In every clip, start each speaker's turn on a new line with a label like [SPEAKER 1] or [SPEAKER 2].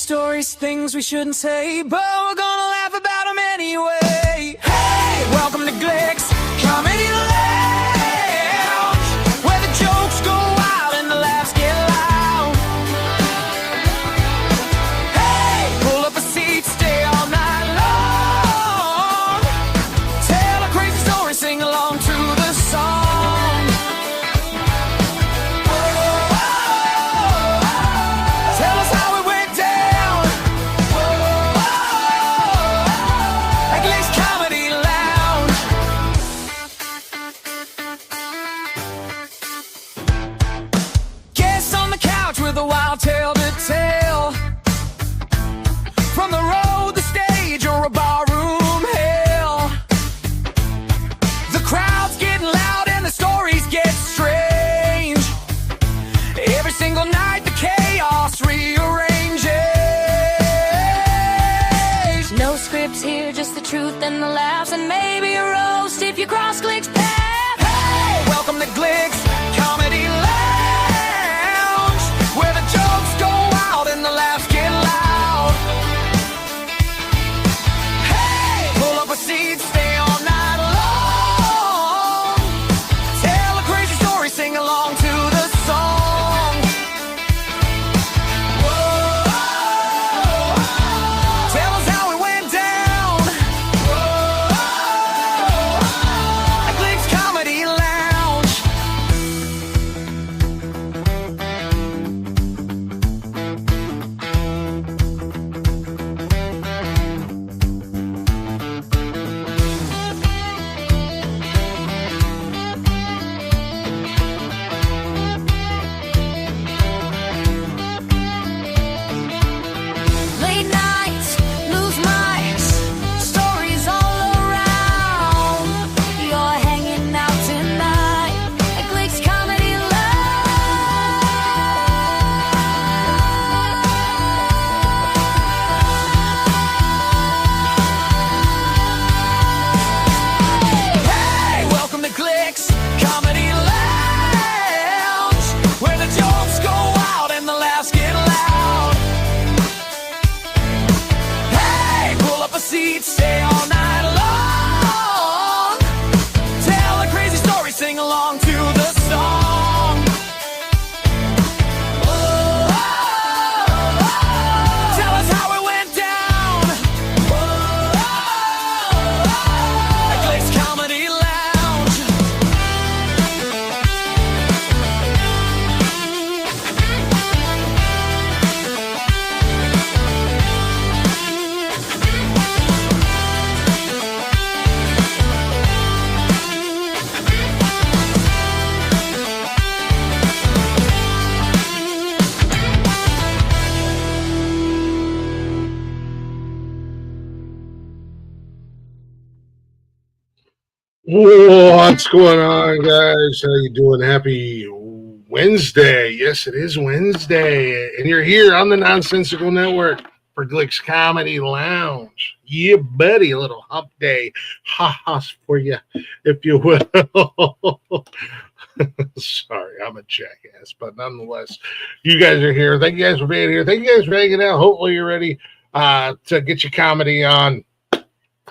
[SPEAKER 1] stories, things we shouldn't say, but we're gonna laugh about them anyway. Hey, welcome to Glick's Comedy Lounge, where the jokes go wild and the laughs get loud. Hey, pull up a seat, stay all night long. Tell a crazy story, sing along to the song. With a wild tale to tell, from the road, the stage, or a barroom hell. The crowd's getting loud and the stories get strange. Every single night the chaos rearranges. No scripts here, just the truth and the laughs, and maybe a roast if you cross Glick's path. Hey, welcome to Glick's Comedy Lounge, where the jokes go wild and the laughs get loud. Hey, pull up a seat, stay all night long. Tell a crazy story, sing along to the song. Whoa, tell us how it went down. Whoa, at Glick's Comedy Lounge. Late nights, loose minds, stories all around. You're hanging out tonight at Glick's Comedy Lounge. Hey, welcome to Glick's Comedy Lounge, where the jokes go wild and the laughs get loud. Hey, pull up a seat, stay all night long. Tell a crazy story, sing along to the song. Whoa, tell us how it went down. Whoa, at Glick's Comedy Lounge.
[SPEAKER 2] What's going on, guys? How you doing? Happy Wednesday. Yes, it is Wednesday. And you're here on the Nonsensical Network for Glick's Comedy Lounge. Yeah, buddy. A little hump day. Ha-has for you, if you will. Sorry, I'm a jackass. But nonetheless, you guys are here. Thank you guys for being here. Thank you guys for hanging out. Hopefully you're ready to get your comedy on.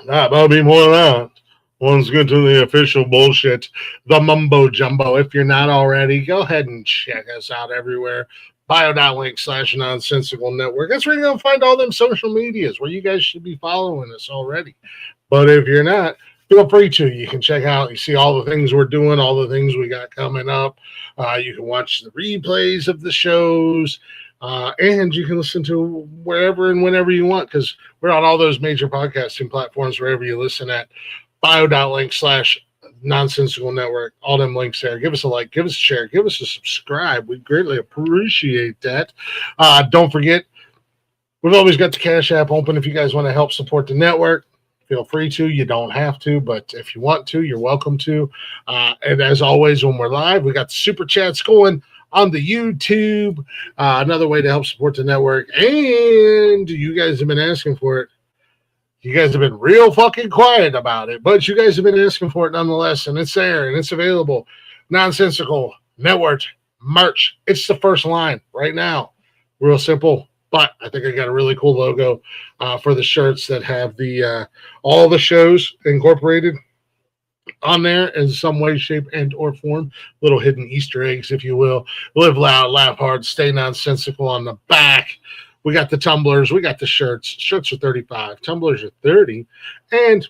[SPEAKER 2] That'll be more than that. Let's get to the official bullshit, the mumbo jumbo. If you're not already, go ahead and check us out everywhere. bio.link/nonsensical network. That's where you're going to find all them social medias where you guys should be following us already. But if you're not, feel free to. You can check out, you see all the things we're doing, all the things we got coming up. You can watch the replays of the shows. And you can listen to wherever and whenever you want, because we're on all those major podcasting platforms, wherever you listen at. bio.link/nonsensical network. All them links there. Give us a like, give us a share, give us a subscribe. We greatly appreciate that. Don't forget, we've always got the Cash App open if you guys want to help support the network. Feel free to. You don't have to, but if you want to, you're welcome to. And as always, when we're live, we got the super chats going on the YouTube. Another way to help support the network. And you guys have been asking for it. You guys have been real fucking quiet about it, but you guys have been asking for it nonetheless, and it's there, and it's available. Nonsensical Network merch. It's the first line right now. Real simple. But I think I got a really cool logo for the shirts that have the all the shows incorporated on there in some way, shape, and or form. Little hidden Easter eggs, if you will. Live loud, laugh hard, stay nonsensical on the back. We got the tumblers, we got the shirts. Shirts are 35, tumblers are 30, and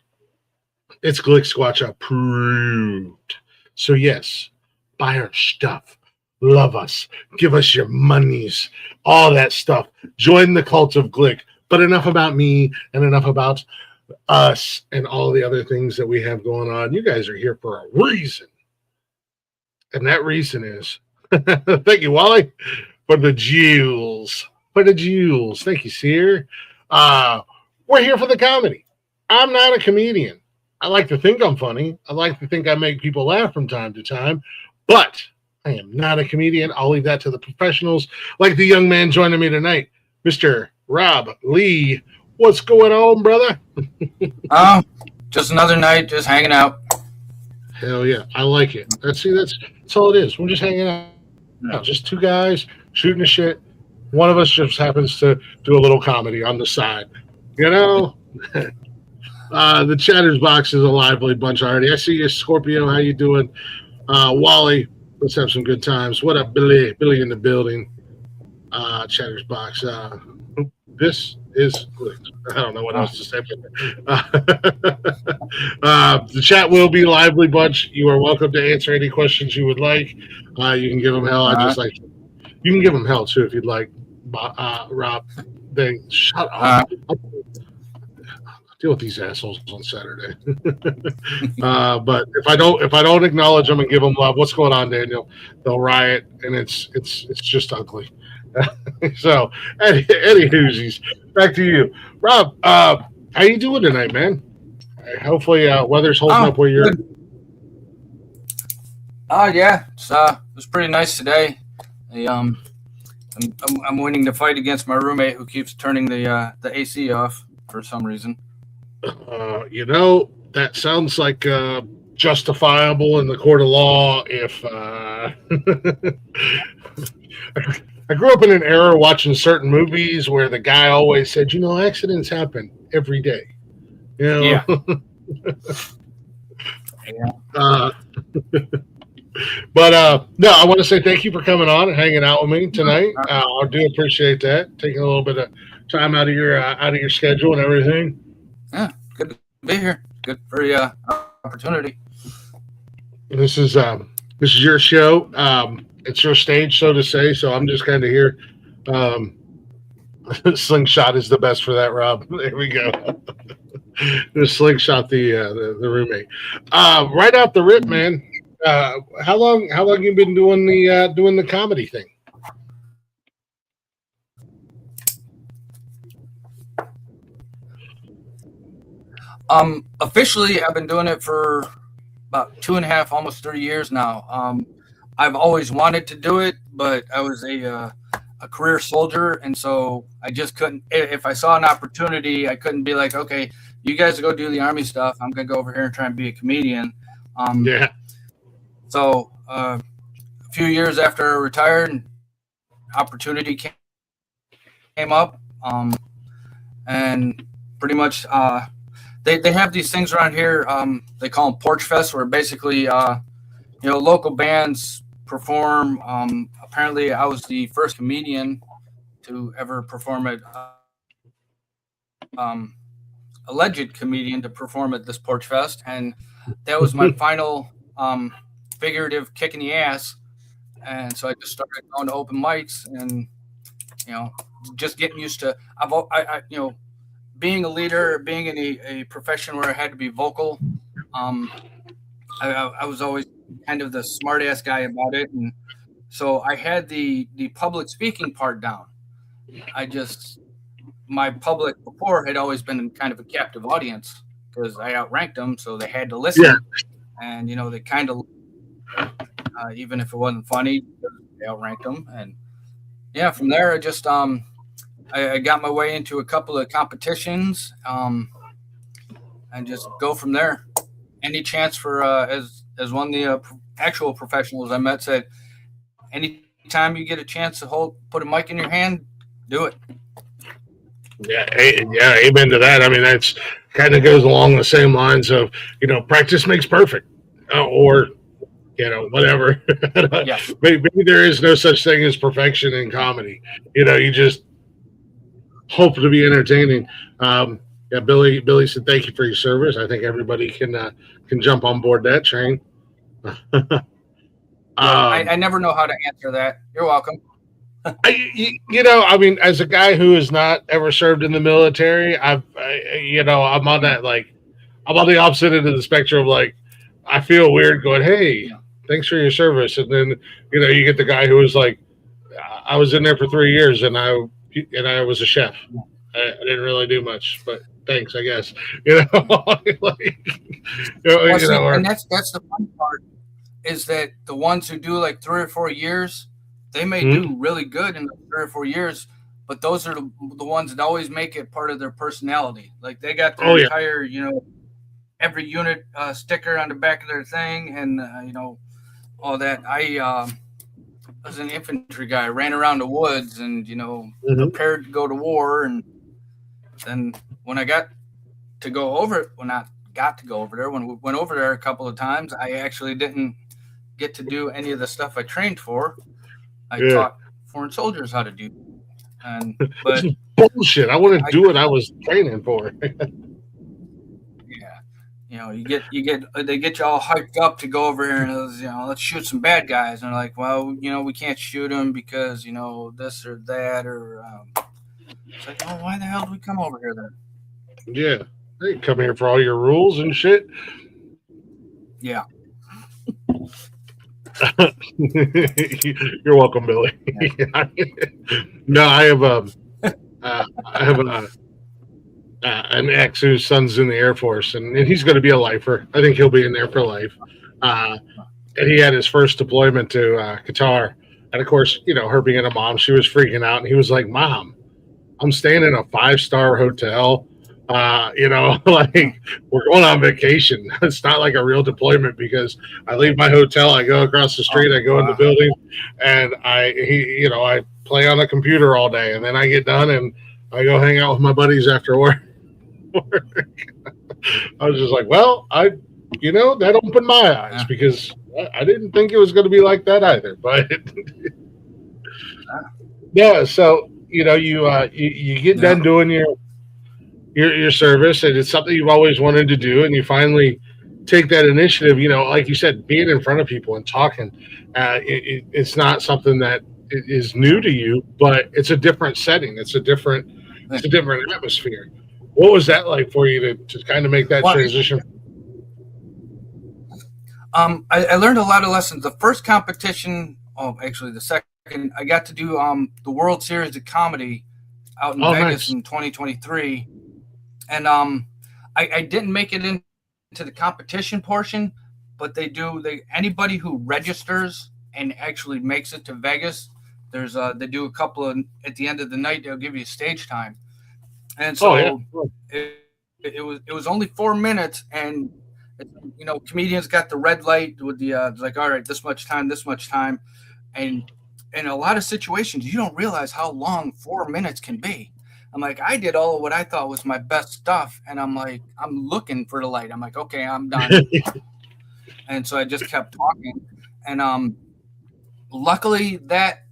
[SPEAKER 2] it's Glick Squatch approved. So yes, buy our stuff. Love us. Give us your monies. All that stuff. Join the cult of Glick. But enough about me and enough about us and all the other things that we have going on. You guys are here for a reason. And that reason is, thank you, Wally, for the jewels. For the jewels. Thank you, Seer. We're here for the comedy. I'm not a comedian. I like to think I'm funny. I like to think I make people laugh from time to time. But I am not a comedian. I'll leave that to the professionals, like the young man joining me tonight, Mr. Robb Lee. What's going on, brother?
[SPEAKER 3] Just another night, just hanging out.
[SPEAKER 2] Hell yeah, I like it. That's all it is. We're just hanging out. No, just two guys shooting the shit. One of us just happens to do a little comedy on the side. You know? The Chatters box is a lively bunch already. I see you, Scorpio. How you doing? Wally, let's have some good times. What up, Billy? Billy in the building. Chatters box. This is Glick. I don't know what else to say. The chat will be lively bunch. You are welcome to answer any questions you would like. You can give them hell. You can give them hell too if you'd like. Rob, shut up. I'll deal with these assholes on Saturday. But if I don't acknowledge them and give them love, what's going on, Daniel? They'll riot, and it's just ugly. So, any whoosies, back to you, Rob. How you doing tonight, man? Hopefully, weather's holding up where you're.
[SPEAKER 3] Yeah, it was pretty nice today. I'm winning the fight against my roommate who keeps turning the AC off for some reason.
[SPEAKER 2] That sounds like justifiable in the court of law. If I grew up in an era watching certain movies where the guy always said, accidents happen every day.
[SPEAKER 3] Yeah.
[SPEAKER 2] But no, I want to say thank you for coming on and hanging out with me tonight. I do appreciate that, taking a little bit of time out of your schedule and everything.
[SPEAKER 3] Yeah, good to be here. Good for the opportunity.
[SPEAKER 2] This is your show. It's your stage, so to say. So I'm just kind of here. Slingshot is the best for that, Rob. There we go. Just slingshot the roommate. Right off the rip, man. How long you been doing the comedy thing?
[SPEAKER 3] Officially, I've been doing it for about 2.5, almost 3 years now. I've always wanted to do it, but I was a career soldier, and so I just couldn't. If I saw an opportunity, I couldn't be like, okay, you guys go do the Army stuff. I'm gonna go over here and try and be a comedian.
[SPEAKER 2] Yeah.
[SPEAKER 3] So a few years after I retired, opportunity came up, and pretty much they have these things around here. They call them Porch Fest, where basically local bands perform. Apparently, I was the first comedian to ever perform at alleged comedian to perform at this Porch Fest, and that was my final figurative kick in the ass. And so I just started going to open mics, and just getting used to. Being a leader, being in a profession where I had to be vocal. I was always kind of the smart ass guy about it, and so I had the public speaking part down. My public before had always been kind of a captive audience because I outranked them, so they had to listen.
[SPEAKER 2] Yeah.
[SPEAKER 3] And they kind of even if it wasn't funny, they outranked them. And yeah, from there I just I got my way into a couple of competitions, and just go from there. Any chance for as one of the actual professionals I met said, anytime you get a chance to put a mic in your hand, Do it.
[SPEAKER 2] Yeah, yeah, amen to that. I mean, that's kind of goes along the same lines of practice makes perfect, or whatever.
[SPEAKER 3] Yes.
[SPEAKER 2] Maybe there is no such thing as perfection in comedy. You just hope to be entertaining. Yeah, Billy said thank you for your service. I think everybody can jump on board that train.
[SPEAKER 3] Yeah.
[SPEAKER 2] um,
[SPEAKER 3] I never know how to answer that. You're welcome.
[SPEAKER 2] I mean, as a guy who has not ever served in the military, I'm on that I'm on the opposite end of the spectrum. Like, I feel weird going, "Hey,
[SPEAKER 3] Yeah.
[SPEAKER 2] thanks for your service," and then you get the guy who was like, "I was in there for 3 years, and I was a chef. I didn't really do much, but thanks, I guess." Like,
[SPEAKER 3] Well, see,
[SPEAKER 2] or
[SPEAKER 3] and that's the fun part is that the ones who do like 3 or 4 years, they may
[SPEAKER 2] hmm?
[SPEAKER 3] do really good in the 3 or 4 years, but those are the ones that always make it part of their personality. Like they got their
[SPEAKER 2] Oh yeah,
[SPEAKER 3] entire, every unit sticker on the back of their thing, and all that. I was an infantry guy, ran around the woods, and
[SPEAKER 2] hmm,
[SPEAKER 3] prepared to go to war, and then when I got to go over it, when I got to go over there, when we went over there a couple of times, I actually didn't get to do any of the stuff I trained for. I
[SPEAKER 2] yeah.
[SPEAKER 3] taught foreign soldiers how to do, and
[SPEAKER 2] This
[SPEAKER 3] but
[SPEAKER 2] is bullshit. I want to
[SPEAKER 3] I
[SPEAKER 2] do what I was training for.
[SPEAKER 3] yeah, you get they get you all hyped up to go over here and let's shoot some bad guys, and they're like, well, we can't shoot them because this or that or it's like, oh, why the hell did we come over here then?
[SPEAKER 2] Yeah, they come here for all your rules and shit.
[SPEAKER 3] Yeah,
[SPEAKER 2] You're welcome, Billy.
[SPEAKER 3] yeah,
[SPEAKER 2] No, I have an ex whose son's in the Air Force, and he's going to be a lifer. I think he'll be in there for life. Uh, and he had his first deployment to Qatar, and of course, her being a mom, she was freaking out, and he was like, "Mom, I'm staying in a 5-star hotel. Like we're going on vacation. It's not like a real deployment because I leave my hotel, I go across the
[SPEAKER 3] oh,
[SPEAKER 2] street, I go in the
[SPEAKER 3] wow.
[SPEAKER 2] building, and I play on a computer all day, and then I get done and I go hang out with my buddies after work." I was just like, well, that opened my eyes
[SPEAKER 3] Yeah,
[SPEAKER 2] because I didn't think it was going to be like that either. But yeah, so you get
[SPEAKER 3] yeah.
[SPEAKER 2] done doing your service, and it's something you've always wanted to do, and you finally take that initiative. Like you said, being in front of people and talking, it's not something that is new to you, but it's a different setting.
[SPEAKER 3] Yeah.
[SPEAKER 2] It's a different atmosphere. What was that like for you to kind of make that
[SPEAKER 3] Well,
[SPEAKER 2] transition?
[SPEAKER 3] I learned a lot of lessons. The first competition, oh, actually the second, I got to do the World Series of Comedy out in
[SPEAKER 2] Oh,
[SPEAKER 3] Vegas
[SPEAKER 2] nice.
[SPEAKER 3] in 2023, and I didn't make it into the competition portion, but they anybody who registers and actually makes it to Vegas, they do a couple of at the end of the night they'll give you stage time, and
[SPEAKER 2] Oh yeah.
[SPEAKER 3] so it was only 4 minutes, and comedians got the red light with the it's like, all right, this much time, and in a lot of situations you don't realize how long 4 minutes can be. I'm like, I did all of what I thought was my best stuff, and I'm like, I'm looking for the light. I'm like, okay, I'm done, and so I just kept talking, and luckily that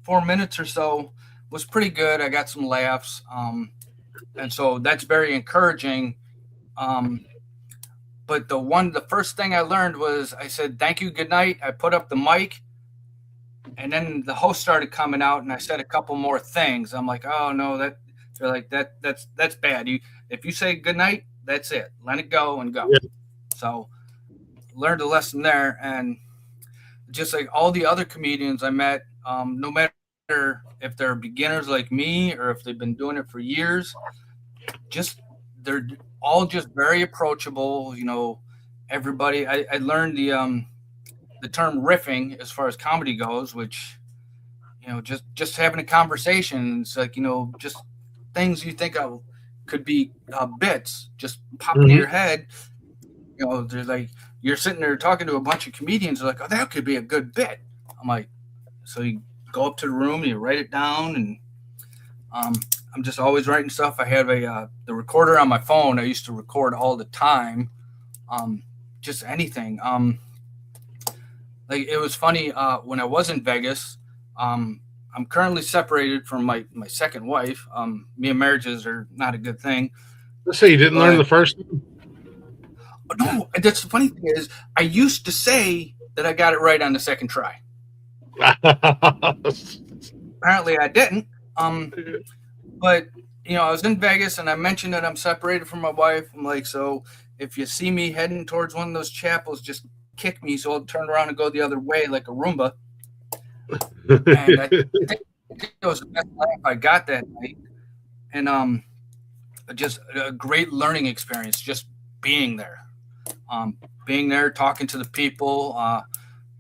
[SPEAKER 3] 4 minutes or so was pretty good. I got some laughs, and so that's very encouraging. Um, but the first thing I learned was I said thank you, good night. I put up the mic, and then the host started coming out, and I said a couple more things. I'm like, oh no, they're like that's bad. If you say good night, that's it. Let it go and go.
[SPEAKER 2] Yeah.
[SPEAKER 3] So learned a lesson there, and just like all the other comedians I met, no matter if they're beginners like me or if they've been doing it for years, just they're all just very approachable. Everybody. I learned the term riffing as far as comedy goes, which just having a conversation. It's like just things you think of could be bits just pop into
[SPEAKER 2] Hmm.
[SPEAKER 3] your head. There's like you're sitting there talking to a bunch of comedians. They're like, oh, that could be a good bit. I'm like, so you go up to the room and you write it down, and I'm just always writing stuff. I have the recorder on my phone. I used to record all the time, just anything. Like it was funny when I was in Vegas. I'm currently separated from my second wife. Me and marriages are not a good thing.
[SPEAKER 2] Let's say you didn't learn the first one.
[SPEAKER 3] No, that's the funny thing is I used to say that I got it right on the second try. Apparently I didn't. But I was in Vegas and I mentioned that I'm separated from my wife. I'm like, so if you see me heading towards one of those chapels, just kick me so I'll turn around and go the other way like a Roomba. And I think it was the best laugh I got that night. And just a great learning experience, just being there. Talking to the people,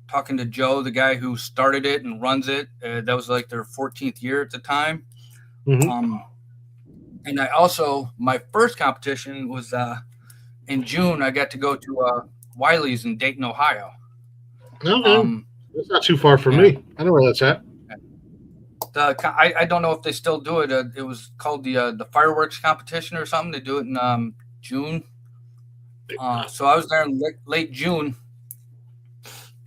[SPEAKER 3] talking to Joe, the guy who started it and runs it. That was like their 14th year at the time.
[SPEAKER 2] Mm-hmm.
[SPEAKER 3] And I also, my first competition was in June. I got to go to Wiley's in Dayton, Ohio.
[SPEAKER 2] Okay. That's not too far from me. I know where that's at.
[SPEAKER 3] I don't know if they still do it. It was called the fireworks competition or something. They do it in June. So I was there in late June.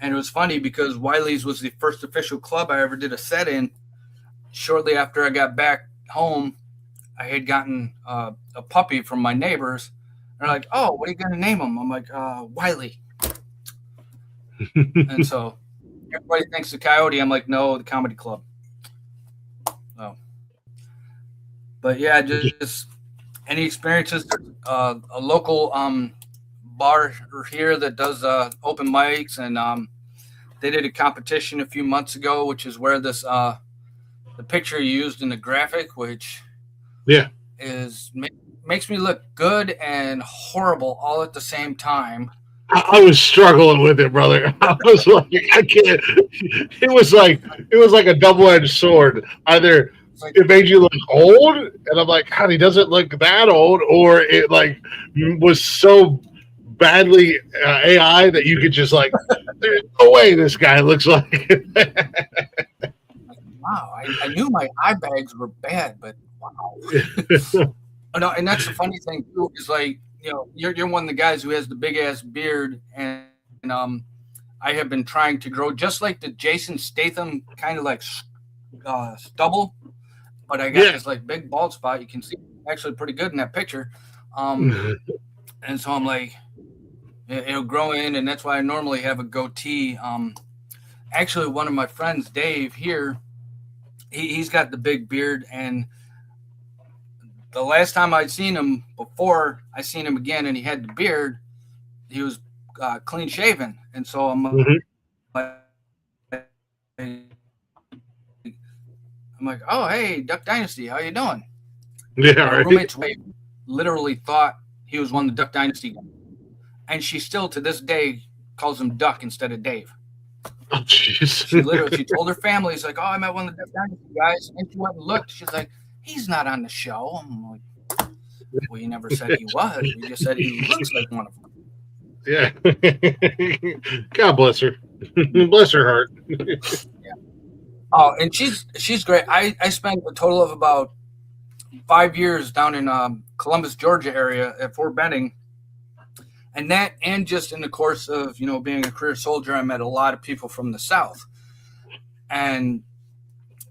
[SPEAKER 3] And it was funny because Wiley's was the first official club I ever did a set in. Shortly after I got back home, I had gotten a puppy from my neighbors. They're like, "Oh, what are you going to name him?" I'm like, "Wiley." And so everybody thinks the Coyote. I'm like, "No, the Comedy Club." Oh, but yeah, just any experiences? A local bar here that does open mics, and they did a competition a few months ago, which is where this the picture used in the graphic, which makes me look good and horrible all at the same time.
[SPEAKER 2] I was struggling with it, brother. I was like, I can't. It was like a double-edged sword. Either it made you look old, and I'm like, God, he doesn't look that old, or it like was so badly AI that you could just like, there's no way this guy looks like.
[SPEAKER 3] Wow, I knew my eye bags were bad, but wow. No, and that's the funny thing too is like you're one of the guys who has the big ass beard, and I have been trying to grow just like the Jason Statham kind of like stubble, but I got this like big bald spot. You can see actually pretty good in that picture, and so I'm like, it'll grow in, and that's why I normally have a goatee. Actually, one of my friends, Dave here, he's got the big beard, and the last time I'd seen him, before I seen him again, and he had the beard, he was clean shaven, and so I'm like, oh hey, Duck Dynasty, how you doing?
[SPEAKER 2] Yeah,
[SPEAKER 3] my roommate's wife literally thought he was one of the Duck Dynasty guys, and she still to this day calls him Duck instead of Dave.
[SPEAKER 2] Oh jeez.
[SPEAKER 3] She told her family, "It's like, oh, I met one of the Duck Dynasty guys," and she went and looked. She's like, "He's not on the show." I'm like, "Well, you never said he was. You just said he looks like one of them."
[SPEAKER 2] Yeah. God bless her. Bless her heart.
[SPEAKER 3] Yeah. Oh, and she's great. I spent a total of about 5 years down in Columbus, Georgia area at Fort Benning. And just in the course of, being a career soldier, I met a lot of people from the South. And,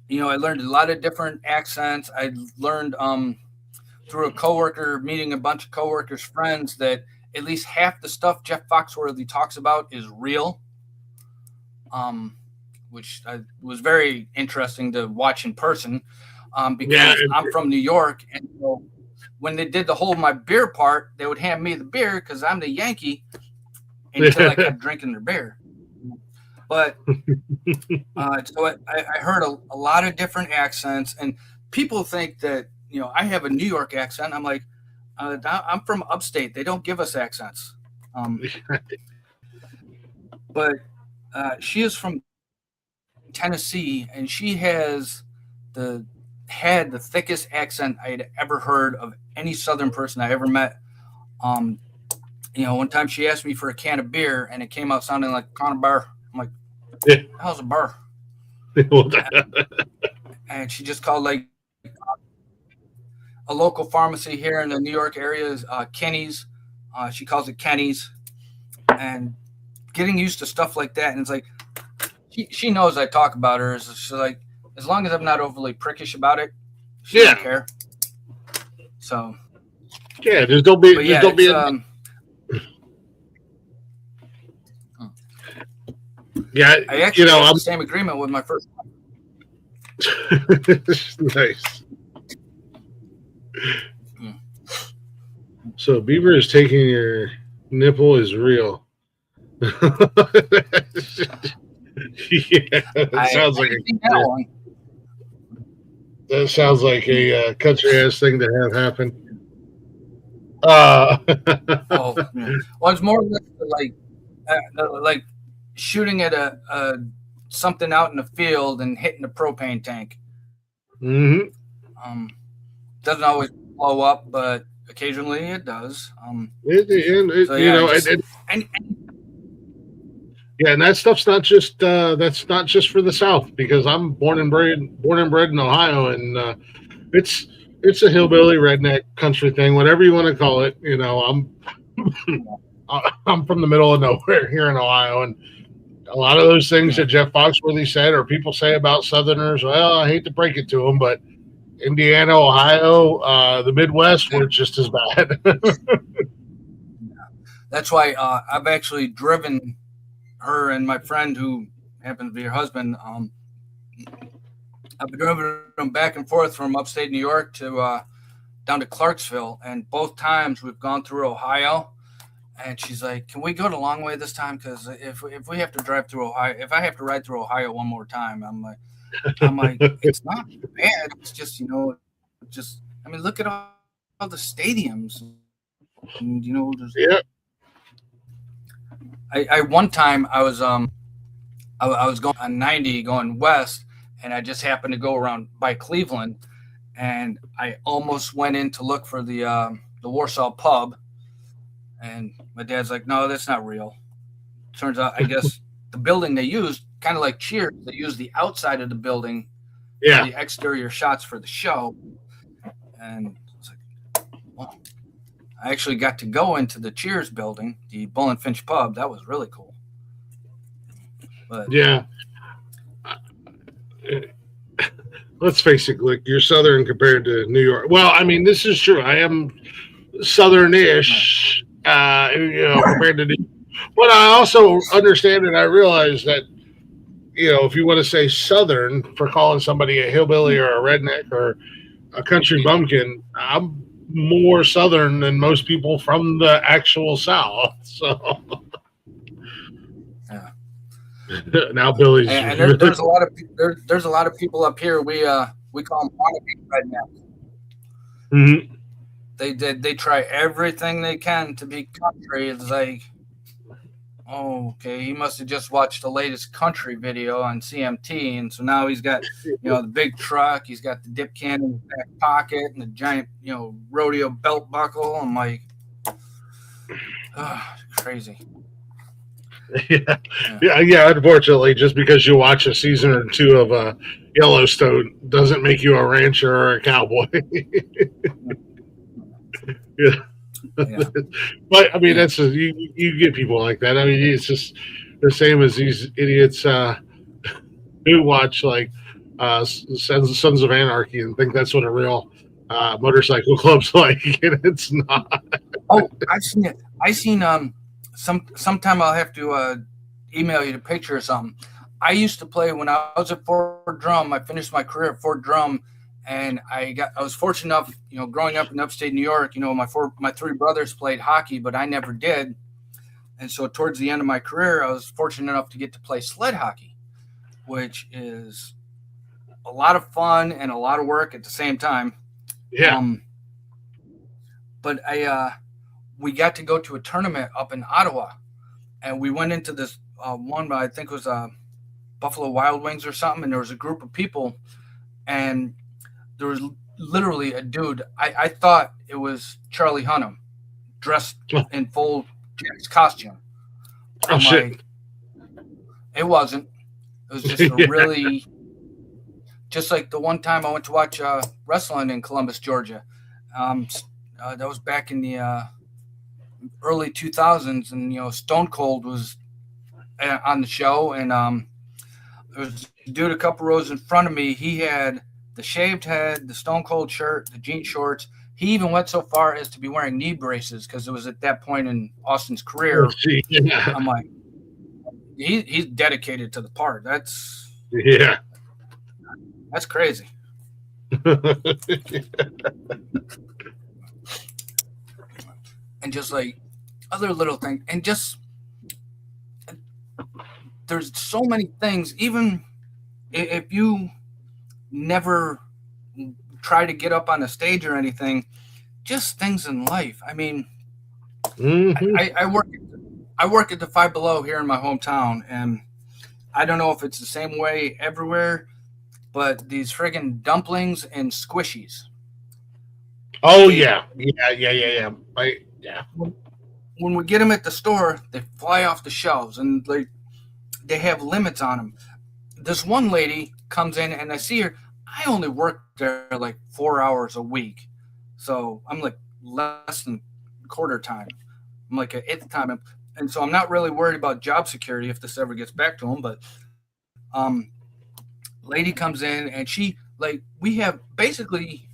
[SPEAKER 3] I learned a lot of different accents. I learned through a coworker, meeting a bunch of coworkers' friends, that at least half the stuff Jeff Foxworthy talks about is real, which was very interesting to watch in person because I'm from New York. And when they did the hold my beer part, they would hand me the beer because I'm the Yankee until I kept drinking their beer. But so I heard a lot of different accents, and people think that, I have a New York accent. I'm like, I'm from upstate. They don't give us accents. But she is from Tennessee, and she had the thickest accent I had ever heard of any Southern person I ever met. One time she asked me for a can of beer, and it came out sounding like a can of beer. I'm like, how's a beer? And she just called like a local pharmacy here in the New York area is Kenny's. She calls it Kenny's, and getting used to stuff like that. And it's like she knows I talk about her. She's like, as long as I'm not overly prickish about it, she doesn't care. So
[SPEAKER 2] yeah, just don't be.
[SPEAKER 3] yeah,
[SPEAKER 2] just don't be. Yeah,
[SPEAKER 3] I actually have the same agreement with my first one.
[SPEAKER 2] Nice. So Bieber is taking your nipple is real. Yeah, that sounds like that sounds like a country ass thing to have happen.
[SPEAKER 3] Oh, yeah. Well, it's more like shooting at a something out in the field and hitting a propane tank.
[SPEAKER 2] Mm-hmm.
[SPEAKER 3] Doesn't always blow up, but occasionally it does.
[SPEAKER 2] And that stuff's not just that's not just for the South, because I'm born and bred in Ohio, and it's a hillbilly redneck country thing, whatever you want to call it. You know, I'm from the middle of nowhere here in Ohio, and a lot of those things that Jeff Foxworthy said, or people say about Southerners, well, I hate to break it to them, but Indiana, Ohio, the Midwest were just as bad.
[SPEAKER 3] That's why I've actually driven her and my friend, who happens to be her husband. I've driven them back and forth from upstate New York to down to Clarksville, and both times we've gone through Ohio. And she's like, "Can we go the long way this time? Because if we have to drive through Ohio, if I have to ride through Ohio one more time, I'm like, it's not bad. It's just, I mean, look at all the stadiums. And,
[SPEAKER 2] yeah.
[SPEAKER 3] I one time I was going on 90 going west, and I just happened to go around by Cleveland, and I almost went in to look for the Warsaw pub. And my dad's like, "No, that's not real." Turns out, I guess the building they used, kind of like Cheers, they used the outside of the building, for the exterior shots for the show. And I was like, "Wow!" I actually got to go into the Cheers building, the Bull and Finch pub. That was really cool. But
[SPEAKER 2] yeah, let's face it, Glick, you're Southern compared to New York. Well, I mean, this is true. I am Southern-ish. Compared to but I also understand and I realize that, if you want to say Southern for calling somebody a hillbilly or a redneck or a country bumpkin, I'm more Southern than most people from the actual South. So now Billy's
[SPEAKER 3] and there's a lot of people up here. We call them wannabe rednecks.
[SPEAKER 2] Mm-hmm.
[SPEAKER 3] They try everything they can to be country. It's like, oh, okay, he must have just watched the latest country video on CMT, and so now he's got, the big truck, he's got the dip can in his back pocket and the giant, rodeo belt buckle. I'm like, crazy.
[SPEAKER 2] Yeah. Unfortunately, just because you watch a season or two of Yellowstone doesn't make you a rancher or a cowboy. Yeah. But I mean, that's you get people like that. I mean, it's just the same as these idiots who watch like Sons of Anarchy and think that's what a real motorcycle club's like, and it's not.
[SPEAKER 3] Oh, I've seen it. Sometime I'll have to email you the picture or something. I used to play when I was at Fort Drum. I finished my career at Fort Drum. And I was fortunate enough, growing up in upstate New York, my three brothers played hockey, but I never did. And so towards the end of my career, I was fortunate enough to get to play sled hockey, which is a lot of fun and a lot of work at the same time.
[SPEAKER 2] Yeah.
[SPEAKER 3] But we got to go to a tournament up in Ottawa, and we went into this one, I think it was Buffalo Wild Wings or something, and there was a group of people, and there was literally a dude. I thought it was Charlie Hunnam dressed in full Jack's costume. I'm like, it wasn't. It was just a really, just like the one time I went to watch wrestling in Columbus, Georgia. That was back in the early 2000s, and Stone Cold was on the show, and there was a dude a couple rows in front of me. He had the shaved head, the Stone Cold shirt, the jean shorts. He even went so far as to be wearing knee braces because it was at that point in Austin's career.
[SPEAKER 2] Yeah.
[SPEAKER 3] I'm like, he's dedicated to the part. That's crazy. And just like other little things, and just there's so many things. Even if you never try to get up on a stage or anything, just things in life. I mean, I work at the Five Below here in my hometown, and I don't know if it's the same way everywhere, but these friggin' dumplings and squishies.
[SPEAKER 2] Oh yeah.
[SPEAKER 3] When we get them at the store, they fly off the shelves, and they have limits on them. This one lady comes in, and I see her. I only work there like 4 hours a week, so I'm like less than quarter time. I'm like at the time, and so I'm not really worried about job security if this ever gets back to them. But lady comes in, and we have basically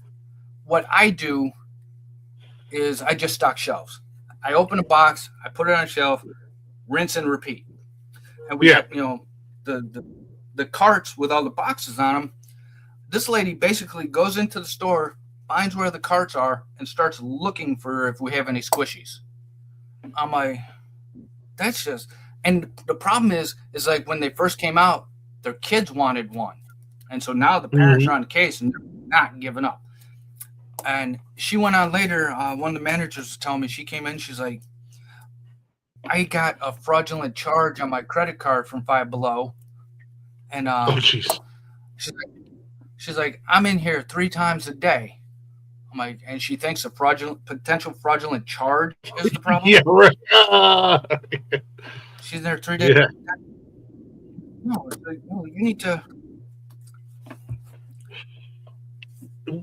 [SPEAKER 3] what I do is I just stock shelves. I open a box, I put it on a shelf, rinse and repeat. And we have the carts with all the boxes on them. This lady basically goes into the store, finds where the carts are, and starts looking for if we have any squishies. I'm like, that's just. And the problem is like when they first came out, their kids wanted one, and so now the parents are on the case and they're not giving up. And she went on later. One of the managers was telling me, she came in. She's like, I got a fraudulent charge on my credit card from Five Below, and
[SPEAKER 2] jeez.
[SPEAKER 3] She's like, I'm in here 3 times a day. I'm like, and she thinks a potential fraudulent charge is the problem.
[SPEAKER 2] Yeah, right.
[SPEAKER 3] She's there 3 days.
[SPEAKER 2] Yeah.
[SPEAKER 3] No, it's like, no, you need to.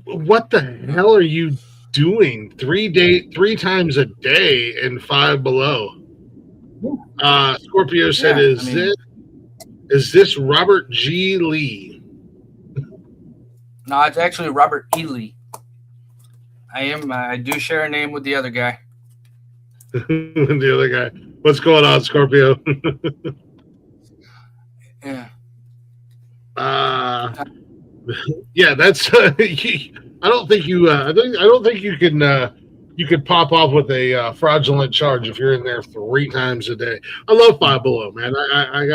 [SPEAKER 2] What the hell are you doing 3 times a day in Five Below? Scorpio said, is this Robert G. Lee?
[SPEAKER 3] No, it's actually Robert E. Lee. I do share a name with the other guy.
[SPEAKER 2] The other guy. What's going on, Scorpio?
[SPEAKER 3] Yeah.
[SPEAKER 2] Yeah, that's. I don't think you. I don't think you can. You could pop off with a fraudulent charge if you're in there 3 times a day. I love Five Below, man. I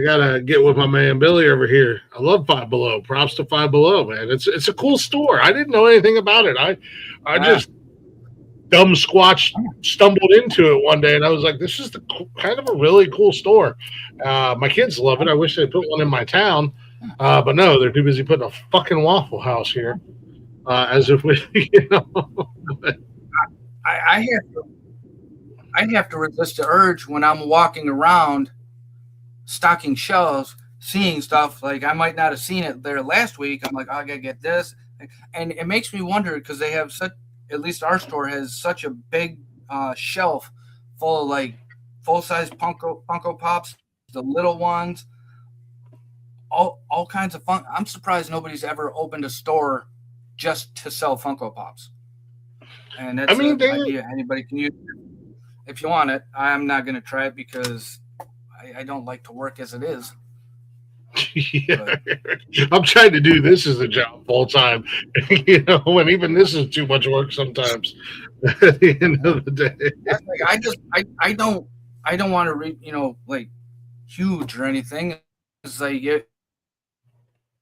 [SPEAKER 2] gotta get with my man Billy over here. I love Five Below. Props to Five Below, man. It's a cool store. I didn't know anything about it. I just dumb squatch stumbled into it one day, and I was like, this is kind of a really cool store. My kids love it. I wish they put one in my town, but no, they're too busy putting a fucking Waffle House here. As if we,
[SPEAKER 3] I have to resist the urge when I'm walking around, stocking shelves, seeing stuff like I might not have seen it there last week. I'm like, oh, I gotta get this, and it makes me wonder because they have such. At least our store has such a big shelf full of like full size Funko Pops, the little ones, all kinds of fun. I'm surprised nobody's ever opened a store just to sell Funko Pops. And that's an idea anybody can use if you want it. I'm not going to try it because I don't like to work as it is.
[SPEAKER 2] Yeah. I'm trying to do this as a job full time, and even this is too much work sometimes. At the end of the day,
[SPEAKER 3] I don't want to read, like huge or anything. It's like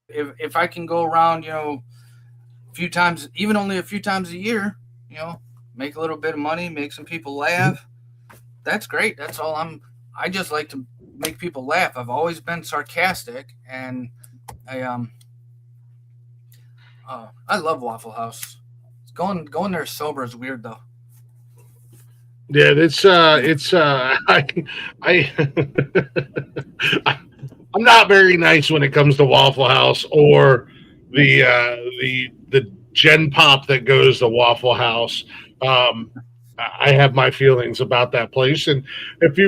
[SPEAKER 3] if I can go around, a few times, even only a few times a year, make a little bit of money, make some people laugh. That's great. That's all I just like to make people laugh. I've always been sarcastic, and I love Waffle House. Going there sober is weird though.
[SPEAKER 2] Yeah, I'm not very nice when it comes to Waffle House or the Gen Pop that goes to Waffle House. I have my feelings about that place, and if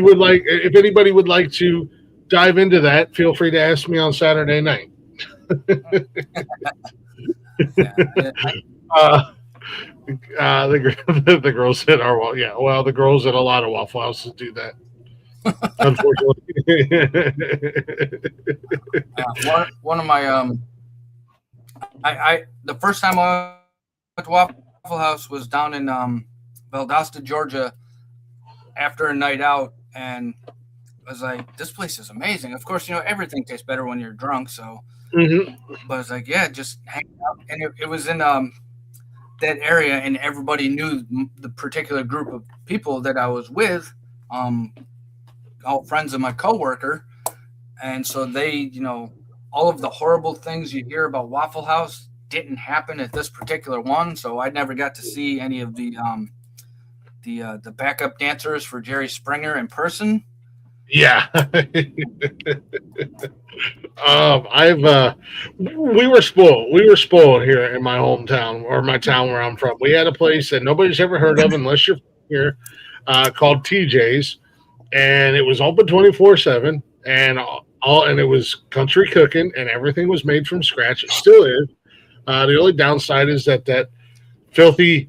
[SPEAKER 2] anybody would like to dive into that, feel free to ask me on Saturday night.
[SPEAKER 3] Yeah,
[SPEAKER 2] Uh, the girls at the girls at a lot of Waffle Houses do that. Unfortunately,
[SPEAKER 3] one of my I the first time I went to Waffle House was down in Valdosta, Georgia, after a night out, and I was like, this place is amazing. Of course, everything tastes better when you're drunk. So, but I was like, yeah, just hang out, and it was in that area, and everybody knew the particular group of people that I was with, all friends of my coworker, and so they, all of the horrible things you hear about Waffle House didn't happen at this particular one. So I never got to see any of the backup dancers for Jerry Springer in person.
[SPEAKER 2] Yeah. We were spoiled. We were spoiled here in my hometown or my town where I'm from. We had a place that nobody's ever heard of unless you're here, called TJ's, and it was open 24/7, and it was country cooking, and everything was made from scratch. It still is. The only downside is that filthy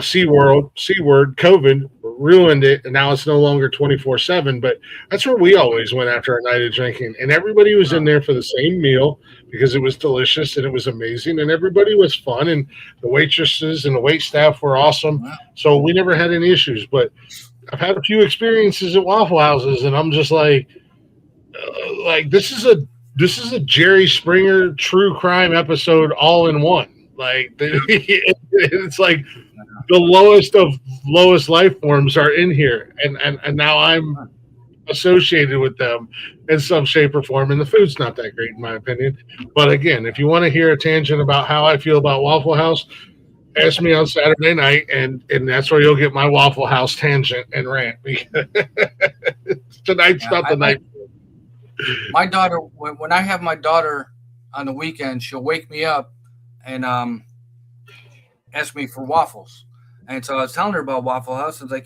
[SPEAKER 2] C word COVID ruined it, and now it's no longer 24/7. But that's where we always went after a night of drinking, and everybody was in there for the same meal because it was delicious and it was amazing, and everybody was fun, and the waitresses and the wait staff were awesome. So we never had any issues. But I've had a few experiences at Waffle Houses, and I'm just like this is a Jerry Springer true crime episode all in one. Like it's like the lowest of lowest life forms are in here, and now I'm associated with them in some shape or form, and the food's not that great in my opinion. But again, if you want to hear a tangent about how I feel about Waffle House, ask me on Saturday night, and that's where you'll get my Waffle House tangent and rant. Tonight's not the night.
[SPEAKER 3] My daughter, when I have my daughter on the weekend, she'll wake me up and ask me for waffles. And so I was telling her about Waffle House. I was like,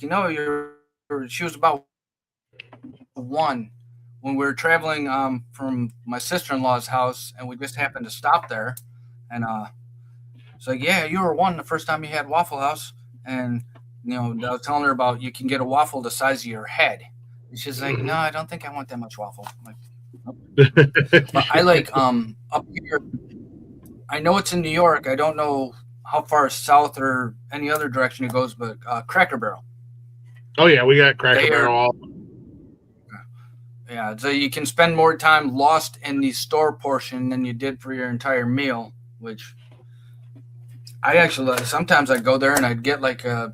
[SPEAKER 3] she was about 1 when we were traveling from my sister-in-law's house, and we just happened to stop there. And it's like, yeah, you were 1 the first time you had Waffle House. And, I was telling her about you can get a waffle the size of your head. And she's like, no, I don't think I want that much waffle. I'm like, nope. But I like up here. I know it's in New York. I don't know how far south or any other direction it goes, but Cracker Barrel.
[SPEAKER 2] Oh yeah, we got Cracker Barrel.
[SPEAKER 3] Yeah, so you can spend more time lost in the store portion than you did for your entire meal. Which I actually sometimes I'd go there and I'd get like a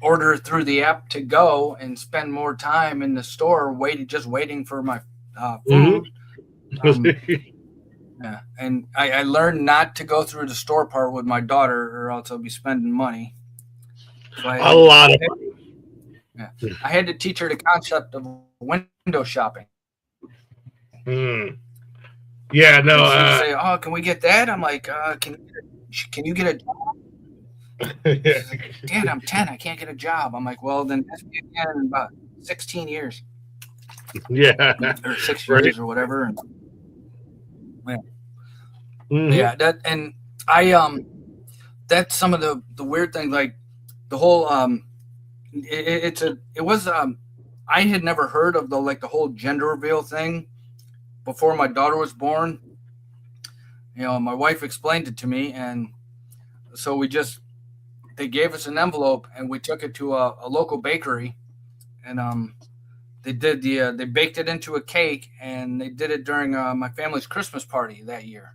[SPEAKER 3] order through the app to go and spend more time in the store waiting for my food. Yeah, and I learned not to go through the store part with my daughter, or else I'll be spending money. So
[SPEAKER 2] a lot of money.
[SPEAKER 3] Yeah, I had to teach her the concept of window shopping.
[SPEAKER 2] Yeah, no.
[SPEAKER 3] Say, oh, can we get that? I'm like, can you get a job? Like, Dad, I'm 10. I can't get a job. I'm like, well, then ask me again in about 16 years.
[SPEAKER 2] Yeah,
[SPEAKER 3] or 6 years or whatever. And, yeah, that and I that's some of the weird thing, like the whole I had never heard of the whole gender reveal thing before my daughter was born. My wife explained it to me, and so they gave us an envelope and we took it to a local bakery, and they baked it into a cake, and they did it during my family's Christmas party that year.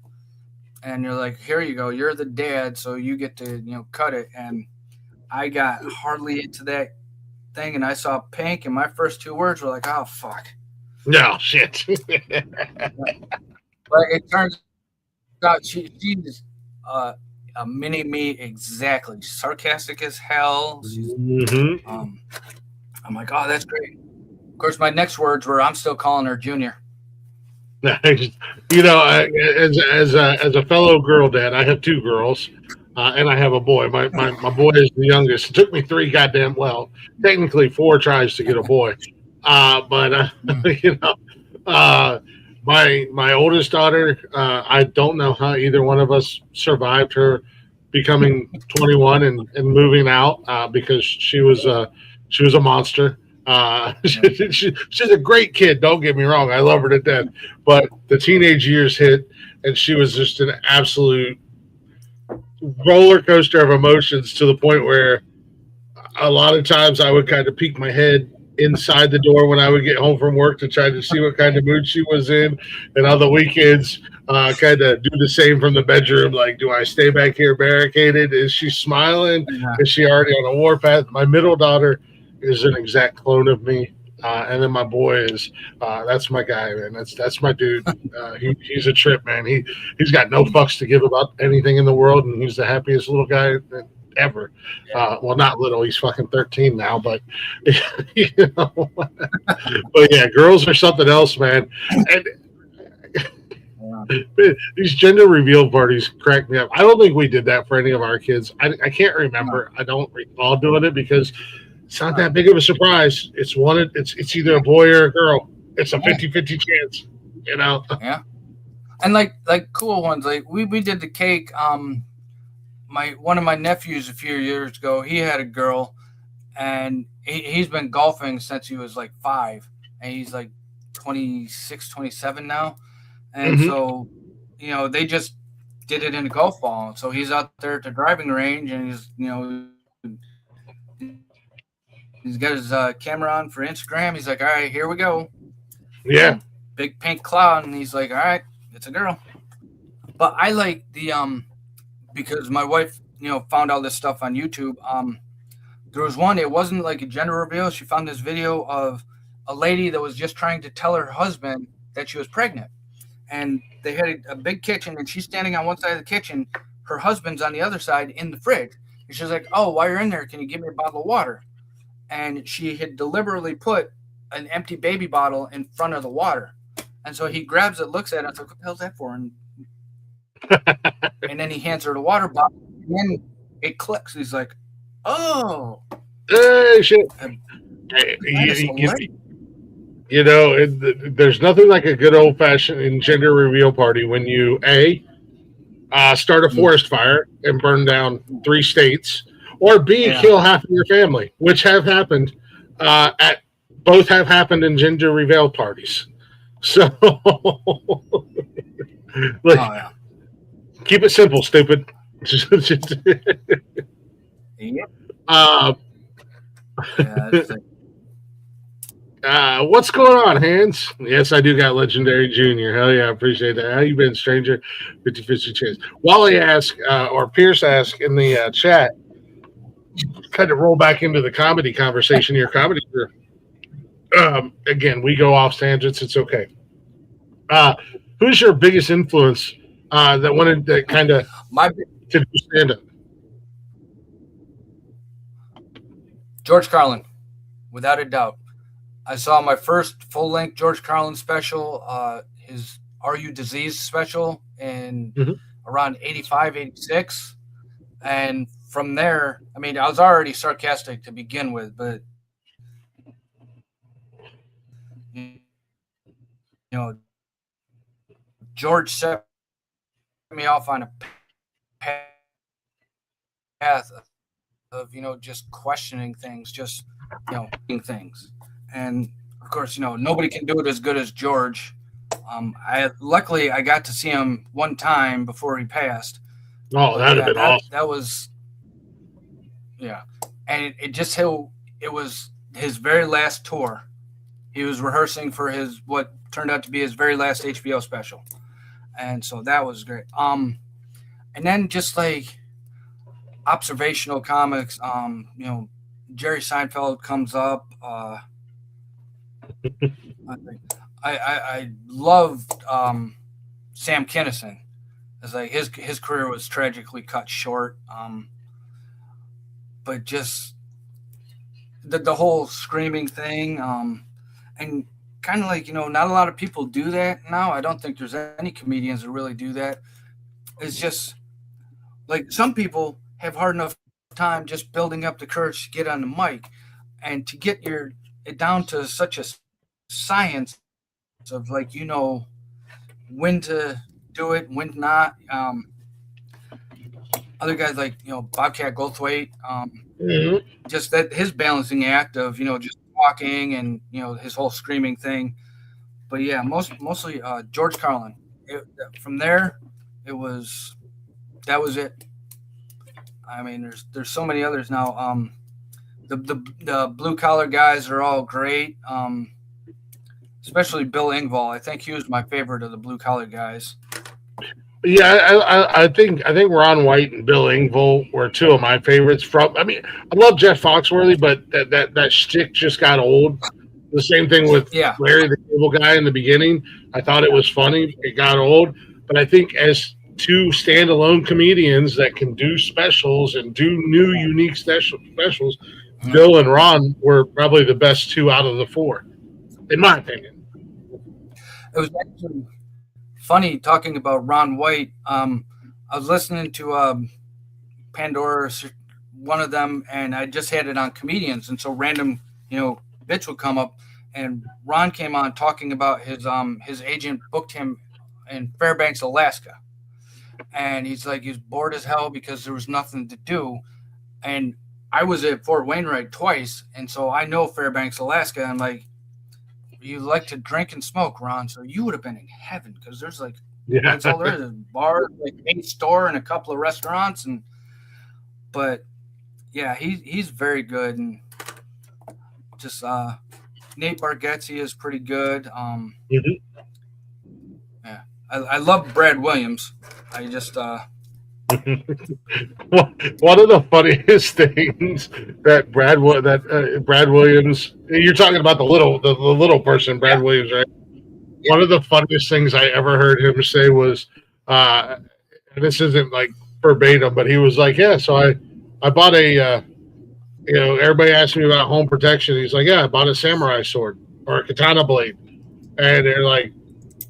[SPEAKER 3] And you're like, here you go. You're the dad, so you get to, cut it. And I got hardly into that thing, and I saw pink, and my first 2 words were like, oh, fuck.
[SPEAKER 2] No, shit.
[SPEAKER 3] But it turns out she's a mini me exactly. Sarcastic as hell. I'm like, oh, that's great. Of course, my next words were, I'm still calling her Junior.
[SPEAKER 2] You know, as a fellow girl dad, I have two girls, and I have a boy. My boy is the youngest. It took me three goddamn technically four tries to get a boy, but you know, uh, my oldest daughter, I don't know how either one of us survived her becoming 21 and moving out because she was a monster. She's a great kid. Don't get me wrong. I love her to death. But the teenage years hit, and she was just an absolute roller coaster of emotions to the point where a lot of times I would kind of peek my head inside the door when I would get home from work to try to see what kind of mood she was in. And on the weekends, kind of do the same from the bedroom. Like, do I stay back here barricaded? Is she smiling? Is she already on a warpath? My middle daughter is an exact clone of me. And then my boy is that's my guy, man. That's my dude. He's a trip, man. He's got no fucks to give about anything in the world, and he's the happiest little guy ever. Well, not little. He's fucking 13 now, but you know. But yeah, girls are something else, man. And these gender reveal parties crack me up. I don't think we did that for any of our kids. I can't remember. I don't recall doing it because it's not that big of a surprise. It's either a boy or a girl. It's a 50-50 chance, you know.
[SPEAKER 3] Yeah. And like cool ones, like we did the cake. One of my nephews a few years ago, he had a girl, and he's been golfing since he was like 5, and he's like 26, 27 now. And so, you know, they just did it in a golf ball. So he's out there at the driving range, and he's got his camera on for Instagram. He's like, all right, here we go.
[SPEAKER 2] Yeah.
[SPEAKER 3] Big pink cloud. And he's like, all right, it's a girl. But I like the, because my wife, you know, found all this stuff on YouTube. There was one, it wasn't like a gender reveal. She found this video of a lady that was just trying to tell her husband that she was pregnant. And they had a big kitchen, and she's standing on one side of the kitchen. Her husband's on the other side in the fridge. And she's like, oh, while you're in there, can you give me a bottle of water? And she had deliberately put an empty baby bottle in front of the water. And so he grabs it, looks at it, and says, what the hell's that for? And then he hands her the water bottle, and then it clicks. He's like, oh.
[SPEAKER 2] Hey, shit. You know, there's nothing like a good old-fashioned gender reveal party when you, start a forest fire and burn down 3 states, or B, kill half of your family, which have happened both have happened in gender reveal parties. So, keep it simple, stupid. What's going on, Hans? Yes, I do got Legendary Junior. Hell yeah, I appreciate that. How you been, stranger? 50-50 chance. Wally asked, or Pierce asked in the chat, kind of roll back into the comedy conversation here. Comedy here. Again, we go off tangents. It's okay. Who's your biggest influence that wanted to kind of to do stand-up?
[SPEAKER 3] George Carlin, without a doubt. I saw my first full-length George Carlin special, his Are You Diseased special in around 85, 86. And from there, I mean, I was already sarcastic to begin with, but, you know, George set me off on a path of, you know, just questioning things, just, you know, things. And of course, you know, nobody can do it as good as George. Luckily I got to see him one time before he passed.
[SPEAKER 2] Oh, that'd have been awesome.
[SPEAKER 3] That was, yeah. And it was his very last tour. He was rehearsing for what turned out to be his very last HBO special. And so that was great. And then just like observational comics, you know, Jerry Seinfeld comes up. I loved Sam Kinison. It's like his career was tragically cut short. But just the whole screaming thing, and kind of like, not a lot of people do that now. I don't think there's any comedians that really do that. It's just like some people have hard enough time just building up the courage to get on the mic and to get it down to such a science of like, when to do it, when not. Other guys like, Bobcat Goldthwait, just that his balancing act of, just talking and, his whole screaming thing. But yeah, mostly George Carlin. From there, that was it. I mean, there's so many others now. The blue collar guys are all great. Especially Bill Engvall. I think he was my favorite of the blue collar guys.
[SPEAKER 2] Yeah, I think Ron White and Bill Engvall were two of my favorites. I love Jeff Foxworthy, but that shtick just got old. The same thing with Larry the Cable Guy in the beginning. I thought it was funny. It got old, but I think as two standalone comedians that can do specials and do new, unique specials, Bill and Ron were probably the best two out of the four, in my opinion.
[SPEAKER 3] It was actually funny talking about Ron White. I was listening to Pandora, one of them, and I just had it on comedians, and so random, bits would come up, and Ron came on talking about his agent booked him in Fairbanks, Alaska, and he's like, he was bored as hell because there was nothing to do, and I was at Fort Wainwright twice, and so I know Fairbanks, Alaska. And I'm like, you like to drink and smoke, Ron, so you would have been in heaven because there's like, that's all there is. There's bars, like a store and a couple of restaurants, but yeah, he's very good, and just Nate Bargatze is pretty good. Yeah, I love Brad Williams. I just
[SPEAKER 2] one of the funniest things that Brad Williams, you're talking about the little person, Brad Williams, right? Yeah. One of the funniest things I ever heard him say was, and this isn't like verbatim, but he was like, yeah, so I bought a, everybody asked me about home protection. He's like, yeah, I bought a samurai sword or a katana blade. And they're like,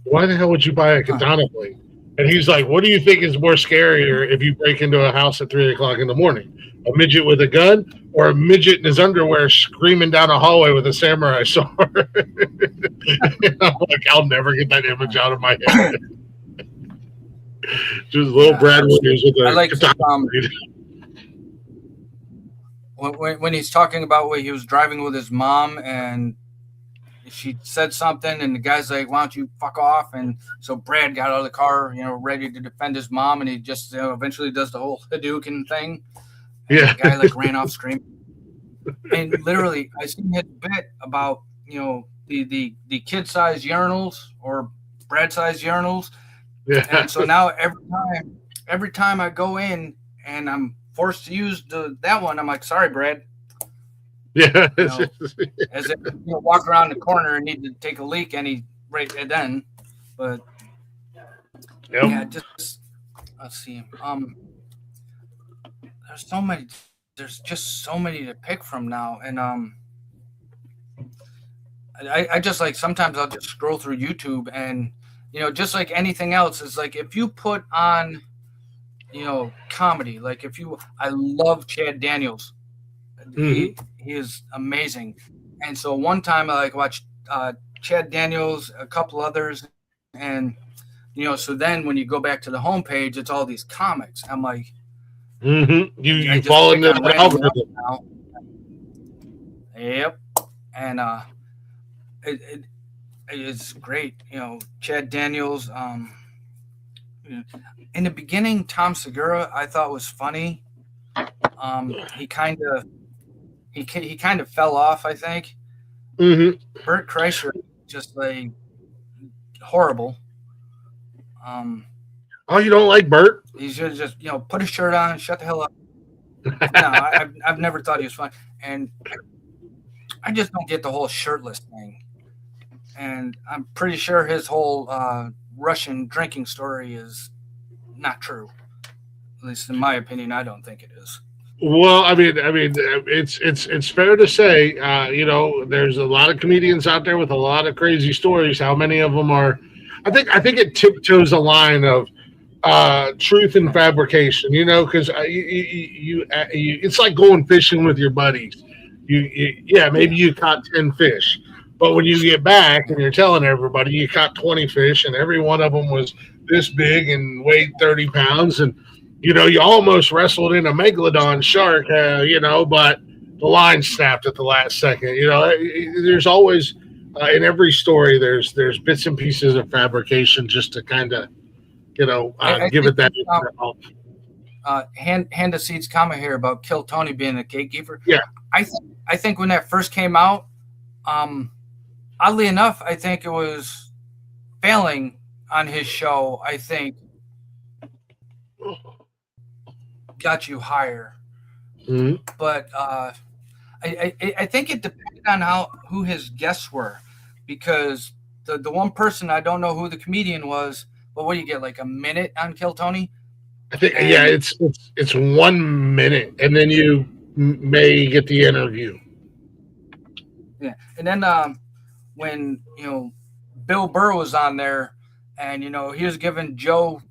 [SPEAKER 2] why the hell would you buy a katana blade? And he's like, what do you think is more scarier if you break into a house at 3 o'clock in the morning? A midget with a gun or a midget in his underwear screaming down a hallway with a samurai sword? I'm like, I'll never get that image out of my head. Just little Brad Williams with a katana blade.
[SPEAKER 3] When he's talking about when he was driving with his mom and she said something and the guy's like, why don't you fuck off? And so Brad got out of the car, ready to defend his mom, and he just eventually does the whole Hadouken thing. And the guy like ran off screaming. And literally I seen his bit about, the kid-sized urinals or Brad-sized urinals. Yeah. And so now every time I go in and I'm forced to use that one, I'm like, sorry, Brad.
[SPEAKER 2] Yeah.
[SPEAKER 3] As if walk around the corner and need to take a leak right then. But yeah, just let's see. There's just so many to pick from now. And I just like sometimes I'll just scroll through YouTube and just like anything else, is like if you put on comedy, like I love Chad Daniels. He is amazing. And so one time I watched Chad Daniels, a couple others, and so then when you go back to the homepage, it's all these comics. I'm like,
[SPEAKER 2] you fall into the algorithm
[SPEAKER 3] now. Yep. And it's great. Chad Daniels. In the beginning, Tom Segura I thought was funny. He kind of fell off, I think. Bert Kreischer just like horrible.
[SPEAKER 2] Oh, you don't like Bert?
[SPEAKER 3] He should just put his shirt on and shut the hell up. No, I've never thought he was funny, and I just don't get the whole shirtless thing. And I'm pretty sure his whole Russian drinking story is not true. At least in my opinion, I don't think it is.
[SPEAKER 2] Well, it's fair to say, there's a lot of comedians out there with a lot of crazy stories. How many of them are? I think it tiptoes a line of truth and fabrication. Because it's like going fishing with your buddies. Yeah, maybe you caught 10 fish, but when you get back and you're telling everybody you caught 20 fish, and every one of them was this big and weighed 30 pounds, and you almost wrestled in a megalodon shark, but the line snapped at the last second. There's always in every story there's bits and pieces of fabrication just to kind of
[SPEAKER 3] I
[SPEAKER 2] give it
[SPEAKER 3] think
[SPEAKER 2] that.
[SPEAKER 3] hand to seeds comment here about Kill Tony being a gatekeeper.
[SPEAKER 2] Yeah.
[SPEAKER 3] I think when that first came out, oddly enough, I think it was failing on his show. I think got you higher,
[SPEAKER 2] Mhm.
[SPEAKER 3] but I think it depended on who his guests were, because the one person, I don't know who the comedian was, but what do you get, like a minute on Kill Tony?
[SPEAKER 2] I think it's 1 minute, and then you may get the interview.
[SPEAKER 3] Yeah, and then when Bill Burr was on there, and he was giving Joe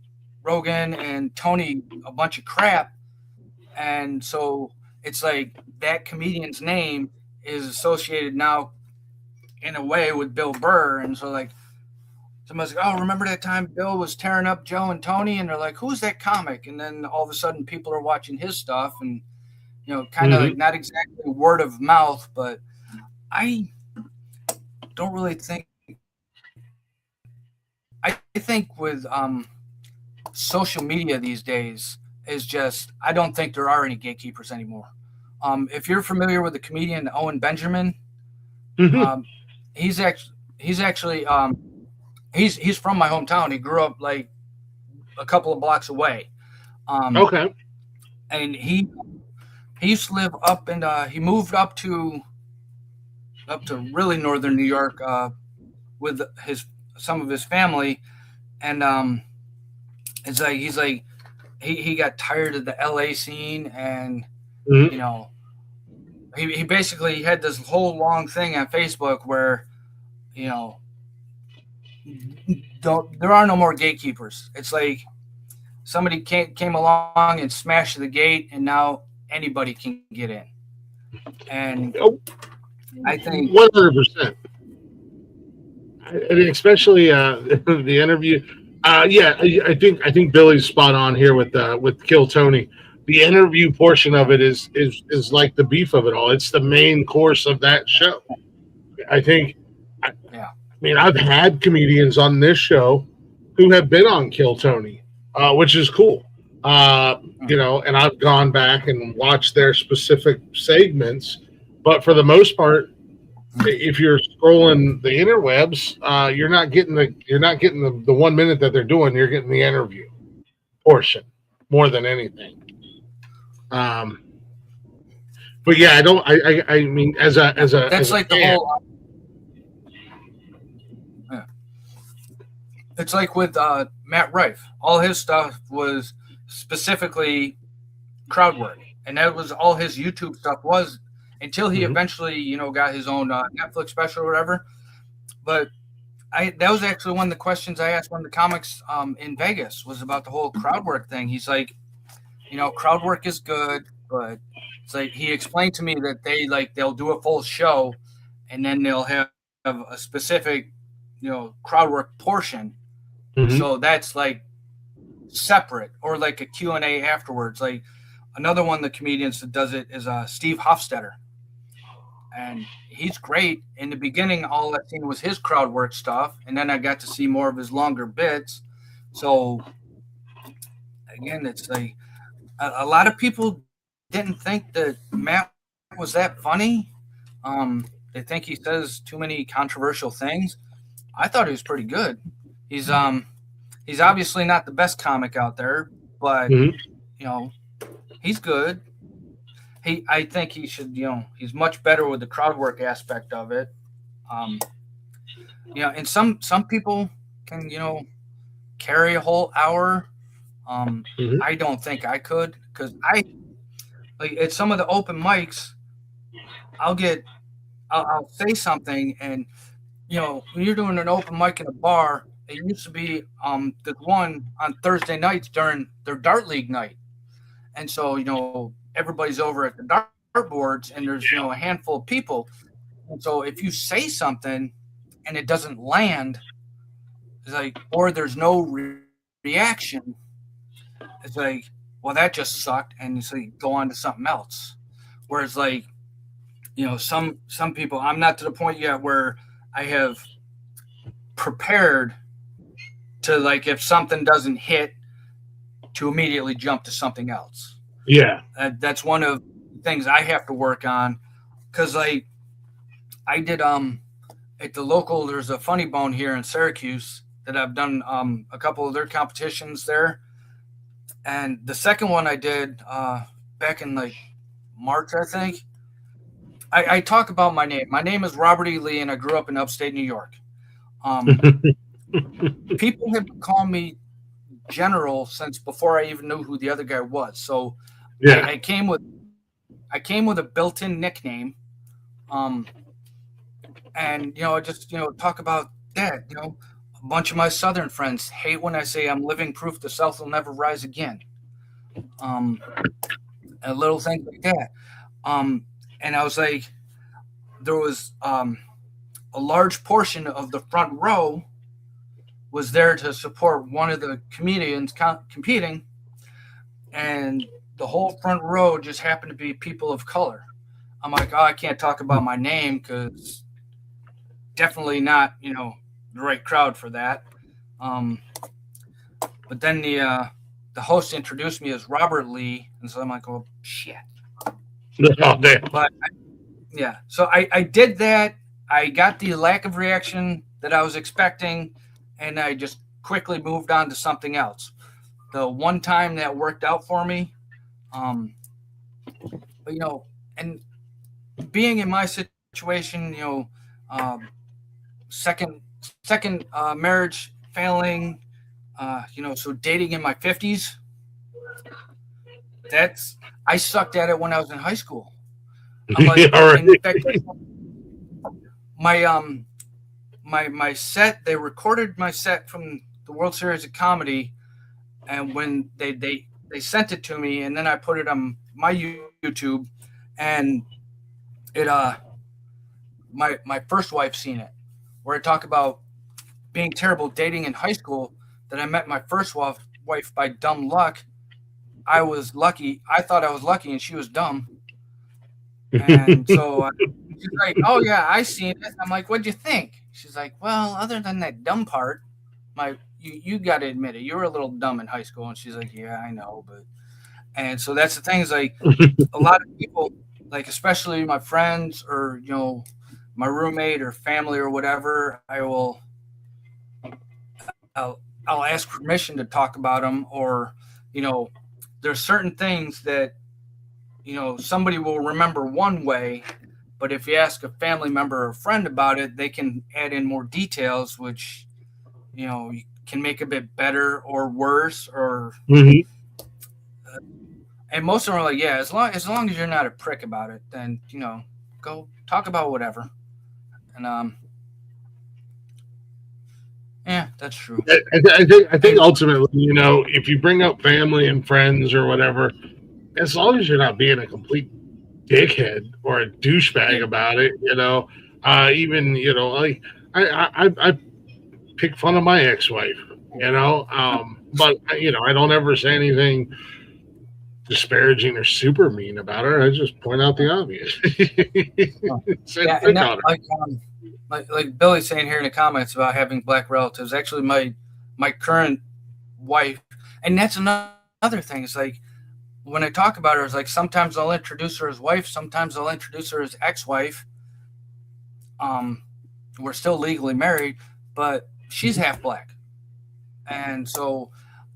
[SPEAKER 3] Rogan and Tony a bunch of crap, and so it's like that comedian's name is associated now in a way with Bill Burr, and so like somebody's like, oh, remember that time Bill was tearing up Joe and Tony, and they're like, who's that comic? And then all of a sudden people are watching his stuff, and kind of like not exactly word of mouth, but I don't really think. I think with social media these days is just, I don't think there are any gatekeepers anymore. If you're familiar with the comedian Owen Benjamin, he's actually he's from my hometown. He grew up like a couple of blocks away.
[SPEAKER 2] Okay.
[SPEAKER 3] And he used to live up, and he moved up to really northern New York with some of his family, and it's like he got tired of the LA scene, and he basically had this whole long thing on Facebook where there are no more gatekeepers. It's like somebody came along and smashed the gate, and now anybody can get in. And I think
[SPEAKER 2] 100%. And especially the interview. I think Billy's spot on here with Kill Tony. The interview portion of it is like the beef of it all. It's the main course of that show. I think.
[SPEAKER 3] Yeah.
[SPEAKER 2] I mean, I've had comedians on this show who have been on Kill Tony, which is cool. And I've gone back and watched their specific segments, but for the most part, if you're scrolling the interwebs, you're not getting the 1 minute that they're doing. You're getting the interview portion more than anything. But yeah, I mean, as a
[SPEAKER 3] that's like the whole. It's like with Matt Rife. All his stuff was specifically crowd work, and that was all his YouTube stuff was, until he eventually, got his own Netflix special or whatever. But that was actually one of the questions I asked one of the comics in Vegas, was about the whole crowd work thing. He's like, crowd work is good, but it's like, he explained to me that they'll do a full show, and then they'll have a specific, crowd work portion. So that's like separate, or like a Q&A afterwards. Like another one of the comedians that does it is Steve Hofstetter. And he's great. In the beginning, all I seen was his crowd work stuff, and then I got to see more of his longer bits. So again, it's like a lot of people didn't think that Matt was that funny. They think he says too many controversial things. I thought he was pretty good. He's obviously not the best comic out there, but he's good. I think he should, he's much better with the crowd work aspect of it. And some people can, carry a whole hour. I don't think I could, because like at some of the open mics, I'll say something, and when you're doing an open mic in a bar, it used to be the one on Thursday nights during their dart league night, and so everybody's over at the dartboards, and there's a handful of people, and so if you say something and it doesn't land, it's like, or there's no reaction, it's like, well, that just sucked, and so you go on to something else. Whereas like some people, I'm not to the point yet where I have prepared to, like, if something doesn't hit, to immediately jump to something else.
[SPEAKER 2] Yeah.
[SPEAKER 3] That's one of the things I have to work on, because like I did at the local, there's a Funny Bone here in Syracuse that I've done a couple of their competitions there, and the second one I did back in like March, I think. I talk about my name. My name is Robert E. Lee, and I grew up in upstate New York. People have been calling me General since before I even knew who the other guy was. So
[SPEAKER 2] yeah,
[SPEAKER 3] I came with a built-in nickname, and I just talk about that. A bunch of my Southern friends hate when I say I'm living proof the South will never rise again. And little things like that. And I was like, there was a large portion of the front row was there to support one of the comedians competing, and the whole front row just happened to be people of color. I'm like, oh, I can't talk about my name because definitely not, the right crowd for that. But then the host introduced me as Robert Lee, and so I'm like, oh, shit.
[SPEAKER 2] Oh, damn.
[SPEAKER 3] But so I did that. I got the lack of reaction that I was expecting, and I just quickly moved on to something else. The one time that worked out for me, and being in my situation, second marriage failing, so dating in my 50s, I sucked at it when I was in high school. I'm like, in fact, my set, they recorded my set from the World Series of Comedy, and when they sent it to me, and then I put it on my YouTube, and it my first wife seen it, where I talk about being terrible dating in high school, that I met my first wife by dumb luck. I was lucky. I thought I was lucky, and she was dumb. And so she's like, "Oh yeah, I seen it." I'm like, "What'd you think?" She's like, "Well, other than that dumb part, you got to admit it. You were a little dumb in high school." And she's like, "Yeah, I know, but." And so that's the thing, is like a lot of people, like especially my friends or my roommate or family or whatever, I'll ask permission to talk about them, or there's certain things that somebody will remember one way, but if you ask a family member or a friend about it, they can add in more details, which can make a bit better or worse, or and most of them are like, yeah, as long as you're not a prick about it, then go talk about whatever. And yeah, that's true.
[SPEAKER 2] I think ultimately, if you bring up family and friends or whatever, as long as you're not being a complete dickhead or a douchebag about it, even like I pick fun of my ex-wife, but I don't ever say anything disparaging or super mean about her. I just point out the obvious.
[SPEAKER 3] Yeah, and that, like Billy's saying here in the comments about having black relatives. Actually, my current wife, and that's another thing. It's like when I talk about her, it's like sometimes I'll introduce her as wife, sometimes I'll introduce her as ex-wife. We're still legally married, but she's half black, and so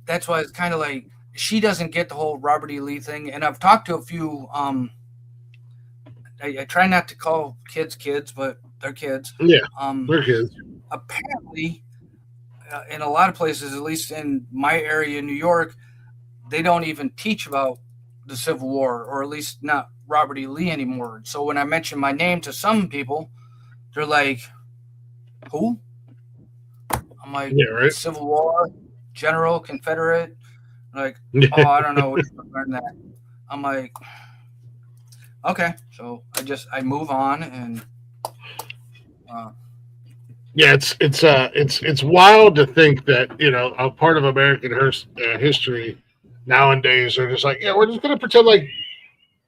[SPEAKER 3] that's why it's kind of like she doesn't get the whole Robert E. Lee thing. And I've talked to a few. I try not to call kids, but they're kids.
[SPEAKER 2] Yeah, they're kids.
[SPEAKER 3] Apparently, in a lot of places, at least in my area in New York, they don't even teach about the Civil War, or at least not Robert E. Lee anymore. So when I mention my name to some people, they're like, "Who?" I'm like,
[SPEAKER 2] Yeah, right.
[SPEAKER 3] "Civil War, General, Confederate." Like, "Oh, I don't know. We learned that." I'm like, "Okay." So I move on, and uh,
[SPEAKER 2] Yeah, it's wild to think that a part of American history nowadays are just like, yeah, we're just gonna pretend like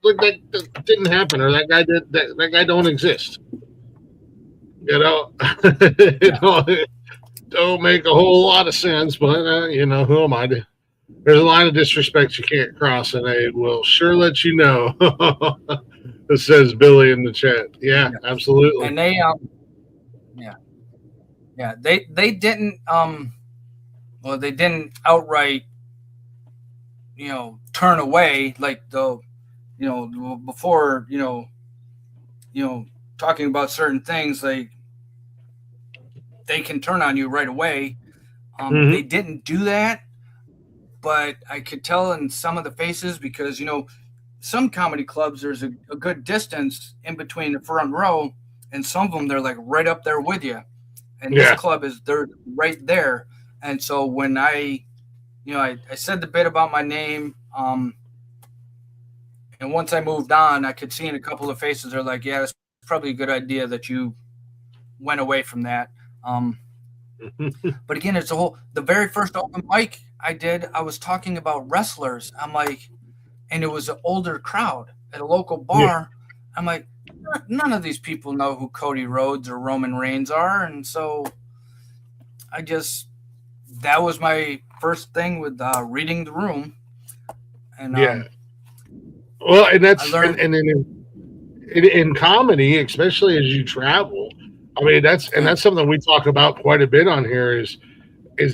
[SPEAKER 2] that didn't happen, or that guy did that guy don't exist. It
[SPEAKER 3] yeah,
[SPEAKER 2] don't make a whole lot of sense, but who am I to? There's a line of disrespect you can't cross, and I will sure let you know. It says Billy in the chat. Yeah,
[SPEAKER 3] yeah.
[SPEAKER 2] absolutely.
[SPEAKER 3] And yeah, yeah, they didn't well, they didn't outright, turn away like the, before, you know, talking about certain things, like they can turn on you right away. They
[SPEAKER 2] Hmm.
[SPEAKER 3] didn't do that, but I could tell in some of the faces because some comedy clubs there's a good distance in between the front row, and some of them they're like right up there with you. And this
[SPEAKER 2] Yeah.
[SPEAKER 3] club is they're right there. And so when I said the bit about my name, and once I moved on, I could see in a couple of faces they're like, "Yeah, it's probably a good idea that you went away from that." Um, but again, it's the very first open mic I did. I was talking about wrestlers. I'm like, and it was an older crowd at a local
[SPEAKER 2] Yeah.
[SPEAKER 3] bar. I'm like, none of these people know who Cody Rhodes or Roman Reigns are, and so I just that was my first thing with reading the room, and
[SPEAKER 2] Yeah. Well, and
[SPEAKER 3] I
[SPEAKER 2] that's
[SPEAKER 3] learned.
[SPEAKER 2] and in comedy, especially as you travel. I mean,
[SPEAKER 3] Yeah,
[SPEAKER 2] that's something we talk about quite a bit on here is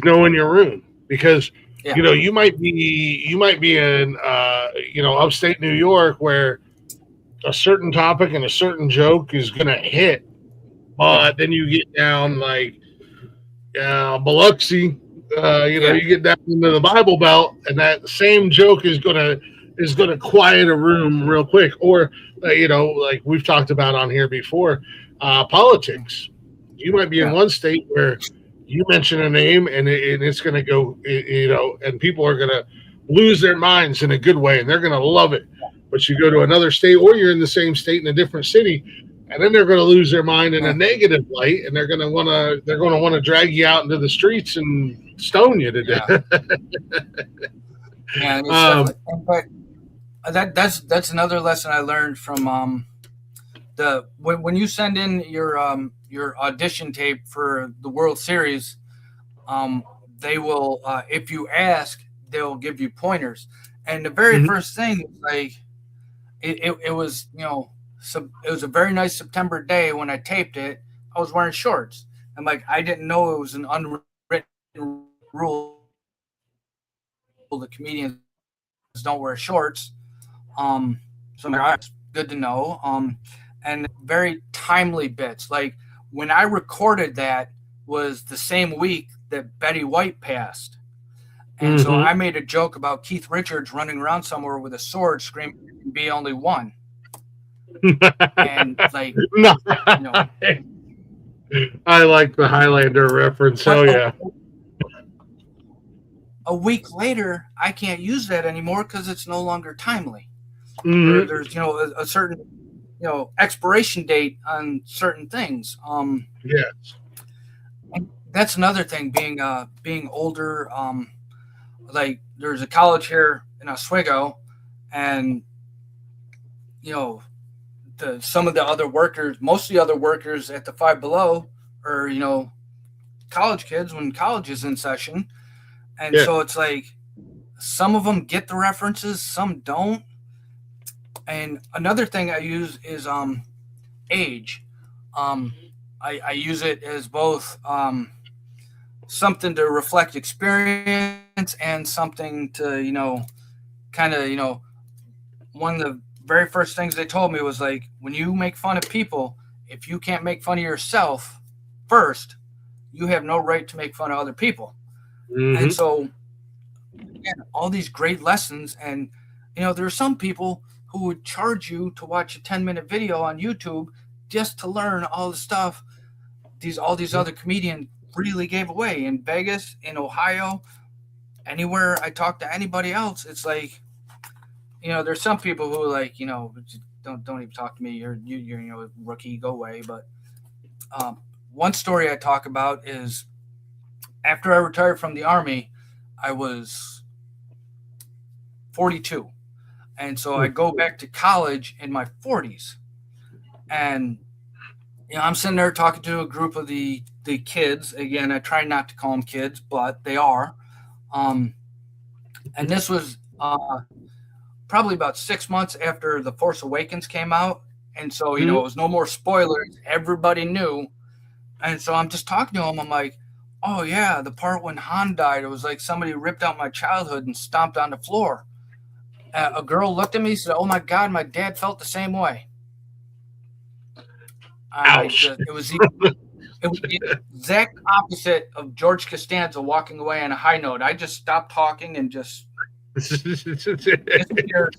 [SPEAKER 2] knowing your room, because
[SPEAKER 3] yeah,
[SPEAKER 2] you might be in upstate New York where a certain topic and a certain joke is going to hit,
[SPEAKER 3] yeah,
[SPEAKER 2] but then you get down like Biloxi,
[SPEAKER 3] yeah,
[SPEAKER 2] you get down into the Bible Belt, and that same joke is gonna quiet a room real quick. Or like we've talked about on here before, politics. You might be in
[SPEAKER 3] yeah,
[SPEAKER 2] one state where you mention a name, and it's gonna go, and people are gonna lose their minds in a good way, and they're gonna love it. But you go to another state, or you're in the same state in a different city, and then they're going to lose their mind in a
[SPEAKER 3] yeah,
[SPEAKER 2] negative light, and they're going to want to drag you out into the streets and stone you to
[SPEAKER 3] yeah.
[SPEAKER 2] death.
[SPEAKER 3] And it's
[SPEAKER 2] um,
[SPEAKER 3] definitely, but that's another lesson I learned from the when you send in your audition tape for the World Series, um, they will if you ask, they'll give you pointers. And the very
[SPEAKER 2] mhm.
[SPEAKER 3] first thing was like it was it was a very nice September day when I taped it. I was wearing shorts, and like I didn't know it was an unwritten rule that comedians don't wear shorts. So I'm like, all right, good to know. And very timely bits. Like when I recorded that was the same week that Betty White passed. And so
[SPEAKER 2] Mhm.
[SPEAKER 3] I made a joke about Keith Richards running around somewhere with a sword screaming, "There can be only one." And like,
[SPEAKER 2] No,
[SPEAKER 3] you know,
[SPEAKER 2] I like the Highlander reference.
[SPEAKER 3] but
[SPEAKER 2] Hell yeah.
[SPEAKER 3] a week later, I can't use that anymore because it's no longer timely. Or
[SPEAKER 2] Hmm.
[SPEAKER 3] there's, a certain, expiration date on certain things.
[SPEAKER 2] Yeah.
[SPEAKER 3] And that's another thing being older. Like there's a college here in Oswego, and you know some of the other workers, most of the other workers at the Five Below are college kids when college is in session, and
[SPEAKER 2] Yeah.
[SPEAKER 3] so it's like some of them get the references, some don't. And another thing I use is age. Um, I use it as both something to reflect experience and something to kind of one of the very first things they told me was like, when you make fun of people, if you can't make fun of yourself first, you have no right to make fun of other people. And
[SPEAKER 2] Hmm.
[SPEAKER 3] so again, all these great lessons, and there are some people who would charge you to watch a 10-minute video on YouTube just to learn all the stuff all these other comedians really gave away in Vegas, in Ohio, anywhere I talk to anybody else. It's like, there's some people who like, don't even talk to me. You're a rookie, go away. But one story I talk about is after I retired from the Army, I was 42. And so I go back to college in my 40s. And I'm sitting there talking to a group of the kids. Again, I try not to call them kids, but they are. And this was probably about 6 months after The Force Awakens came out. And so, it was no more spoilers. Everybody knew. And so I'm just talking to them. I'm like, oh, yeah, the part when Han died, it was like somebody ripped out my childhood and stomped on the floor. A girl looked at me and said, oh, my God, my dad felt the same way.
[SPEAKER 2] Ouch.
[SPEAKER 3] It was the exact opposite of George Costanza walking away on a high note. I just stopped talking and just disappeared.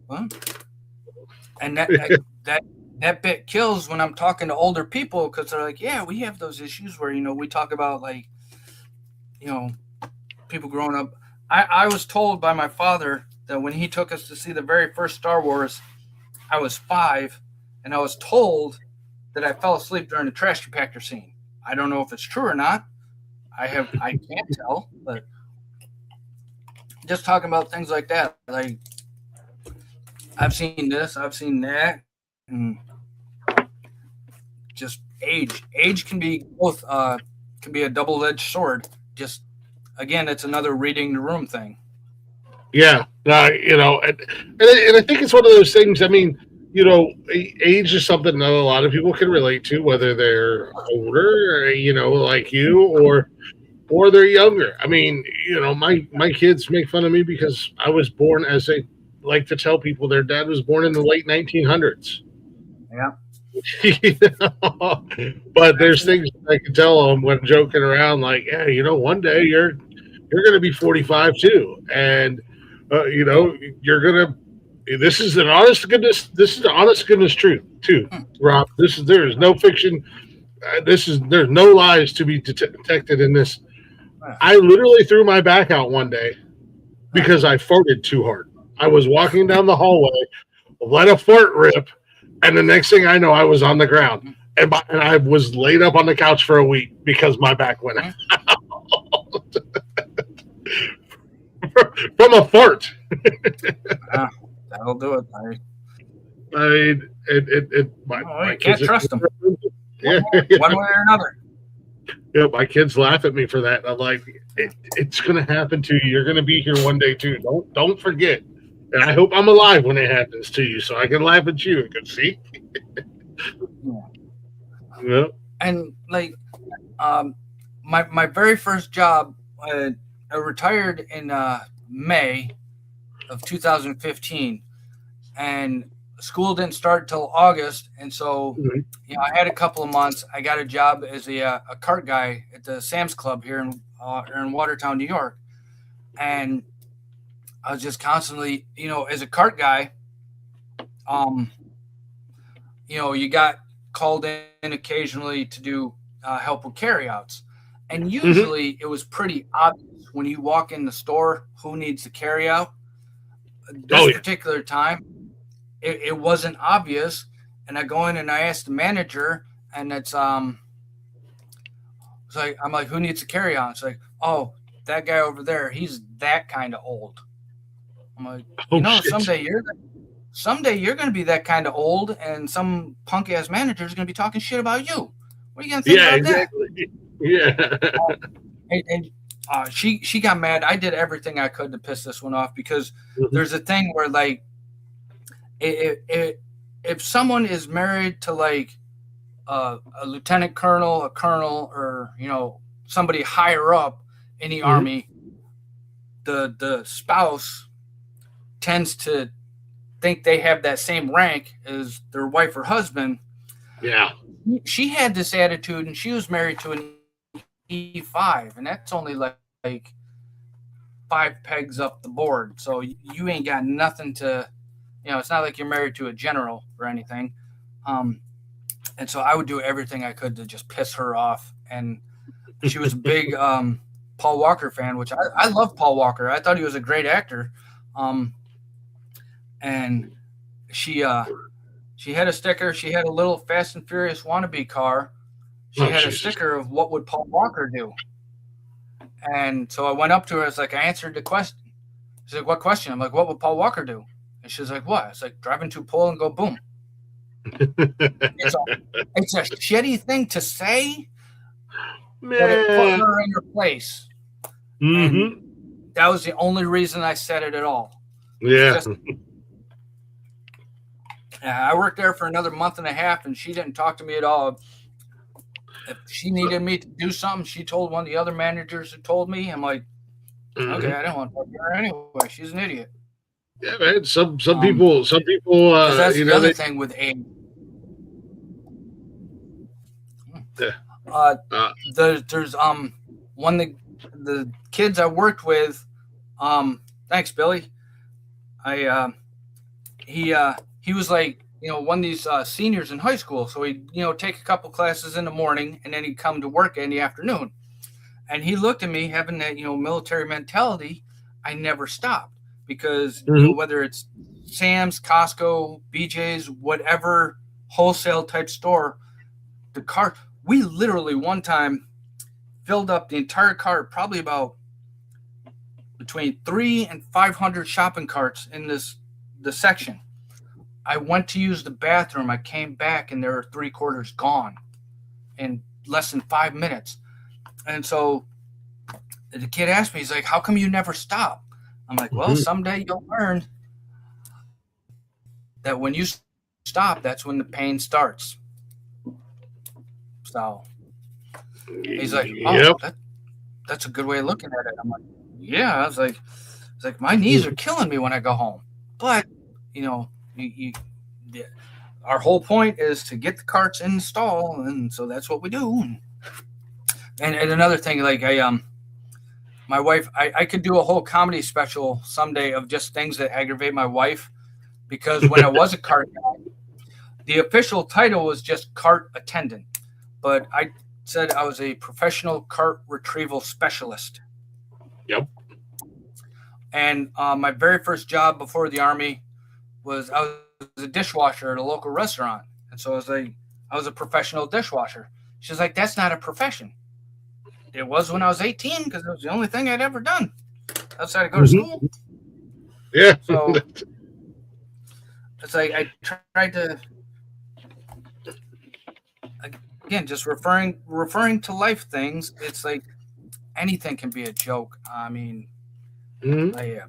[SPEAKER 3] Huh? And that bit kills when I'm talking to older people because they're like, yeah, we have those issues where, we talk about like, people growing up. I was told by my father that when he took us to see the very first Star Wars, I was 5. And I was told that I fell asleep during the trash compactor scene. I don't know if it's true or not. I can't tell, but just talking about things like that. Like, I've seen this, I've seen that, and just age. Age can be both. Can be a double-edged sword. Just again, it's another reading the room thing.
[SPEAKER 2] Yeah, and I think it's one of those things. I mean, age is something that a lot of people can relate to, whether they're older, like you, or they're younger. I mean, my kids make fun of me because I was born, as they like to tell people, their dad was born in the late 1900s.
[SPEAKER 3] Yeah.
[SPEAKER 2] But there's things I can tell them when joking around, like, yeah, one day you're going to be 45 too, and you're going to. This is an honest to goodness. This is the honest to goodness truth too, Rob. There is no fiction. There's no lies to be detected in this. I literally threw my back out one day because I farted too hard. I was walking down the hallway, let a fart rip, and the next thing I know, I was on the ground, and I was laid up on the couch for a week because my back went out from a fart.
[SPEAKER 3] That'll do it.
[SPEAKER 2] I mean, my
[SPEAKER 3] can't trust them.
[SPEAKER 2] Yeah.
[SPEAKER 3] One way or another.
[SPEAKER 2] Yeah, my kids laugh at me for that. I'm like, it's going to happen to you. You're going to be here one day too. Don't forget. And I hope I'm alive when it happens to you, so I can laugh at you and go, see. Yeah.
[SPEAKER 3] And like, my very first job, I retired in May of 2015, and school didn't start till August, and so I had a couple of months. I got a job as a cart guy at the Sam's Club here in Watertown, New York, and I was just constantly, as a cart guy, you got called in occasionally to do help with carryouts, and usually it was pretty obvious when you walk in the store who needs the carryout. This particular time, it wasn't obvious, and I go in and I ask the manager, and it's like, I'm like, who needs to carry on? It's like, oh, that guy over there, he's that kind of old. I'm like, someday you're going to be that kind of old, and some punk ass manager is going to be talking shit about you. What are you going to think about
[SPEAKER 2] exactly. That?
[SPEAKER 3] Yeah. She got mad. I did everything I could to piss this one off because there's a thing where, like, if someone is married to like a lieutenant colonel, a colonel, or somebody higher up in the army, the spouse tends to think they have that same rank as their wife or husband.
[SPEAKER 2] Yeah.
[SPEAKER 3] She had this attitude, and she was married to an E5, and that's only like 5 5 pegs up the board. So you ain't got nothing to, it's not like you're married to a general or anything. And so I would do everything I could to just piss her off. And she was a big Paul Walker fan, which I love Paul Walker. I thought he was a great actor. And she had a sticker. She had a little Fast and Furious wannabe car. She had a sticker of what would Paul Walker do. And so I went up to her. I was like, I answered the question. She's like, what question? I'm like, what would Paul Walker do? And she's like, what? It's like, drive into a pole and go boom. It's a shitty thing to say, but it put her in her place. And that was the only reason I said it at all.
[SPEAKER 2] Yeah.
[SPEAKER 3] I worked there for another month and a half, and she didn't talk to me at all. If she needed me to do something, she told one of the other managers who told me. I'm like, okay, I don't want to talk to her anyway. She's an idiot.
[SPEAKER 2] Yeah, man. Some people.
[SPEAKER 3] That's the other thing with age. There's one the kids I worked with. Thanks, Billy. He was like, one of these seniors in high school. So he'd, take a couple classes in the morning and then he'd come to work in the afternoon. And he looked at me having that, military mentality. I never stopped because whether it's Sam's, Costco, BJ's, whatever wholesale type store, the cart, we literally one time filled up the entire cart, probably about between 300 and 500 shopping carts in the section. I went to use the bathroom. I came back and there were 3/4 gone in less than 5 minutes. And so the kid asked me, he's like, how come you never stop? I'm like, well, someday you'll learn that when you stop, that's when the pain starts. So he's like, that's a good way of looking at it. I'm like, yeah. I was like, my knees are killing me when I go home. But, our whole point is to get the carts in the stall. And so that's what we do. And another thing, like my wife, I could do a whole comedy special someday of just things that aggravate my wife, because when I was a cart guy, the official title was just cart attendant, but I said I was a professional cart retrieval specialist.
[SPEAKER 2] Yep.
[SPEAKER 3] And my very first job before the Army was I was a dishwasher at a local restaurant. And so I was a professional dishwasher. She's like, that's not a profession. It was when I was 18 because it was the only thing I'd ever done outside of go to school.
[SPEAKER 2] Yeah.
[SPEAKER 3] So it's like I tried to, again, just referring to life things. It's like anything can be a joke. I mean, I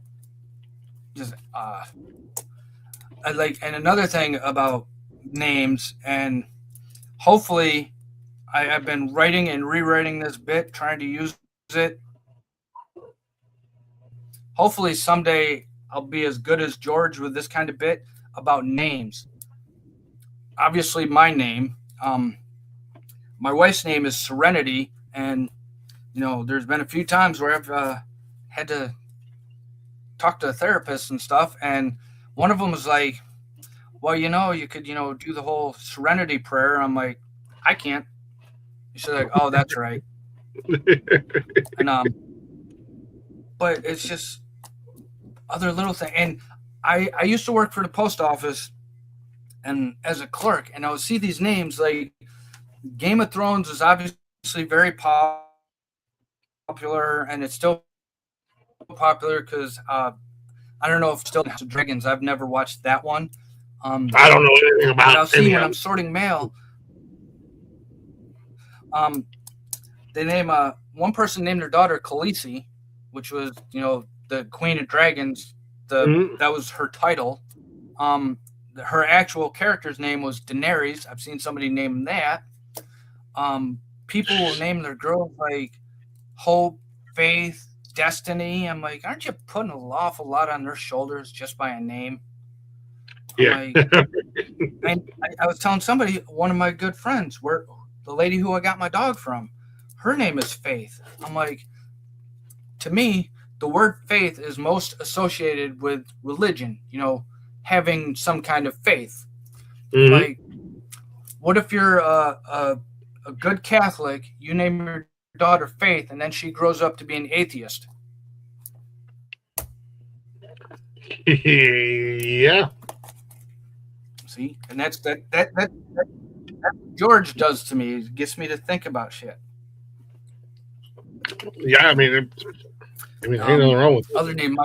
[SPEAKER 3] like, and another thing about names, and hopefully I've been writing and rewriting this bit, trying to use it. Hopefully someday I'll be as good as George with this kind of bit about names. Obviously my name, my wife's name is Serenity, and there's been a few times where I've had to talk to a therapist and stuff, and one of them was like, well, you could do the whole serenity prayer. I'm like, I can't. She's like, oh, that's right. And but it's just other little thing. And I used to work for the post office and as a clerk, and I would see these names like Game of Thrones is obviously very popular, and it's still popular because I don't know if still House of Dragons. I've never watched that one.
[SPEAKER 2] I don't know anything about it.
[SPEAKER 3] I'll see when I'm sorting mail. They name one person named their daughter Khaleesi, which was the Queen of Dragons. That was her title. Her actual character's name was Daenerys. I've seen somebody name that. People will name their girls like Hope, Faith, Destiny. I'm like, aren't you putting an awful lot on their shoulders just by a name?
[SPEAKER 2] Yeah.
[SPEAKER 3] And I was telling somebody, one of my good friends, where the lady who I got my dog from, her name is Faith. I'm like, to me, the word faith is most associated with religion, having some kind of faith.
[SPEAKER 2] Mm-hmm.
[SPEAKER 3] Like, what if you're a good Catholic, you name your daughter Faith, and then she grows up to be an atheist?
[SPEAKER 2] Yeah.
[SPEAKER 3] See? And that George does to me. It gets me to think about shit.
[SPEAKER 2] Yeah, I mean, ain't nothing wrong with it.
[SPEAKER 3] Other name,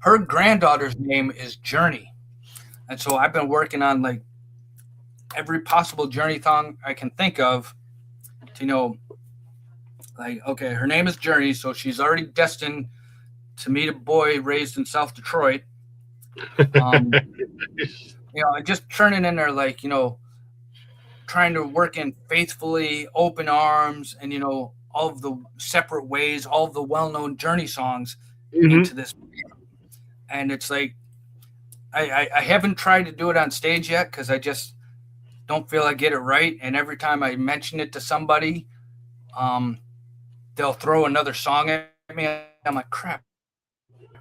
[SPEAKER 3] her granddaughter's name is Journey, and so I've been working on like every possible Journey song I can think of. To like, okay, her name is Journey, so she's already destined to meet a boy raised in South Detroit. Just turning in there like trying to work in faithfully, open arms, and all of the separate ways, all of the well-known Journey songs into this. And it's like I haven't tried to do it on stage yet because I just don't feel I get it right. And every time I mention it to somebody, they'll throw another song at me. I'm like, crap,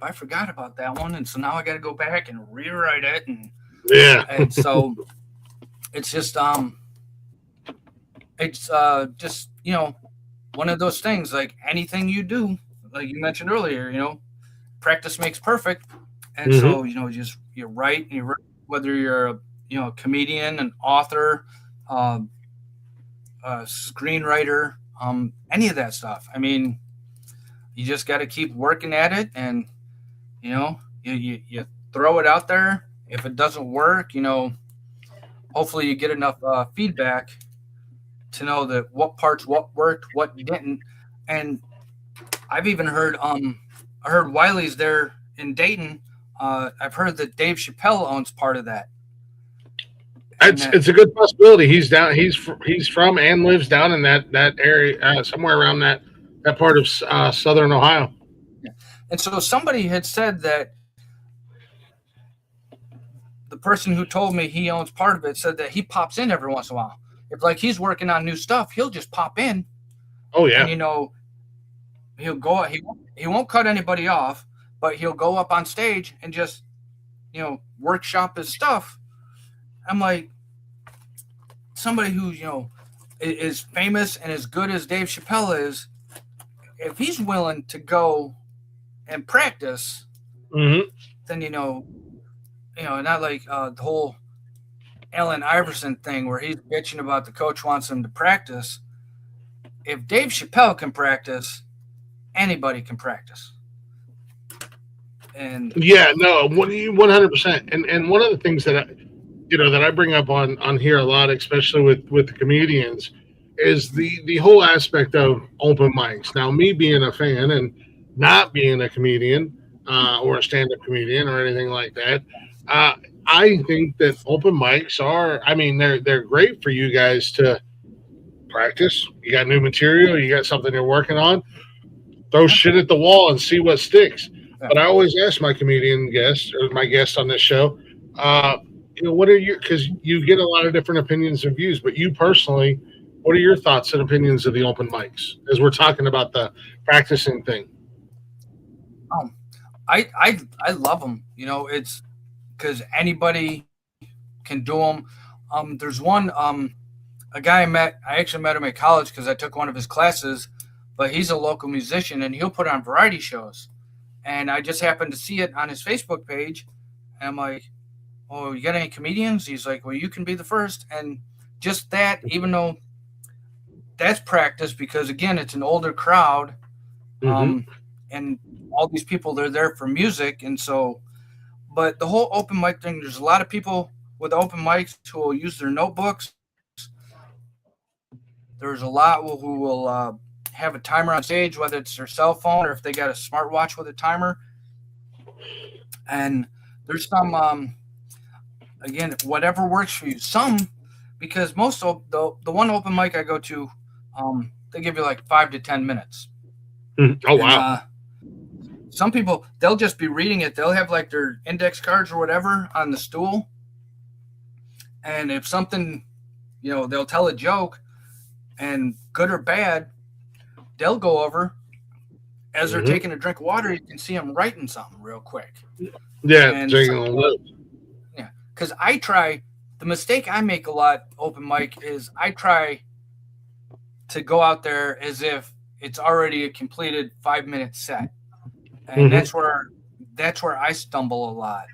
[SPEAKER 3] I forgot about that one, and so now I got to go back and rewrite it. And so it's just just one of those things. Like anything you do, like you mentioned earlier, practice makes perfect. And so you write, whether you're a comedian, an author, a screenwriter, any of that stuff. I mean, you just got to keep working at it, and you throw it out there. If it doesn't work, hopefully you get enough feedback to know that what parts what worked, what didn't. And I've even heard I heard Wiley's there in Dayton. I've heard that Dave Chappelle owns part of that.
[SPEAKER 2] It's a good possibility. He's down. He's from and lives down in that area, somewhere around that part of southern Ohio.
[SPEAKER 3] Yeah. And so somebody had said that the person who told me he owns part of it said that he pops in every once in a while. If like he's working on new stuff, he'll just pop in.
[SPEAKER 2] Oh yeah.
[SPEAKER 3] And he'll go. He won't cut anybody off, but he'll go up on stage and just workshop his stuff. I'm like, somebody who is famous and as good as Dave Chappelle is, if he's willing to go and practice, then not like the whole Allen Iverson thing where he's bitching about the coach wants him to practice. If Dave Chappelle can practice, anybody can practice. And
[SPEAKER 2] yeah, no, 100%. And one of the things that I bring up on here a lot, especially with the comedians, is the whole aspect of open mics. Now, me being a fan and not being a comedian or a stand-up comedian or anything like that, I think that open mics they're great for you guys to practice. You got new material, you got something you're working on, throw shit at the wall and see what sticks. But I always ask my comedian guests or my guests on this show, what are your, because you get a lot of different opinions and views, but you personally, what are your thoughts and opinions of the open mics as we're talking about the practicing thing?
[SPEAKER 3] I love them. It's because anybody can do them. There's one, a guy I actually met him at college because I took one of his classes, but he's a local musician and he'll put on variety shows. And I just happened to see it on his Facebook page. And I'm like, oh, you got any comedians? He's like, well, you can be the first. And just that, even though that's practice, because again, it's an older crowd. And all these people, they're there for music. And so, but the whole open mic thing, there's a lot of people with open mics who will use their notebooks. There's a lot who will have a timer on stage, whether it's their cell phone or if they got a smartwatch with a timer. And there's some, again, whatever works for you. Some, because most of the one open mic I go to, they give you like 5 to 10 minutes.
[SPEAKER 2] Oh, wow.
[SPEAKER 3] Some people, they'll just be reading it. They'll have like their index cards or whatever on the stool. And if something, they'll tell a joke, and good or bad, they'll go over as they're
[SPEAKER 2] Mhm.
[SPEAKER 3] taking a drink of water. You can see them writing something real quick.
[SPEAKER 2] Yeah,
[SPEAKER 3] And
[SPEAKER 2] taking a look.
[SPEAKER 3] yeah, because I try. The mistake I make a lot open mic is I try to go out there as if it's already a completed 5 minute set, and
[SPEAKER 2] Mhm.
[SPEAKER 3] that's where I stumble a lot.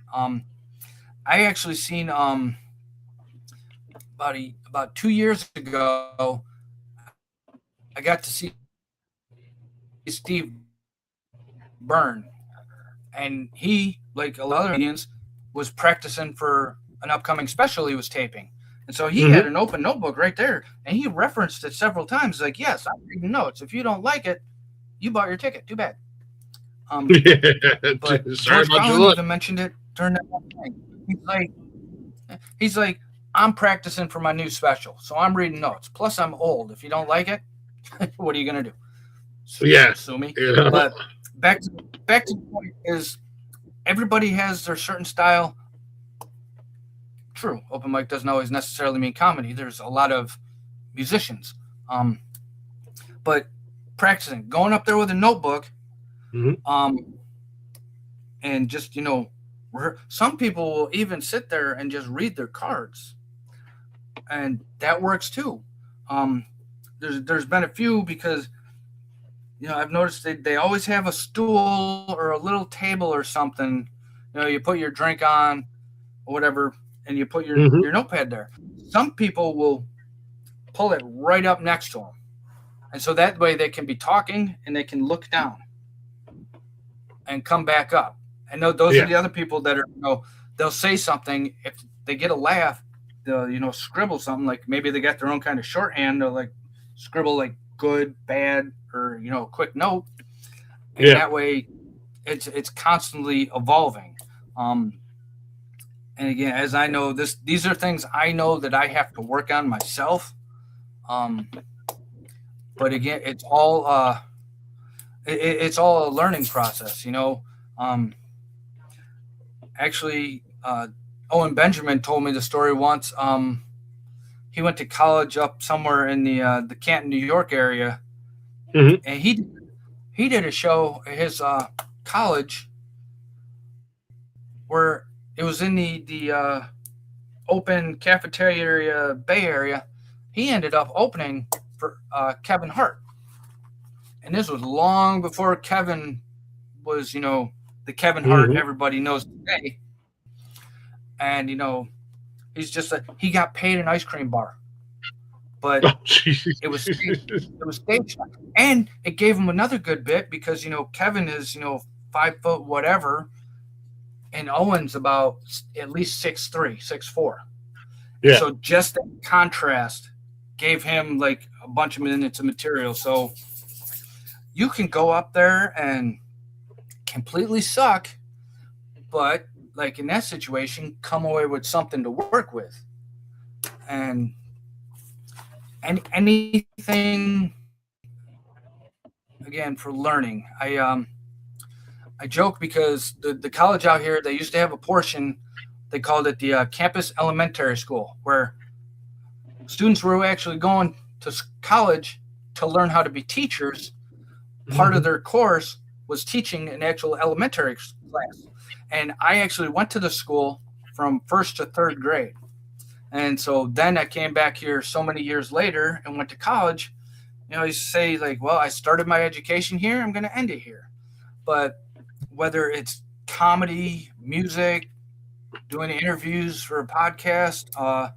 [SPEAKER 3] I actually seen about 2 years ago, I got to see Steve Byrne, and he, like a lot of comedians, was practicing for an upcoming special he was taping. And so he
[SPEAKER 2] Mhm.
[SPEAKER 3] had an open notebook right there, and he referenced it several times. Like, yes, I'm reading notes. If you don't like it, you bought your ticket. Too bad.
[SPEAKER 2] Yeah.
[SPEAKER 3] But
[SPEAKER 2] Sorry
[SPEAKER 3] George
[SPEAKER 2] about your
[SPEAKER 3] Carlin
[SPEAKER 2] luck.
[SPEAKER 3] even mentioned it during that one thing. He's like, I'm practicing for my new special, so I'm reading notes. Plus, I'm old. If you don't like it, what are you gonna do?
[SPEAKER 2] Yeah.
[SPEAKER 3] Sue me?
[SPEAKER 2] Yeah.
[SPEAKER 3] But back to the point is everybody has their certain style. True, open mic doesn't always necessarily mean comedy. There's a lot of musicians, um, but practicing, going up there with a notebook,
[SPEAKER 2] Mhm.
[SPEAKER 3] and just some people will even sit there and just read their cards, and that works too. Um, there's been a few because I've noticed they always have a stool or a little table or something. You put your drink on or whatever, and you put your
[SPEAKER 2] Mhm.
[SPEAKER 3] your notepad there. Some people will pull it right up next to them, and so that way they can be talking and they can look down and come back up. And those are
[SPEAKER 2] Yeah.
[SPEAKER 3] the other people that are they'll say something if they get a laugh, they'll scribble something like maybe they got their own kind of shorthand. They'll like scribble like good, bad, or a quick note, and
[SPEAKER 2] Yeah.
[SPEAKER 3] that way it's constantly evolving. Um, and again, as I know these are things I know that I have to work on myself. Um, but again, it's all a learning process. Um, actually, Owen Benjamin told me the story once. He went to college up somewhere in the Canton, New York area,
[SPEAKER 2] Mhm.
[SPEAKER 3] and he did a show at his college where it was in the open cafeteria Bay Area. He ended up opening for Kevin Hart, and this was long before Kevin was the Kevin Hart
[SPEAKER 2] Mhm.
[SPEAKER 3] everybody knows today. And he's just he got paid an ice cream bar, but
[SPEAKER 2] Oh, Jesus.
[SPEAKER 3] it was staged, and it gave him another good bit because Kevin is 5 foot whatever, and Owen's about at least 6'3", 6'4", and
[SPEAKER 2] Yeah.
[SPEAKER 3] so just that contrast gave him like a bunch of minutes of material. So you can go up there and completely suck, but like in that situation, come away with something to work with, and anything again for learning. I joke because the college out here, they used to have a portion, they called it the campus elementary school, where students were actually going to college to learn how to be teachers. Part of
[SPEAKER 2] Mhm.
[SPEAKER 3] their course was teaching an actual elementary class. And I actually went to the school from first to third grade. And so then I came back here so many years later and went to college. You say, like, well, I started my education here, I'm going to end it here. But whether it's comedy, music, doing interviews for a podcast,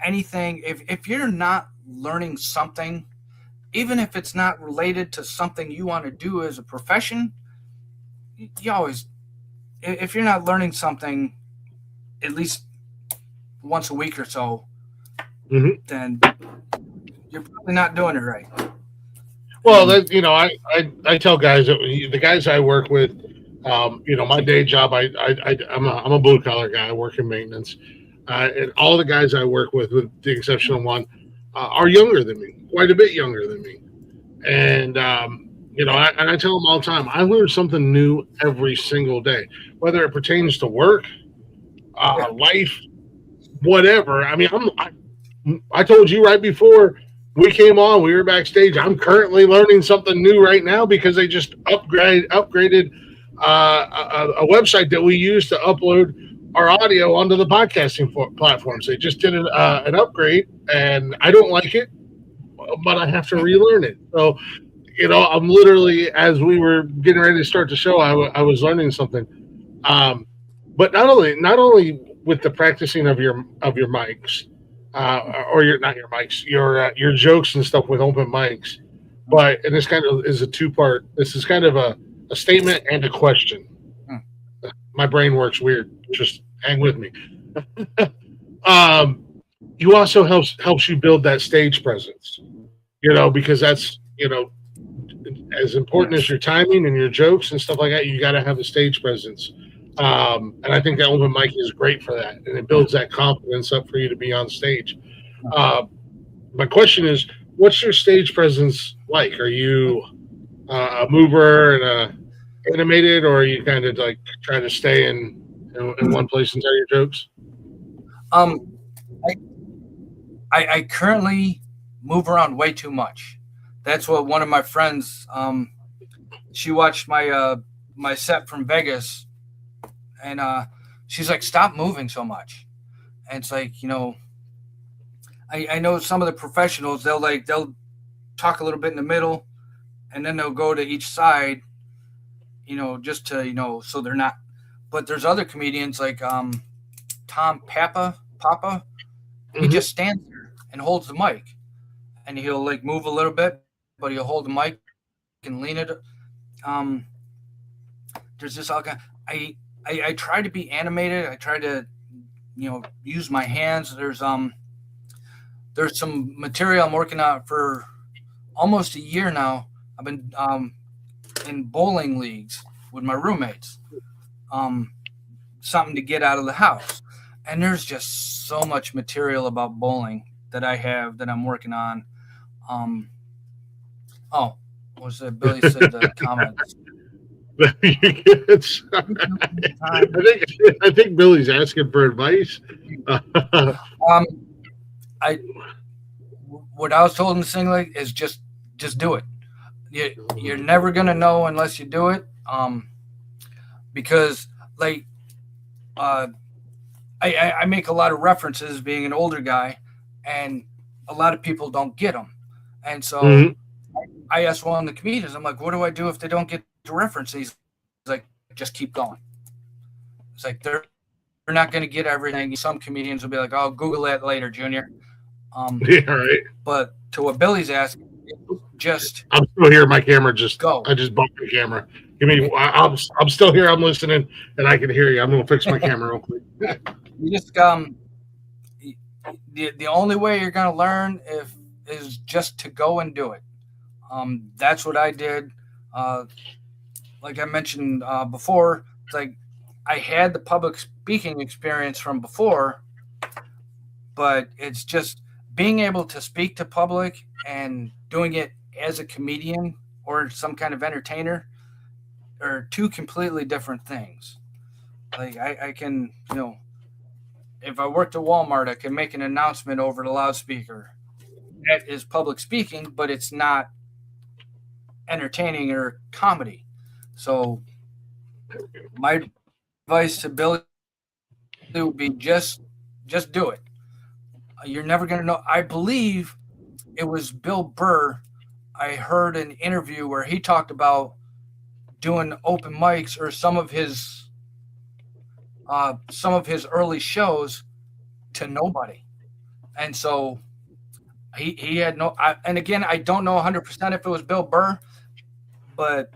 [SPEAKER 3] anything, if you're not learning something, even if it's not related to something you want to do as a profession, you always, if you're not learning something at least once a week or so,
[SPEAKER 2] Mhm.
[SPEAKER 3] then you're probably not doing it right.
[SPEAKER 2] Well,
[SPEAKER 3] And
[SPEAKER 2] I tell guys that the guys I work with, my day job, I'm a blue collar guy. I work in maintenance, and all the guys I work with the exception of one, are younger than me, quite a bit younger than me. And I tell them all the time, I learn something new every single day, whether it pertains to work,
[SPEAKER 3] yeah,
[SPEAKER 2] life, whatever. I mean, I told you right before we came on, we were backstage. I'm currently learning something new right now because they just upgraded a website that we use to upload our audio onto the podcasting platforms. They just did an upgrade, and I don't like it, but I have to relearn it. So, I'm literally, as we were getting ready to start the show, I was learning something. But not only with the practicing of your mics, or not your mics, your jokes and stuff with open mics, and this kind of is a two-part. This is kind of a statement and a question. My brain works weird. Just hang with me. You also helps you build that stage presence, because that's, as important as your timing and your jokes and stuff like that, you got to have a stage presence. And I think that open mic is great for that, and it builds that confidence up for you to be on stage. My question is, what's your stage presence like? Are you a mover and a animated, or are you kind of like trying to stay in one place and tell your jokes?
[SPEAKER 3] I currently move around way too much. That's what one of my friends, she watched my set from Vegas, and she's like, stop moving so much. And it's like, I know some of the professionals, they'll talk a little bit in the middle, and then they'll go to each side, just to, so they're not. But there's other comedians like Tom Papa. He just stands there and holds the mic, and he'll like move a little bit, but he'll hold the mic and lean it. There's this all kind. I try to be animated. I try to, use my hands. There's some material I'm working on for almost a year now. I've been in bowling leagues with my roommates. Something to get out of the house. And there's just so much material about bowling that I'm working on. Was it Billy said the comments?
[SPEAKER 2] I think Billy's asking for advice.
[SPEAKER 3] What I was told him to sing like is just do it. You're never gonna know unless you do it. Because like I make a lot of references being an older guy, and a lot of people don't get them. And so I asked one of the comedians, I'm like, what do I do if they don't get the reference? He's like, just keep going. It's like they're not going to get everything. Some comedians will be like, oh, Google that later, Junior.
[SPEAKER 2] Yeah, right.
[SPEAKER 3] But to what Billy's asking,
[SPEAKER 2] I'm still here. My camera just
[SPEAKER 3] go.
[SPEAKER 2] I just bumped the camera. Give me. I'm still here. I'm listening, and I can hear you. I'm gonna fix my camera real quick.
[SPEAKER 3] You just the only way you're gonna learn is just to go and do it. That's what I did. Like I mentioned before, it's like I had the public speaking experience from before, but it's just being able to speak to public and doing it as a comedian or some kind of entertainer are two completely different things. Like I can, if I worked at Walmart, I can make an announcement over the loudspeaker. That is public speaking, but it's not entertaining or comedy. So my advice to Billy would be just do it. You're never going to know. I believe it was Bill Burr. I heard an interview where he talked about doing open mics or some of his early shows to nobody. And so he had no, and again, I don't know 100% if it was Bill Burr, but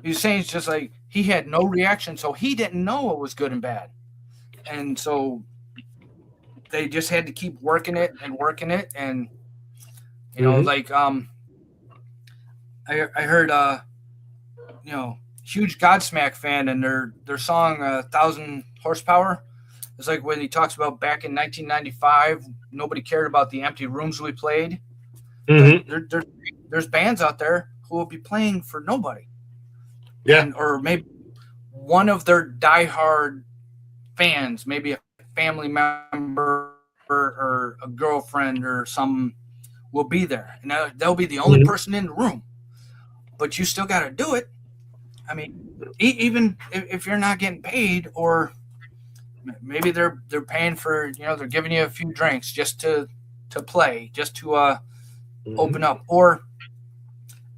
[SPEAKER 3] he was saying it's just like he had no reaction. So he didn't know what was good and bad. And so they just had to keep working it. And, like, I heard, huge Godsmack fan, and their song, 1,000 Horsepower. It's like when he talks about back in 1995, nobody cared about the empty rooms we played. There's bands out there who will be playing for nobody.
[SPEAKER 2] Yeah.
[SPEAKER 3] Or maybe one of their diehard fans, maybe a family member or a girlfriend or some will be there, and they'll be the only person in the room. But you still got to do it. I mean, even if you're not getting paid, or maybe they're paying for, they're giving you a few drinks just to play, just to open up, or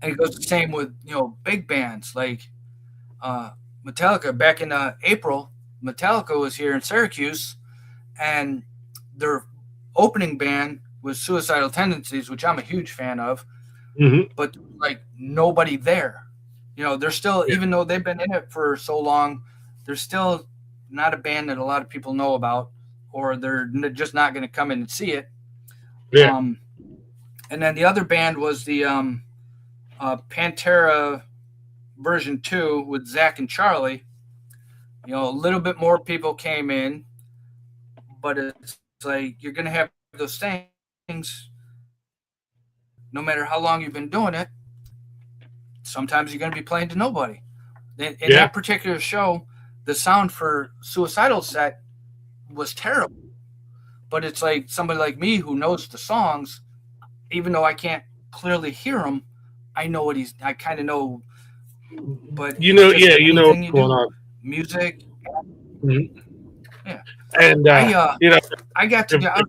[SPEAKER 3] and it goes the same with big bands like Metallica. Back in April, Metallica was here in Syracuse, and their opening band was Suicidal Tendencies, which I'm a huge fan of, but like nobody there. They're still, even though they've been in it for so long, they're still not a band that a lot of people know about, or they're just not going to come in and see it.
[SPEAKER 2] Yeah.
[SPEAKER 3] And then the other band was the Pantera version 2 with Zach and Charlie. A little bit more people came in, but it's like you're going to have those things no matter how long you've been doing it. Sometimes you're going to be playing to nobody. In that particular show, the sound for Suicidal set was terrible. But it's like somebody like me who knows the songs, even though I can't clearly hear them, I know what I kind of know. But
[SPEAKER 2] you know what's going on.
[SPEAKER 3] Music. Yeah.
[SPEAKER 2] And
[SPEAKER 3] I got to.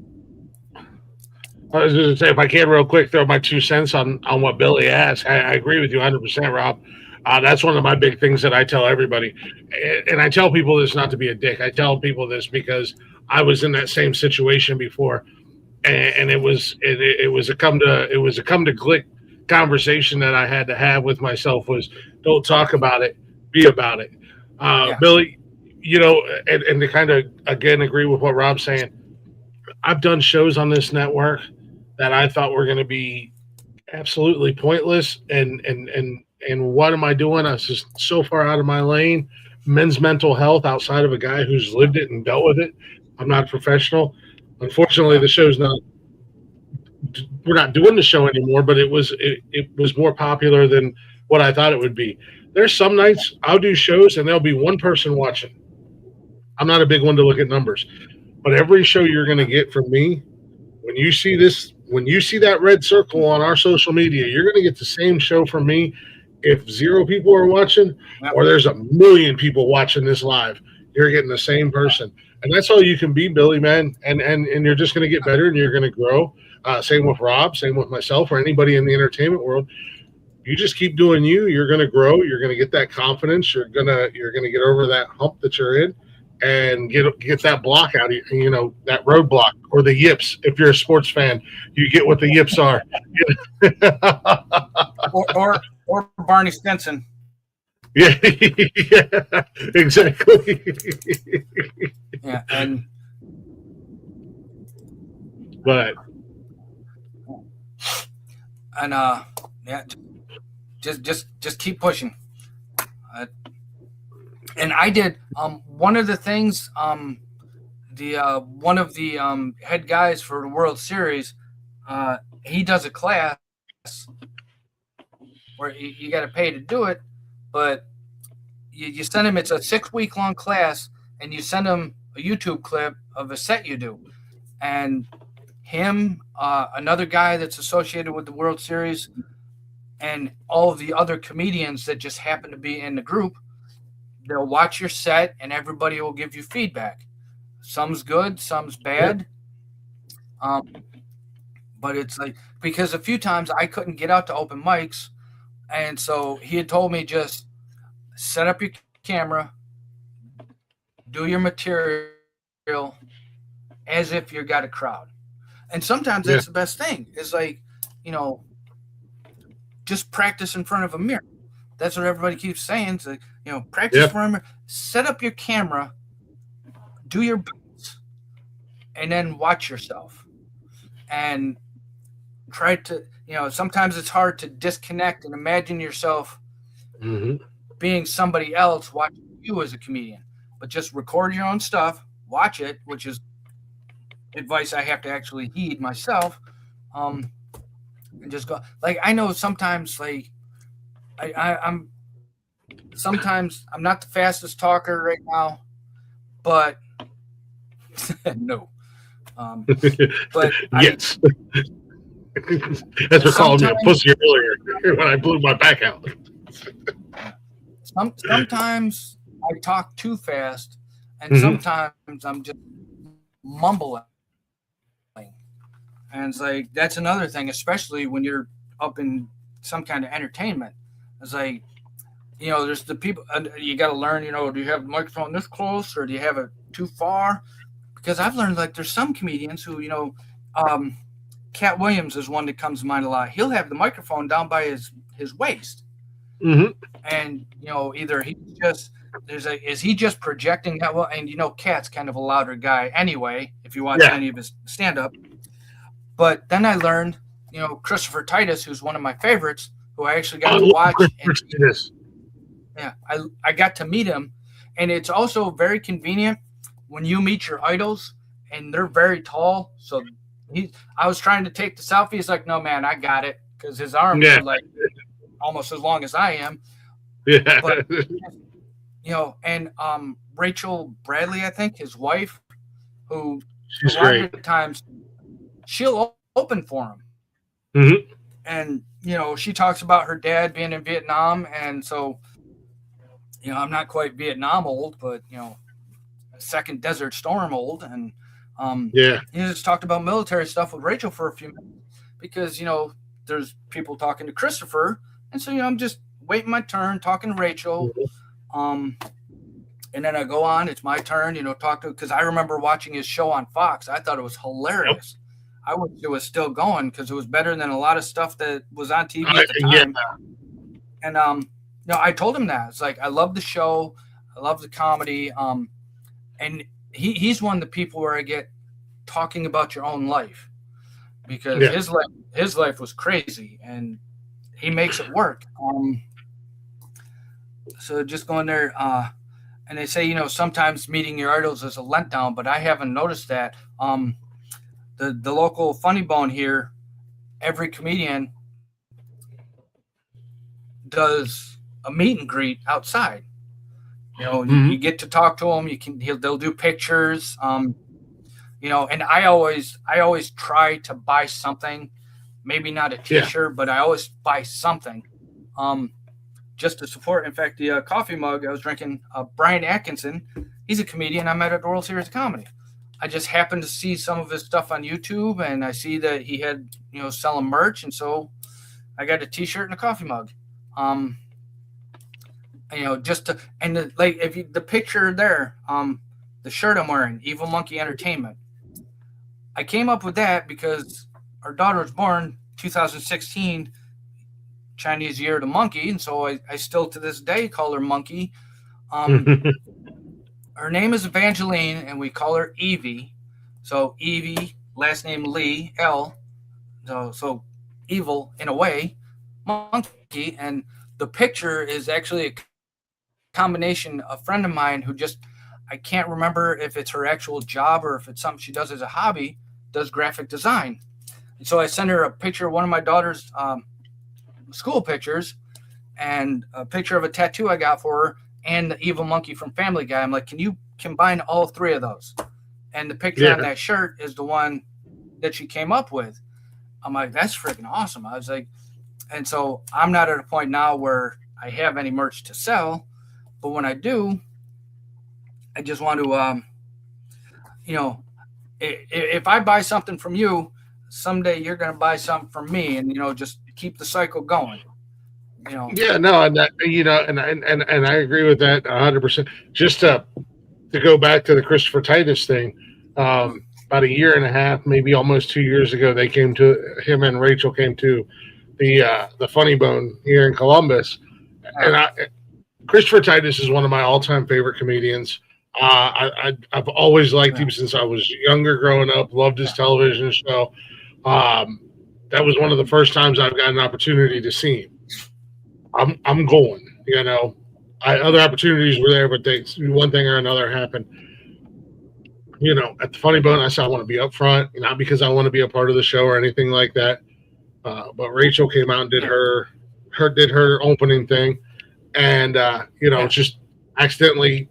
[SPEAKER 2] I was going to say, if I can real quick, throw my 2 cents on what Billy asked. I agree with you 100%, Rob. That's one of my big things that I tell everybody. And I tell people this not to be a dick. I tell people this because I was in that same situation before. And it was a come to Glick conversation that I had to have with myself was, don't talk about it, be about it. Billy, and to kind of, again, agree with what Rob's saying, I've done shows on this network that I thought were going to be absolutely pointless. And what am I doing? I was just so far out of my lane. Men's mental health, outside of a guy who's lived it and dealt with it. I'm not a professional. Unfortunately, the show's not. We're not doing the show anymore. But it was more popular than what I thought it would be. There's some nights I'll do shows and there'll be one person watching. I'm not a big one to look at numbers, but every show you're going to get from me, when you see that red circle on our social media, you're going to get the same show from me. If 0 people are watching, or there's 1 million people watching this live, you're getting the same person. And that's all you can be, Billy, man. And you're just going to get better and you're going to grow. Same with Rob, same with myself, or anybody in the entertainment world. You just keep doing you. You're going to grow. You're going to get that confidence. You're going to get over that hump that you're in, and get that block out of you, that roadblock or the yips. If you're a sports fan, you get what the yips are.
[SPEAKER 3] or Barney Stinson.
[SPEAKER 2] Yeah, exactly.
[SPEAKER 3] Yeah, just keep pushing. And I did one of the things. One of the head guys for the World Series, he does a class where you got to pay to do it, but you send him. It's a 6-week long class, and you send him a YouTube clip of a set you do, and him, another guy that's associated with the World Series, and all of the other comedians that just happen to be in the group. They'll watch your set, and everybody will give you feedback. Some's good, some's bad. But it's like, because a few times I couldn't get out to open mics, and so he had told me just set up your camera, do your material as if you got a crowd. And sometimes that's the best thing. It's like, just practice in front of a mirror. That's what everybody keeps saying. It's like, practice in front of a mirror. Set up your camera, do your best, and then watch yourself. And try to, sometimes it's hard to disconnect and imagine yourself being somebody else watching you as a comedian. But just record your own stuff, watch it, which is advice I have to actually heed myself. And just go. Like, I know sometimes, like, I'm not the fastest talker right now, but no. But
[SPEAKER 2] yes. As they're calling me a pussy earlier when I blew my back out.
[SPEAKER 3] Sometimes I talk too fast, and sometimes I'm just mumbling. And it's like, that's another thing, especially when you're up in some kind of entertainment. It's like, there's the people, you got to learn, do you have the microphone this close or do you have it too far? Because I've learned, like, there's some comedians who, Cat Williams is one that comes to mind a lot. He'll have the microphone down by his waist. And, either is he just projecting that well? And, Cat's kind of a louder guy anyway, if you watch any of his stand-up. But then I learned, Christopher Titus, who's one of my favorites, who I actually got to watch. I got to meet him. And it's also very convenient when you meet your idols and they're very tall. So I was trying to take the selfie. He's like, no, man, I got it. Because his arms are like almost as long as I am. Yeah. But, and Rachel Bradley, I think, his wife, who
[SPEAKER 2] she's
[SPEAKER 3] a lot
[SPEAKER 2] great.
[SPEAKER 3] of times she'll open for him. And, she talks about her dad being in Vietnam. And so, I'm not quite Vietnam old, but, second Desert Storm old. And, he just talked about military stuff with Rachel for a few minutes because, there's people talking to Christopher. And so, I'm just waiting my turn, talking to Rachel. And then I go on, it's my turn, talk to, because I remember watching his show on Fox. I thought it was hilarious. I wish it was still going because it was better than a lot of stuff that was on TV at the time. And, I told him that. It's like, I love the show. I love the comedy. And he's one of the people where I get talking about your own life because his life was crazy and he makes it work. So just going there, and they say, sometimes meeting your idols is a letdown, but I haven't noticed that. The local Funny Bone here, every comedian does a meet and greet outside. You get to talk to them. They'll do pictures. And I always try to buy something, maybe not a T-shirt, but I always buy something, just to support. In fact, the coffee mug I was drinking, Brian Atkinson, he's a comedian I met at the World Series of Comedy. I just happened to see some of his stuff on YouTube, and I see that he had, selling merch, and so I got a T-shirt and a coffee mug. The picture there, the shirt I'm wearing, Evil Monkey Entertainment. I came up with that because our daughter was born 2016, Chinese Year of the Monkey, and so I still to this day call her Monkey. Her name is Evangeline, and we call her Evie. So Evie, last name Lee, L. So evil in a way, monkey. And the picture is actually a combination. A friend of mine who I can't remember if it's her actual job or if it's something she does as a hobby, does graphic design. And so I sent her a picture of one of my daughter's school pictures and a picture of a tattoo I got for her and the evil monkey from Family Guy. I'm like, can you combine all three of those? And the picture on that shirt is the one that she came up with. I'm like, that's freaking awesome. I was like, and so I'm not at a point now where I have any merch to sell, but when I do, I just want to, if I buy something from you, someday you're going to buy something from me, and just keep the cycle going.
[SPEAKER 2] Yeah, no, and that, and I agree with that 100%. Just to go back to the Christopher Titus thing, about a year and a half, maybe almost 2 years ago, him and Rachel came to the Funny Bone here in Columbus, and Christopher Titus is one of my all-time favorite comedians. I've always liked him since I was younger, growing up. Loved his television show. That was one of the first times I've got an opportunity to see him. I'm going. Other opportunities were there, but one thing or another happened. At the Funny Bone, I said I want to be up front, not because I want to be a part of the show or anything like that. But Rachel came out and did her opening thing, and just accidentally.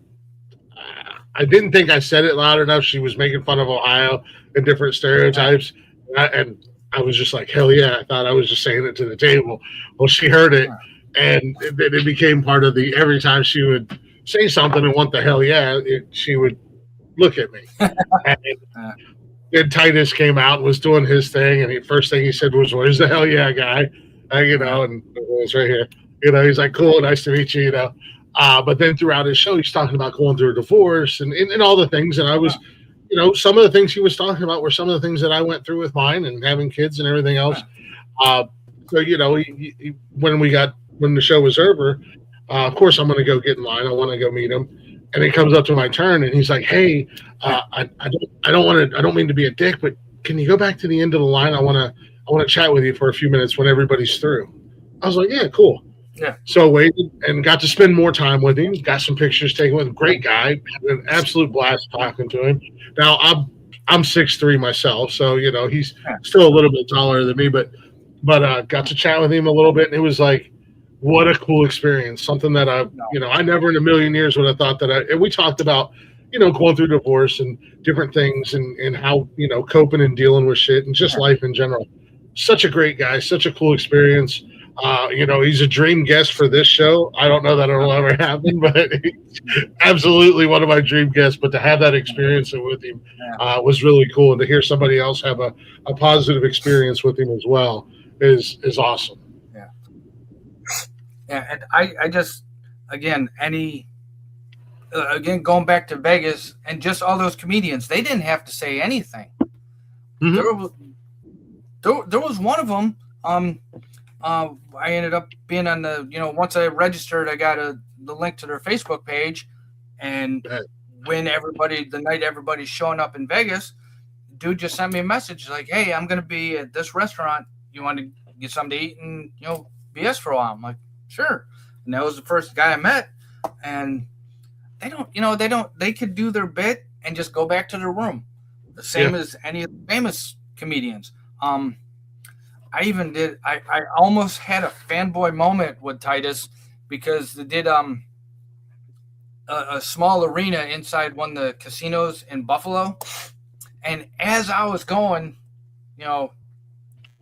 [SPEAKER 2] I didn't think I said it loud enough. She was making fun of Ohio and different stereotypes, and I was just like, hell yeah! I thought I was just saying it to the table. Well, she heard it, and it became part of the. Every time she would say something and want the hell yeah, she would look at me. And then Titus came out and was doing his thing, and the first thing he said was, "Where's the hell yeah guy?" And it was right here. He's like, "Cool, nice to meet you." But then throughout his show, he's talking about going through a divorce and all the things. And I was, some of the things he was talking about were some of the things that I went through with mine and having kids and everything else. So when the show was over, of course I'm going to go get in line. I want to go meet him. And he comes up to my turn and he's like, "Hey, I don't mean to be a dick, but can you go back to the end of the line? I want to chat with you for a few minutes when everybody's through." I was like, "Yeah, cool."
[SPEAKER 3] Yeah.
[SPEAKER 2] So I waited and got to spend more time with him. Got some pictures taken with him. Great guy. Had an absolute blast talking to him. Now I'm 6'3" myself, so he's still a little bit taller than me, but got to chat with him a little bit, and it was like, what a cool experience. Something that I never in a million years would have thought that and we talked about, going through divorce and different things and how, coping and dealing with shit and just life in general. Such a great guy, such a cool experience. He's a dream guest for this show. I don't know that it'll ever happen, but he's absolutely one of my dream guests. But to have that experience with him was really cool. And to hear somebody else have a positive experience with him as well is awesome.
[SPEAKER 3] Yeah, and I just, again, going back to Vegas and just all those comedians, they didn't have to say anything. Mm-hmm. There was one of them. I ended up being on the, once I registered, I got the link to their Facebook page, and when the night everybody's showing up in Vegas, dude just sent me a message like, "Hey, I'm gonna be at this restaurant. You want to get something to eat and BS for a while?" I'm like, "Sure." And that was the first guy I met. And they could do their bit and just go back to their room. The same as any of the famous comedians. I almost had a fanboy moment with Titus because they did a small arena inside one of the casinos in Buffalo. And as I was going,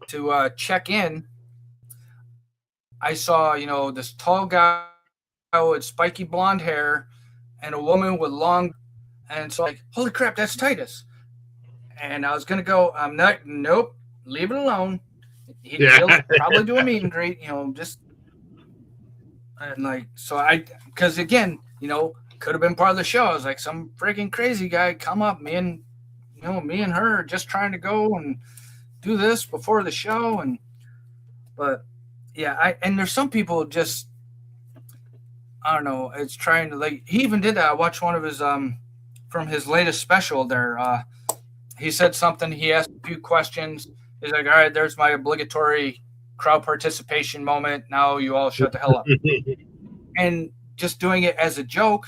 [SPEAKER 3] to check in, I saw, this tall guy with spiky blonde hair and a woman with long, and so like, holy crap, that's Titus. And I was going to go, nope, leave it alone. He'll probably do a meet and greet, just, and like, so because again, could have been part of the show. I was like, some freaking crazy guy come up, me and her just trying to go and do this before the show. But yeah, and there's some people just, I don't know, it's trying to, like, he even did that. I watched one of his, from his latest special there. He said something, he asked a few questions. He's like, "All right, there's my obligatory crowd participation moment. Now you all shut the hell up." And just doing it as a joke,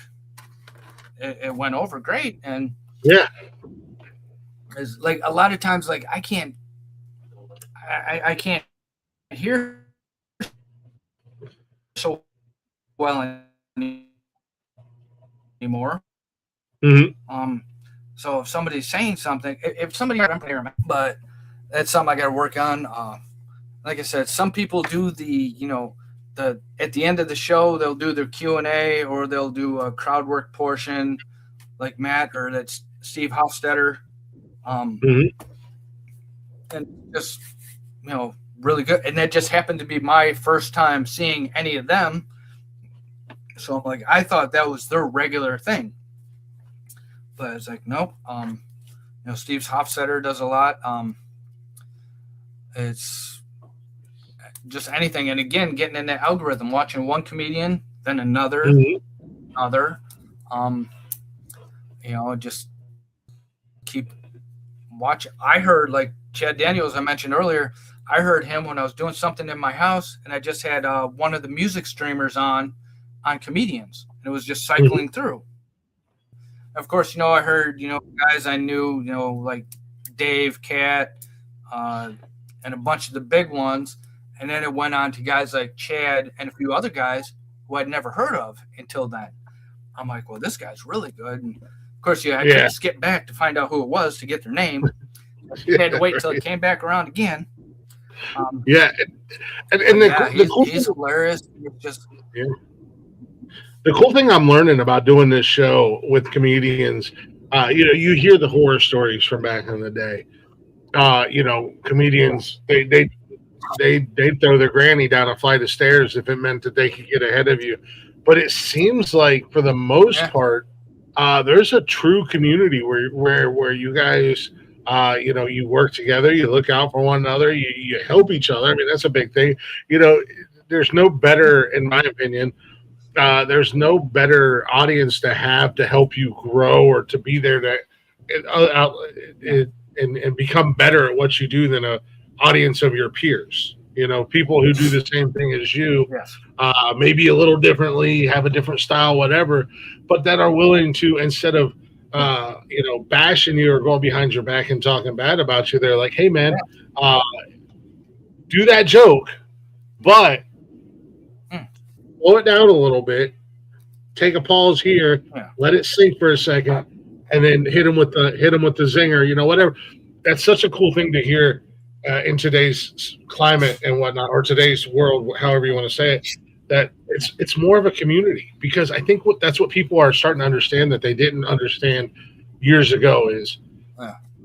[SPEAKER 3] it went over great. And is like a lot of times, like I can't hear so well anymore. Mm-hmm. So if somebody's saying something, if somebody, but that's something I got to work on. Like I said, some people do the at the end of the show, they'll do their Q&A or they'll do a crowd work portion, like Matt or that's Steve Hofstetter. And just, really good. And that just happened to be my first time seeing any of them. So I'm like, I thought that was their regular thing. But it's like, nope. Steve Hofstetter does a lot. It's just anything. And again, getting in the algorithm, watching one comedian, then another, just keep watching. I heard, like Chad Daniels, I mentioned earlier, I heard him when I was doing something in my house, and I just had one of the music streamers on comedians. And it was just cycling through. Of course, I heard, guys I knew, like Dave, Cat, and a bunch of the big ones. And then it went on to guys like Chad and a few other guys who I'd never heard of until then. I'm like, well, this guy's really good. And of course, I had to skip back to find out who it was to get their name. You had to wait until it came back around again.
[SPEAKER 2] Yeah, and the cool
[SPEAKER 3] he's hilarious. It's just
[SPEAKER 2] the cool thing I'm learning about doing this show with comedians, you hear the horror stories from back in the day. Comedians they'd throw their granny down a flight of stairs if it meant that they could get ahead of you. But it seems like for the most part, there's a true community where you guys, you work together, you look out for one another, you help each other. I mean, that's a big thing. There's no better, in my opinion. There's no better audience to have to help you grow or to be there and become better at what you do than a audience of your peers. People who do the same thing as you, maybe a little differently, have a different style, whatever, but that are willing to, instead of bashing you or going behind your back and talking bad about you, they're like, hey man, do that joke, but slow it down a little bit, take a pause here, let it sink for a second, and then hit him with the zinger, whatever. That's such a cool thing to hear in today's climate and whatnot, or today's world, however you want to say it. That it's more of a community, because I think that's what people are starting to understand that they didn't understand years ago is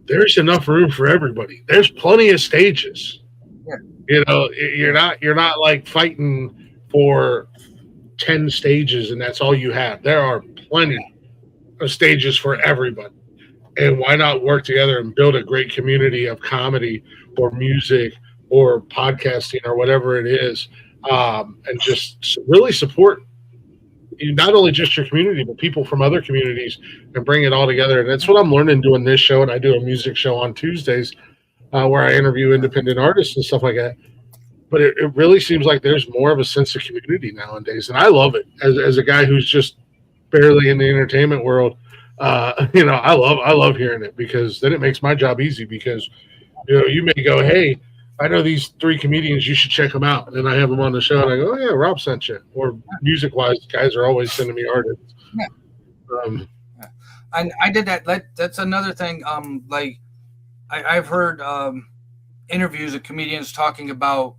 [SPEAKER 2] there's enough room for everybody. There's plenty of stages. You're not like fighting for 10 stages and that's all you have. There are plenty of stages for everybody. And why not work together and build a great community of comedy or music or podcasting or whatever it is, and just really support not only just your community, but people from other communities, and bring it all together. And that's what I'm learning doing this show. And I do a music show on Tuesdays where I interview independent artists and stuff like that. But it really seems like there's more of a sense of community nowadays. And I love it as a guy who's just barely in the entertainment world. I love hearing it, because then it makes my job easy, because you may go, hey, I know these 3 comedians, you should check them out. And I have them on the show and I go, oh yeah, Rob sent you. Or music wise, guys are always sending me artists.
[SPEAKER 3] I did that. That's another thing. I've heard interviews of comedians talking about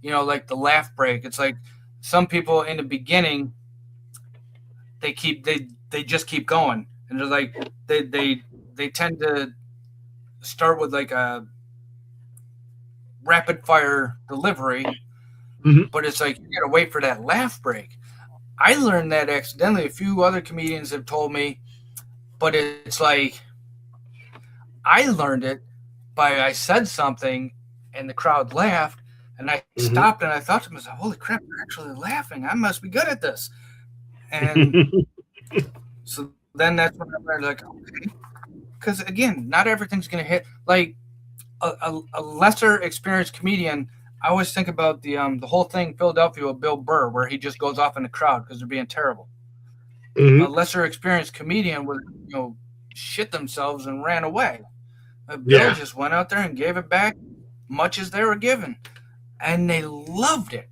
[SPEAKER 3] like the laugh break. It's like some people in the beginning, they just keep going, and they're like they tend to start with like a rapid fire delivery, but it's like you gotta wait for that laugh break. I learned that accidentally. A few other comedians have told me, but it's like I learned it by I said something and the crowd laughed, and I stopped and I thought to myself, holy crap, they're actually laughing. I must be good at this. And so then that's when I learned, like, okay, because again, not everything's going to hit. Like a lesser experienced comedian, I always think about the whole thing Philadelphia with Bill Burr, where he just goes off in the crowd because they're being terrible. A lesser experienced comedian would shit themselves and ran away. Bill just went out there and gave it back much as they were given, and they loved it.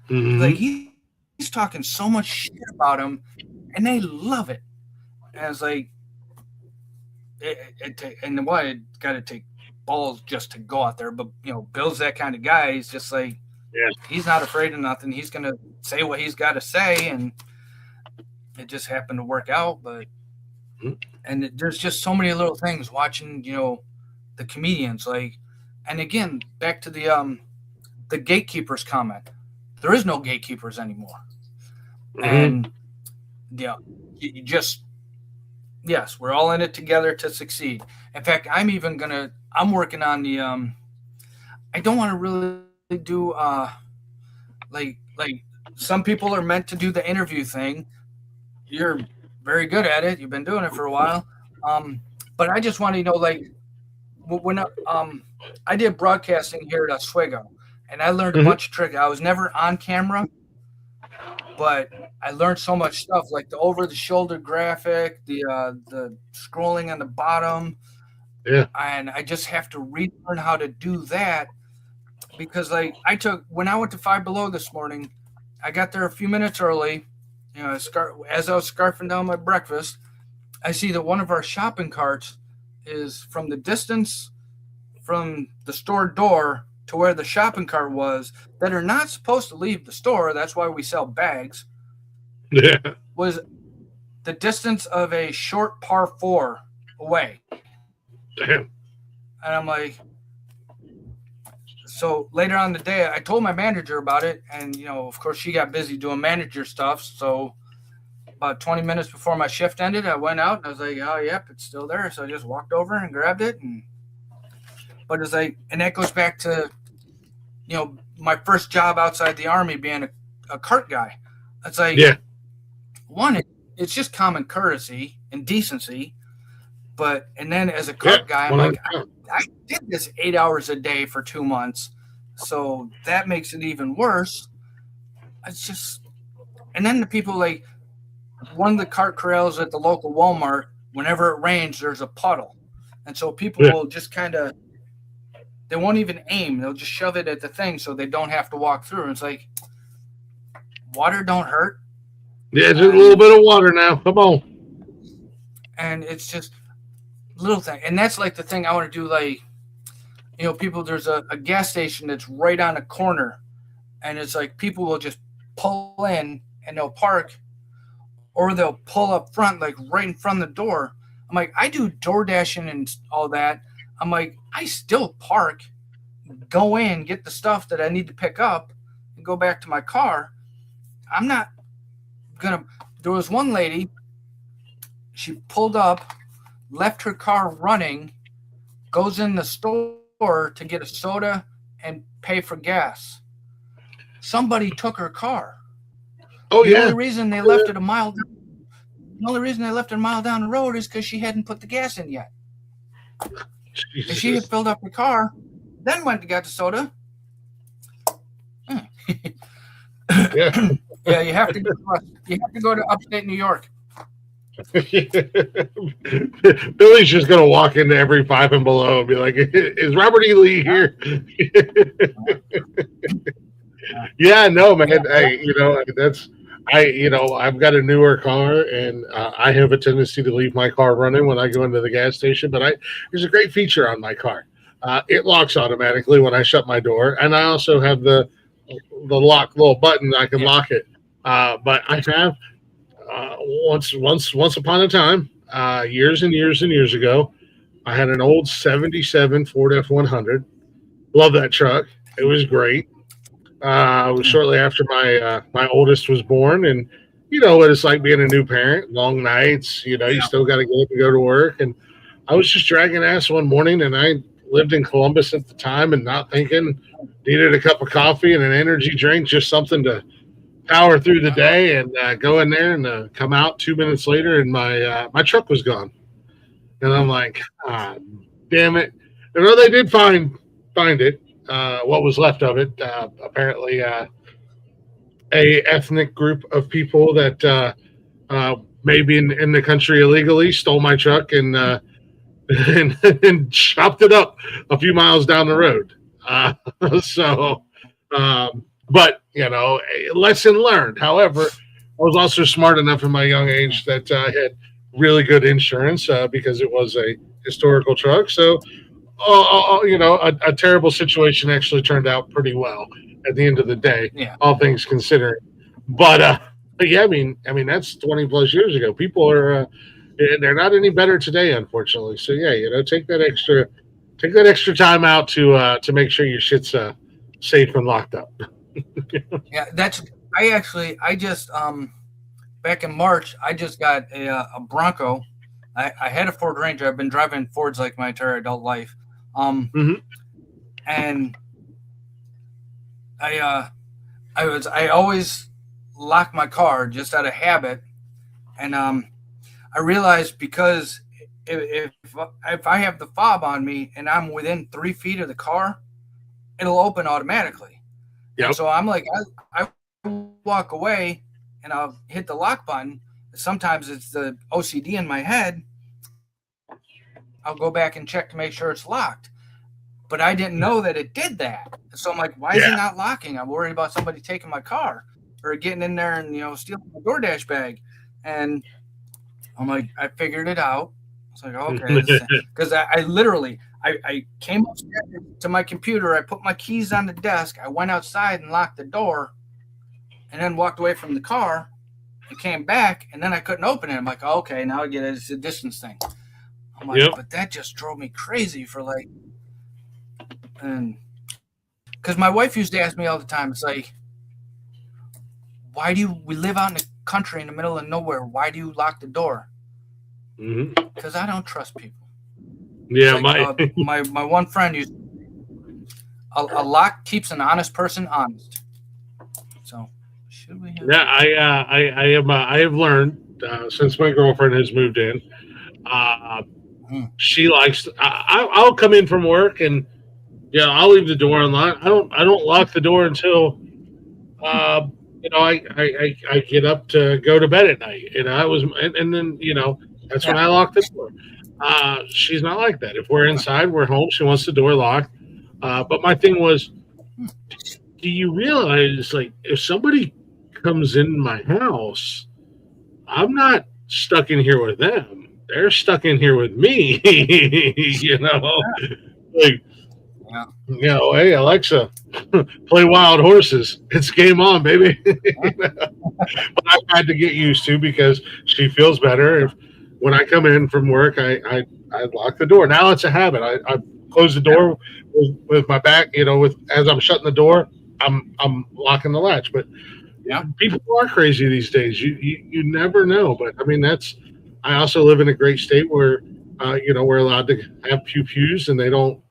[SPEAKER 3] Like he's talking so much shit about him, and they love it. And it's like, it got to take balls just to go out there. But Bill's that kind of guy. He's just like, he's not afraid of nothing. He's gonna say what he's got to say, and it just happened to work out. But and there's just so many little things watching, the comedians. Like, and again, back to the gatekeepers comment. There is no gatekeepers anymore. And you just, yes, we're all in it together to succeed. In fact, I'm working on the, I don't want to really do, like some people are meant to do the interview thing. You're very good at it. You've been doing it for a while. But I just want to know, like, when I did broadcasting here at Oswego, and I learned a bunch of tricks. I was never on camera, but I learned so much stuff, like the over-the-shoulder graphic, the scrolling on the bottom. Yeah. And I just have to relearn how to do that, because, like, when I went to Five Below this morning, I got there a few minutes early. As I was scarfing down my breakfast, I see that one of our shopping carts is, from the distance, from the store door to where the shopping cart was that are not supposed to leave the store. That's why we sell bags.
[SPEAKER 2] Yeah.
[SPEAKER 3] Was the distance of a short par 4 away.
[SPEAKER 2] Damn.
[SPEAKER 3] And I'm like, so later on in the day, I told my manager about it. And, of course, she got busy doing manager stuff. So about 20 minutes before my shift ended, I went out and I was like, oh, yep, it's still there. So I just walked over and grabbed it. But it's like, and that goes back to, my first job outside the Army being a cart guy. It's like,
[SPEAKER 2] yeah.
[SPEAKER 3] One, it's just common courtesy and decency. And then as a cart guy, I'm like, I did this 8 hours a day for 2 months. So that makes it even worse. It's just, and then the people like, one of the cart corrals at the local Walmart, whenever it rains, there's a puddle. And so people will just kind of, they won't even aim. They'll just shove it at the thing so they don't have to walk through. And it's like, water don't hurt.
[SPEAKER 2] Yeah, just a little bit of water now. Come on.
[SPEAKER 3] And it's just little thing. And that's like the thing I want to do. Like, people, there's a gas station that's right on a corner. And it's like people will just pull in and they'll park, or they'll pull up front, like right in front of the door. I'm like, I do door dashing and all that. I'm like, I still park, go in, get the stuff that I need to pick up, and go back to my car. I'm not going to. There was one lady, she pulled up, left her car running, goes in the store to get a soda and pay for gas. Somebody took her car.
[SPEAKER 2] Oh,
[SPEAKER 3] The only reason they left it a mile down the road is because she hadn't put the gas in yet.
[SPEAKER 2] Jesus.
[SPEAKER 3] If she had filled up her car, then went to get the soda.
[SPEAKER 2] Yeah.
[SPEAKER 3] Yeah, you have to go to upstate New York.
[SPEAKER 2] Billy's just gonna walk into every Five and Below and be like, "Is Robert E. Lee here?" Yeah, no, man. I've got a newer car, and I have a tendency to leave my car running when I go into the gas station. But there's a great feature on my car. It locks automatically when I shut my door, and I also have the lock little button. I can lock it. But I have once upon a time, years and years and years ago, I had an old '77 Ford F100. Love that truck. It was great. It was shortly after my oldest was born, and what it's like being a new parent. Long nights, you still got to get up and go to work. And I was just dragging ass one morning, and I lived in Columbus at the time, and not thinking, needed a cup of coffee and an energy drink, just something to power through the day. And go in there and come out 2 minutes later, and my truck was gone. And I'm like, damn it! They did find it. What was left of it, apparently a ethnic group of people that maybe in the country illegally stole my truck and chopped it up a few miles down the road. But lesson learned. However, I was also smart enough in my young age that I had really good insurance because it was a historical truck. So a terrible situation actually turned out pretty well at the end of the day, all things considered. But yeah, I mean that's 20 plus years ago. People are they're not any better today, unfortunately. So yeah, take that extra time out to make sure your shit's safe and locked up.
[SPEAKER 3] Yeah, I just back in March I just got a Bronco. I had a Ford Ranger. I've been driving Fords like my entire adult life. And I always lock my car just out of habit. And I realized because if I have the fob on me and I'm within 3 feet of the car, it'll open automatically. Yep. And so I'm like, I walk away and I'll hit the lock button. Sometimes it's the OCD in my head. I'll go back and check to make sure it's locked. But I didn't know that it did that. So I'm like, why is it not locking? I'm worried about somebody taking my car or getting in there and, stealing my DoorDash bag. And I'm like, I figured it out. It's like, okay. Because I I came upstairs to my computer. I put my keys on the desk. I went outside and locked the door, and then walked away from the car and came back, and then I couldn't open it. I'm like, oh, okay, now I get it. It's a distance thing. I'm like,
[SPEAKER 2] Yep.
[SPEAKER 3] but that just drove me crazy for like, and because my wife used to ask me all the time, it's like, we live out in the country in the middle of nowhere? Why do you lock the door? Because I don't trust people.
[SPEAKER 2] Yeah,
[SPEAKER 3] like, my one friend used a lock keeps an honest person honest. So should we have?
[SPEAKER 2] Yeah, I have learned since my girlfriend has moved in. She likes. I'll come in from work and I'll leave the door unlocked. I don't lock the door until I get up to go to bed at night. And then that's when I lock the door. She's not like that. If we're inside, we're home. She wants the door locked. But my thing was, do you realize, like, if somebody comes in my house, I'm not stuck in here with them. They're stuck in here with me. Like, hey, Alexa, play Wild Horses. It's game on, baby. But I've had to get used to, because she feels better if when I come in from work, I lock the door. Now it's a habit. I close the door with my back, as I'm shutting the door, I'm locking the latch. But people are crazy these days. You never know. But I mean, I also live in a great state where we're allowed to have pews, and they don't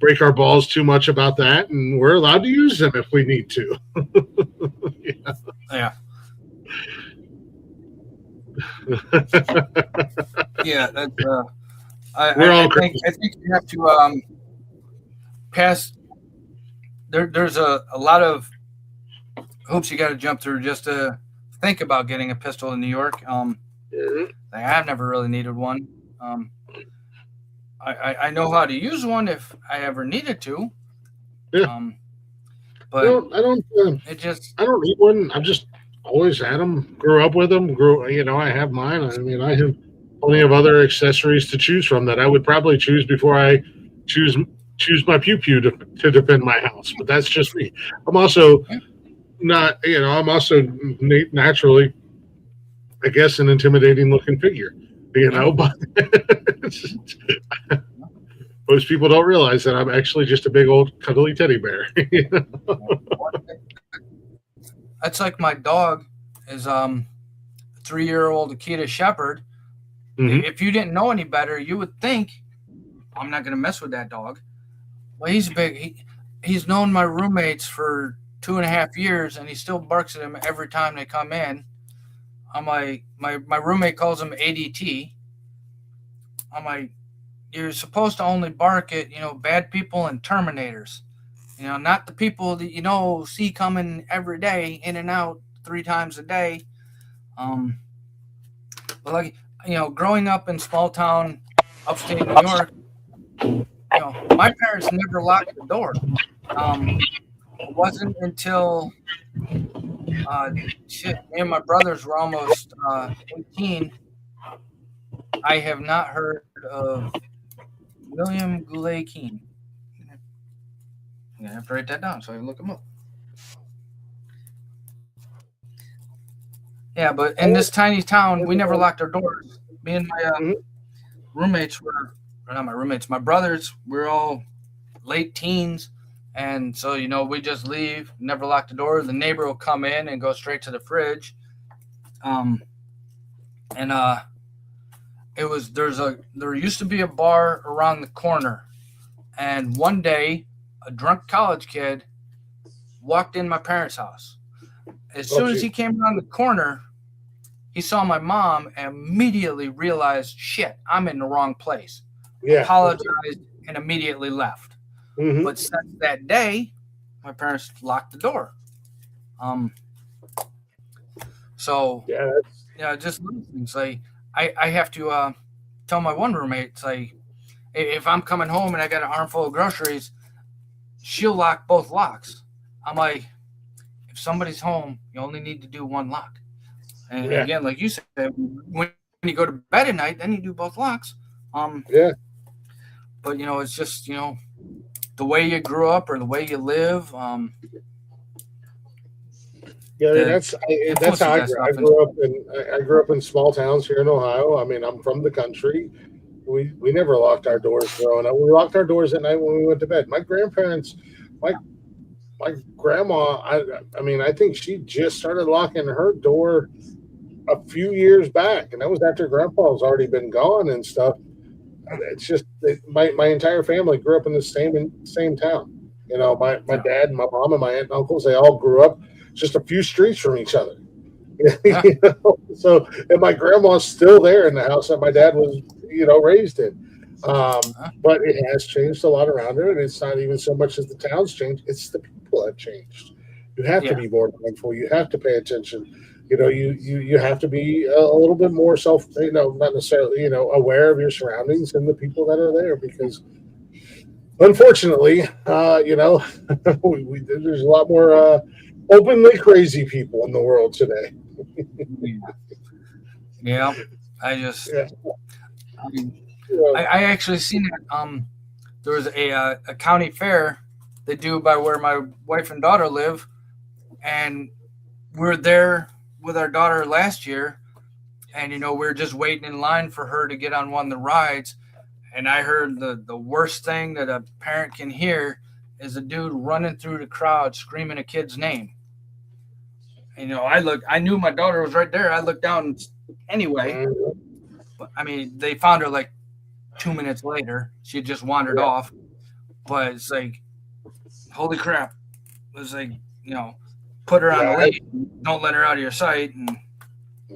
[SPEAKER 2] break our balls too much about that, and we're allowed to use them if we need to.
[SPEAKER 3] Yeah. Yeah, that's. I think you have to pass. There's a lot of hoops you got to jump through just to think about getting a pistol in New York. I've never really needed one. I know how to use one if I ever needed to.
[SPEAKER 2] Yeah.
[SPEAKER 3] But
[SPEAKER 2] I don't need one. I've just always had them. Grew up with them. I have mine. I mean, I have plenty of other accessories to choose from that I would probably choose before I choose my pew to defend my house. But that's just me. I'm also not. I'm also naturally, I guess, an intimidating looking figure. But most people don't realize that I'm actually just a big old cuddly teddy bear.
[SPEAKER 3] That's like my dog is 3-year-old Akita Shepherd. Mm-hmm. If you didn't know any better, you would think I'm not going to mess with that dog. Well, he's big. He's known my roommates for 2.5 years, and he still barks at them every time they come in. I'm like, my roommate calls him ADT. I'm like, you're supposed to only bark at, bad people and Terminators. Not the people that, see coming every day, in and out 3 times a day. But like, growing up in small town, upstate New York, my parents never locked the door. It wasn't until me and my brothers were almost 18. I have not heard of William Goulet Keene. I'm gonna have to write that down so I can look him up. Yeah, but in this tiny town, we never locked our doors. Me and my roommates my brothers, we're all late teens. And so, we just leave, never lock the door. The neighbor will come in and go straight to the fridge. There used to be a bar around the corner. And one day, a drunk college kid walked in my parents' house. As soon as he came around the corner, he saw my mom and immediately realized, shit, I'm in the wrong place. Yeah. Apologized and immediately left. Mm-hmm. But since that day, my parents locked the door. Just little things. Like I have to tell my one roommate, say, if I'm coming home and I got an armful of groceries, she'll lock both locks. I'm like, if somebody's home, you only need to do one lock. And again, like you said, when you go to bed at night, then you do both locks. but it's just the way you grew up or the way you live.
[SPEAKER 2] Yeah,
[SPEAKER 3] That
[SPEAKER 2] that's how
[SPEAKER 3] influences
[SPEAKER 2] I
[SPEAKER 3] that
[SPEAKER 2] grew.
[SPEAKER 3] stuff. And
[SPEAKER 2] I grew up in small towns here in Ohio. I mean, I'm from the country. We never locked our doors growing up. We locked our doors at night when we went to bed. My grandparents, my my grandma, I mean, I think she just started locking her door a few years back, and that was after Grandpa's already been gone and stuff. It's just my entire family grew up in the same town. You know, my
[SPEAKER 3] yeah,
[SPEAKER 2] dad and my mom and my aunt and uncles, they all grew up just a few streets from each other.
[SPEAKER 3] yeah,
[SPEAKER 2] You know? So, and my grandma's still there in the house that my dad was, raised in.
[SPEAKER 3] uh,
[SPEAKER 2] But it has changed a lot around her, and it's not even so much as the town's changed; it's the people have changed. You have to
[SPEAKER 3] yeah,
[SPEAKER 2] be more mindful. You have to pay attention. You have to be a little bit more not necessarily, aware of your surroundings and the people that are there, because unfortunately, there's a lot more openly crazy people in the world today.
[SPEAKER 3] yeah. I just,
[SPEAKER 2] Yeah.
[SPEAKER 3] I, mean,
[SPEAKER 2] Yeah.
[SPEAKER 3] I actually seen it. There was a county fair they do by where my wife and daughter live, and we were there with our daughter last year, and we were just waiting in line for her to get on one of the rides, and I heard the worst thing that a parent can hear is a dude running through the crowd screaming a kid's name. And, I knew my daughter was right there. I looked down anyway,
[SPEAKER 2] Mhm.
[SPEAKER 3] but I mean, they found her like 2 minutes later. She had just wandered
[SPEAKER 2] Yeah.
[SPEAKER 3] off, but it's like, holy crap! It was like, put her on a
[SPEAKER 2] Yeah.
[SPEAKER 3] leash, don't let her out of your sight, and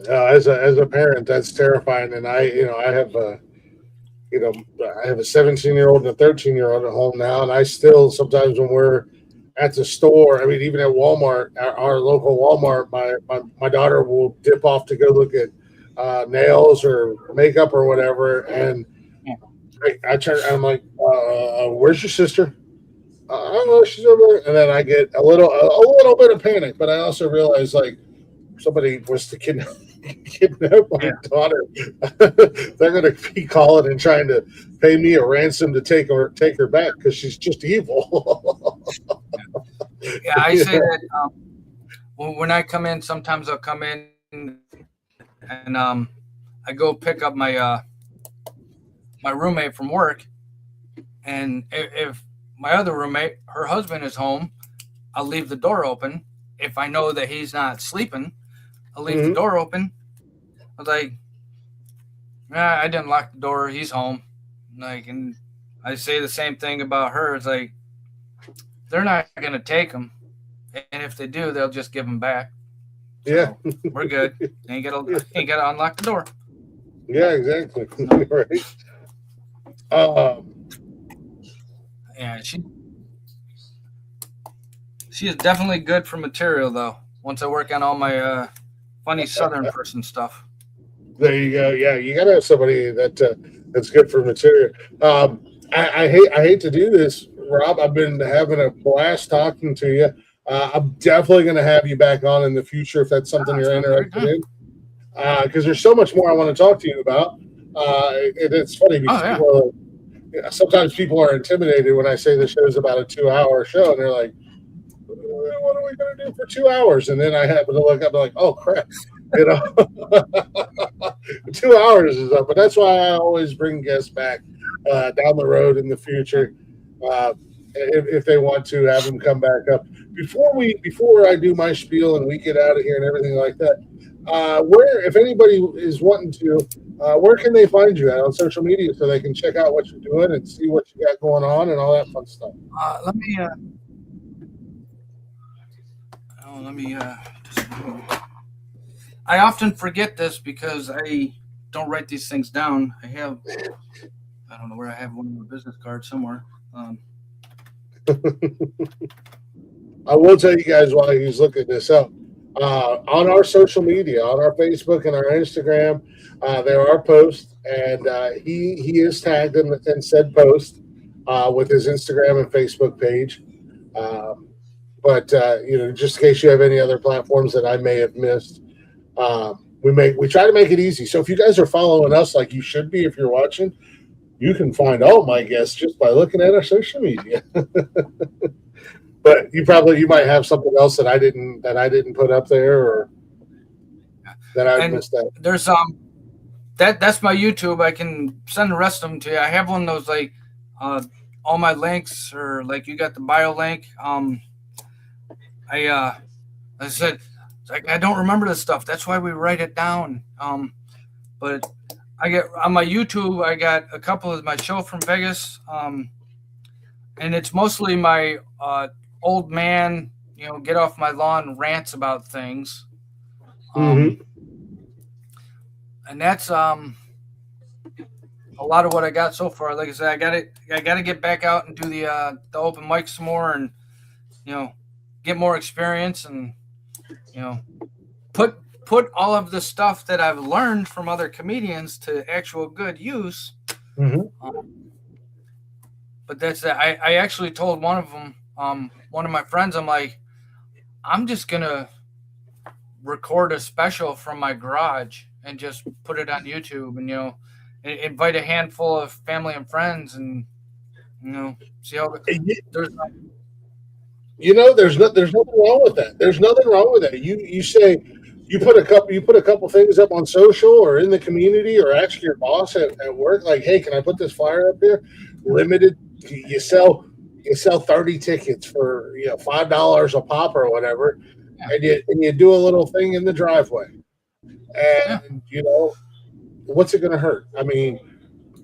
[SPEAKER 2] As a parent, that's terrifying. And I have you know, I have a 17-year-old and a 13-year-old at home now, and I still sometimes when we're at the store, I mean, even at Walmart, our local Walmart, my daughter will dip off to go look at nails or makeup or whatever, and
[SPEAKER 3] yeah,
[SPEAKER 2] I turn, I'm like, "Where's your sister?" I don't know, she's over there, and then I get a little bit of panic, but I also realize like somebody was to kidnap my
[SPEAKER 3] yeah,
[SPEAKER 2] daughter. They're going to be calling and trying to pay me a ransom to take her back because she's just evil.
[SPEAKER 3] yeah. I say that when I come in, sometimes I'll come in and I go pick up my roommate from work, and if my other roommate, her husband is home, I'll leave the door open. If I know that he's not sleeping, I'll leave the
[SPEAKER 2] Mhm.
[SPEAKER 3] door open. I was like, I didn't lock the door. He's home. Like, and I say the same thing about her. It's like they're not gonna take them, and if they do, they'll just give them back.
[SPEAKER 2] Yeah,
[SPEAKER 3] So we're good. Ain't gotta unlock the door.
[SPEAKER 2] yeah, exactly.
[SPEAKER 3] So
[SPEAKER 2] Right. Um,
[SPEAKER 3] yeah, she is definitely good for material though. Once I work on all my funny Southern person stuff.
[SPEAKER 2] there you go. Yeah, you got to have somebody that's good for material. I hate to do this, Rob. I've been having a blast talking to you. I'm definitely going to have you back on in the future if that's something you're
[SPEAKER 3] Sounds great.
[SPEAKER 2] interested in. Because there's so much more I want to talk to you about. It's funny
[SPEAKER 3] Oh
[SPEAKER 2] because
[SPEAKER 3] yeah,
[SPEAKER 2] sometimes people are intimidated when I say the show's about a 2 hour show, and they're like, "What are we going to do for 2 hours?" And then I happen to look up, and like, "Oh crap." You know, 2 hours is up, but that's why I always bring guests back down the road in the future. If they want to have them come back up before I do my spiel and we get out of here and everything like that. Where, if anybody is wanting to, where can they find you at on social media so they can check out what you're doing and see what you got going on and all that fun stuff?
[SPEAKER 3] let me. Let me. Just, I often forget this because I don't write these things down. I don't know where I have one of my business cards somewhere.
[SPEAKER 2] I will tell you guys while he's looking this up. On our social media, on our Facebook and our Instagram, there are posts, and he is tagged in said post with his Instagram and Facebook page. Um, but just in case you have any other platforms that I may have missed, we try to make it easy. So if you guys are following us like you should be, if you're watching, You can find all my guests just by looking at our social media. But you might have something else that I didn't put up there, or that I
[SPEAKER 3] And
[SPEAKER 2] missed out.
[SPEAKER 3] there's that's my YouTube. I can send the rest of them to you. I have one of those like all my links, or like you got the bio link. I said, it's like I don't remember this stuff. That's why we write it down. But I get on my YouTube. I got a couple of my show from Vegas. And it's mostly my old man, get off my lawn rants about things. And that's a lot of what I got so far. Like I said, I got to get back out and do the open mic some more, and get more experience, and put all of the stuff that I've learned from other comedians to actual good use. But that's it. I actually told one of them, one of my friends, I'm like, I'm just gonna record a special from my garage and just put it on YouTube, and invite a handful of family and friends, and see how there's
[SPEAKER 2] there's nothing wrong with that. There's nothing wrong with that. You say you put a couple things up on social or in the community, or ask your boss at work, like, hey, can I put this flyer up here? Limited. You sell 30 tickets for $5 a pop or whatever, and you do a little thing in the driveway, and what's it going to hurt? I mean,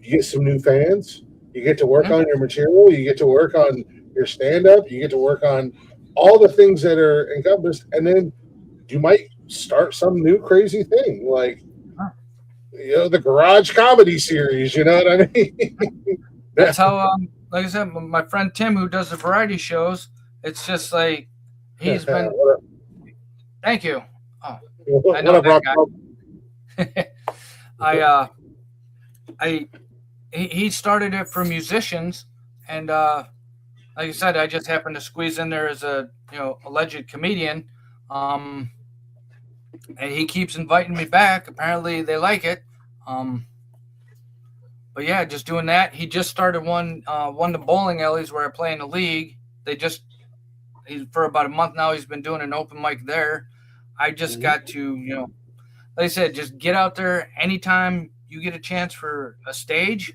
[SPEAKER 2] you get some new fans, you get to work on your material, you get to work on your stand-up, you get to work on all the things that are encompassed, and then you might start some new crazy thing, like the garage comedy series. You know what I mean?
[SPEAKER 3] That's how, like I said, my friend Tim, who does the variety shows, it's just like he's been. Thank you. Oh, I know that guy. He started it for musicians, and like I said, I just happened to squeeze in there as a alleged comedian, and he keeps inviting me back. Apparently, they like it. But yeah, just doing that. He just started one of the bowling alleys where I play in the league. He's for about a month now. He's been doing an open mic there. I just got to, like I said, just get out there anytime you get a chance for a stage,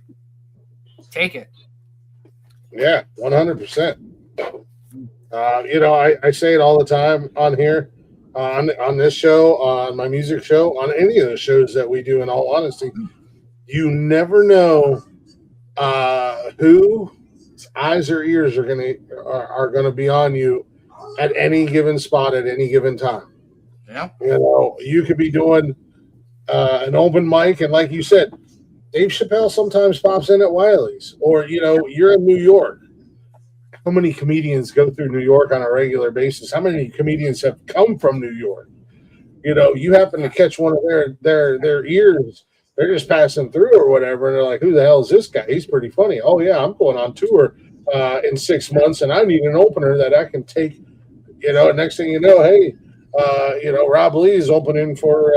[SPEAKER 3] take it.
[SPEAKER 2] Yeah, 100%. I say it all the time on here, on this show, on my music show, on any of the shows that we do. In all honesty, you never know whose eyes or ears are gonna be on you at any given spot at any given time.
[SPEAKER 3] Yeah,
[SPEAKER 2] you could be doing an open mic, and like you said, Dave Chappelle sometimes pops in at Wiley's, or you're in New York. How many comedians go through New York on a regular basis? How many comedians have come from New York? You happen to catch one of their ears. They're just passing through or whatever, and they're like, who the hell is this guy? He's pretty funny. Oh, yeah, I'm going on tour in 6 months, and I need an opener that I can take. Next thing you know, hey, Robb Lee is opening for